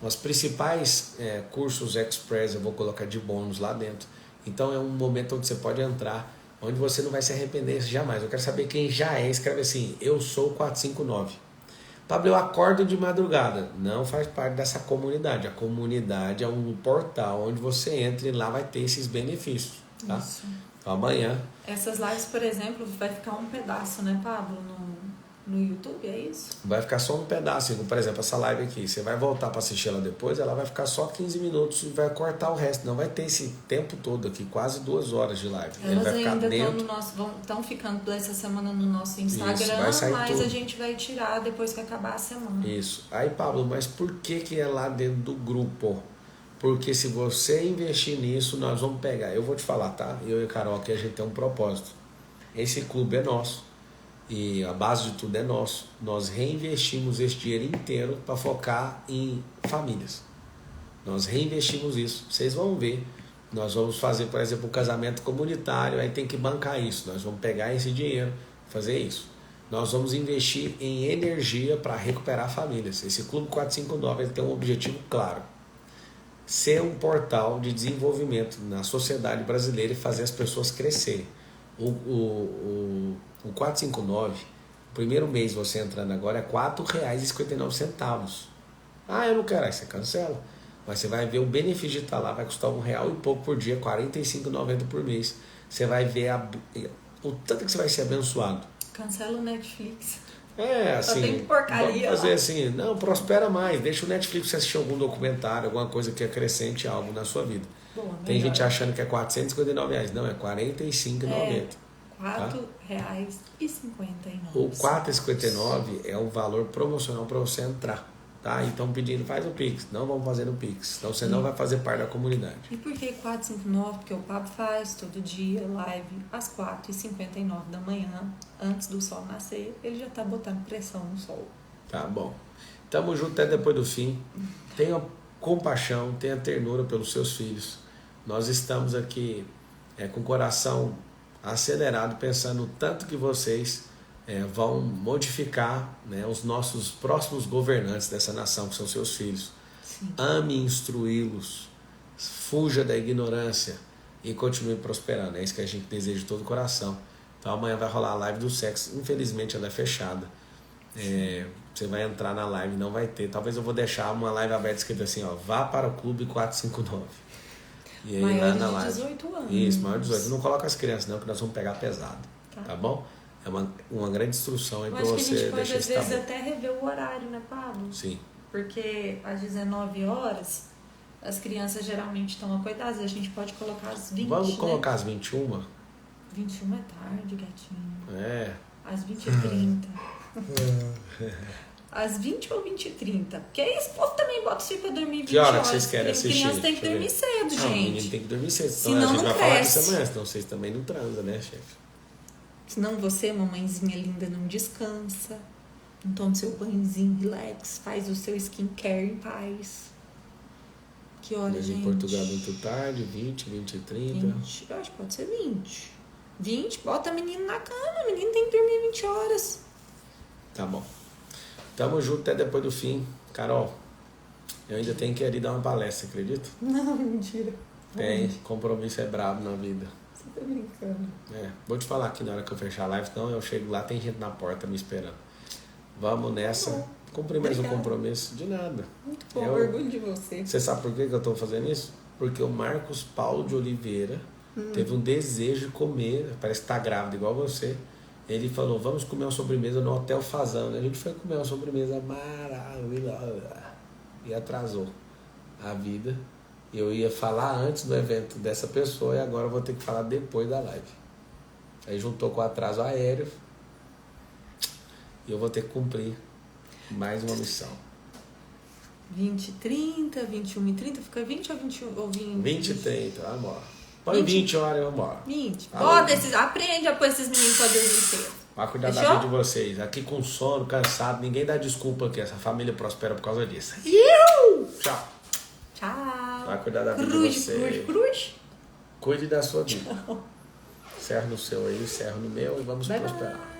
Speaker 1: Os principais cursos Express eu vou colocar de bônus lá dentro. Então é um momento onde você pode entrar, onde você não vai se arrepender jamais. Eu quero saber quem já é. Escreve assim, eu sou 459. Pablo, eu acordo de madrugada. Não faz parte dessa comunidade. A comunidade é um portal onde você entra e lá vai ter esses benefícios. Tá?
Speaker 2: Isso.
Speaker 1: Então amanhã.
Speaker 2: Essas lives, por exemplo, vai ficar um pedaço, né, Pablo, no YouTube, é isso?
Speaker 1: Vai ficar só um pedaço. Por exemplo, essa live aqui. Você vai voltar para assistir ela depois, ela vai ficar só 15 minutos e vai cortar o resto. Não vai ter esse tempo todo aqui, quase 2 horas de live.
Speaker 2: Elas
Speaker 1: vai ficar
Speaker 2: ainda
Speaker 1: dentro.
Speaker 2: estão ficando essa semana no nosso Instagram,
Speaker 1: Isso, vai sair
Speaker 2: mas
Speaker 1: tudo.
Speaker 2: a gente vai tirar depois que acabar a semana.
Speaker 1: Isso. Aí, Pablo, mas por que é lá dentro do grupo? Porque se você investir nisso, nós vamos pegar. Eu vou te falar, tá? Eu e a Carol aqui, a gente tem um propósito. Esse clube é nosso. E a base de tudo é nosso. Nós reinvestimos esse dinheiro inteiro para focar em famílias. Nós reinvestimos isso. Vocês vão ver. Nós vamos fazer, por exemplo, um casamento comunitário. Aí tem que bancar isso. Nós vamos pegar esse dinheiro, fazer isso. Nós vamos investir em energia para recuperar famílias. Esse Clube 459 ele tem um objetivo claro. Ser um portal de desenvolvimento na sociedade brasileira e fazer as pessoas crescerem. O 459, o primeiro mês você entrando agora é R$ 4,59. Ah, eu não quero, aí você cancela. Mas você vai ver o benefício de estar lá, vai custar R$1 e pouco por dia, R$ 45,90 por mês. Você vai ver o tanto que você vai ser abençoado.
Speaker 2: Cancela o Netflix.
Speaker 1: Assim,
Speaker 2: só tem porcaria
Speaker 1: vamos fazer
Speaker 2: lá.
Speaker 1: assim, não, prospera mais, deixa o Netflix você assistir algum documentário, alguma coisa que acrescente algo na sua vida.
Speaker 2: Boa,
Speaker 1: tem gente achando que é R$459, não, é R$45,90.
Speaker 2: R$4,59.
Speaker 1: O R$4,59 é o valor promocional para você entrar. Tá? Então pedindo, faz o Pix. Não vamos fazer no Pix, então você não vai fazer parte da comunidade.
Speaker 2: E por que 459? Porque o Pablo faz todo dia live às 4h59 da manhã, antes do sol nascer. Ele já tá botando pressão no sol.
Speaker 1: Tá bom. Tamo junto até depois do fim. Tenha compaixão, tenha ternura pelos seus filhos. Nós estamos aqui com o coração acelerado, pensando o tanto que vocês vão modificar, né, os nossos próximos governantes dessa nação, que são seus filhos.
Speaker 2: Sim.
Speaker 1: Ame instruí-los, fuja da ignorância e continue prosperando. É isso que a gente deseja de todo o coração. Então amanhã vai rolar a live do sexo. Infelizmente ela é fechada. Você vai entrar na live, não vai ter. Talvez eu vou deixar uma live aberta escrita assim, ó, vá para o Clube 459. E aí,
Speaker 2: maior
Speaker 1: lá na
Speaker 2: de
Speaker 1: live.
Speaker 2: 18 anos.
Speaker 1: Isso, maior de 18. Não coloca as crianças não, que nós vamos pegar pesado.
Speaker 2: Tá
Speaker 1: Bom? É uma grande instrução aí
Speaker 2: Eu
Speaker 1: para
Speaker 2: acho que a
Speaker 1: você
Speaker 2: gente pode,
Speaker 1: deixar
Speaker 2: às
Speaker 1: isso
Speaker 2: vezes,
Speaker 1: bom.
Speaker 2: até rever o horário, né, Pablo?
Speaker 1: Sim.
Speaker 2: Porque às 19 horas, as crianças geralmente estão acordadas. A gente pode colocar às 20,
Speaker 1: Vamos
Speaker 2: né?
Speaker 1: colocar às 21?
Speaker 2: 21 é tarde, gatinho. Às 20h30. Às 20 ou 20h30. Porque aí esse povo também bota o filho pra dormir 20
Speaker 1: Que hora
Speaker 2: horas.
Speaker 1: que vocês querem
Speaker 2: Porque
Speaker 1: assistir?
Speaker 2: criança tem que
Speaker 1: Deixa eu
Speaker 2: dormir
Speaker 1: ver.
Speaker 2: cedo,
Speaker 1: O
Speaker 2: gente.
Speaker 1: menino tem que dormir cedo. Então
Speaker 2: Senão
Speaker 1: a gente
Speaker 2: não
Speaker 1: vai falar
Speaker 2: cresce.
Speaker 1: disso amanhã, senão vocês também não transam, né, chefe?
Speaker 2: Senão você, mamãezinha linda, não descansa. Não toma seu banhozinho, relax. Faz o seu skincare em paz. Que hora,
Speaker 1: Mas
Speaker 2: gente?
Speaker 1: em Portugal é muito tarde, 20, 30.
Speaker 2: 20. Eu acho que pode ser 20. 20, bota a menina na cama. A menina tem que dormir 20 horas.
Speaker 1: Tá bom. Tamo junto até depois do fim. Carol, eu ainda tenho que ir ali dar uma palestra, acredita?
Speaker 2: Não, mentira.
Speaker 1: Tem, compromisso é brabo na vida.
Speaker 2: Você tá brincando.
Speaker 1: Vou te falar aqui na hora que eu fechar a live, então eu chego lá, tem gente na porta me esperando. Vamos nessa. Cumprir mais um compromisso. De nada.
Speaker 2: Muito bom, orgulho de você.
Speaker 1: Você sabe por que eu tô fazendo isso? Porque o Marcos Paulo de Oliveira teve um desejo de comer, parece que tá grávido igual você. Ele falou, vamos comer uma sobremesa no Hotel Fazano. A gente foi comer uma sobremesa maravilhosa. E atrasou a vida. Eu ia falar antes do evento dessa pessoa e agora eu vou ter que falar depois da live. Aí juntou com o atraso aéreo e eu vou ter que cumprir mais uma missão.
Speaker 2: 20h30, 21h30, fica 20 ou 21 ou 20?
Speaker 1: 20h30, vamos embora. Põe 20 horas e vamos embora.
Speaker 2: 20. Bota aprende a pôr esses meninos pra dormir cedo.
Speaker 1: Vai cuidar da vida de vocês. Aqui com sono, cansado, ninguém dá desculpa que essa família prospera por causa disso. Tchau.
Speaker 2: Tchau.
Speaker 1: Vai cuidar da vida de vocês.
Speaker 2: Cruz.
Speaker 1: Cuide da sua vida. Cerro no seu aí, cerro no meu e vamos prosperar.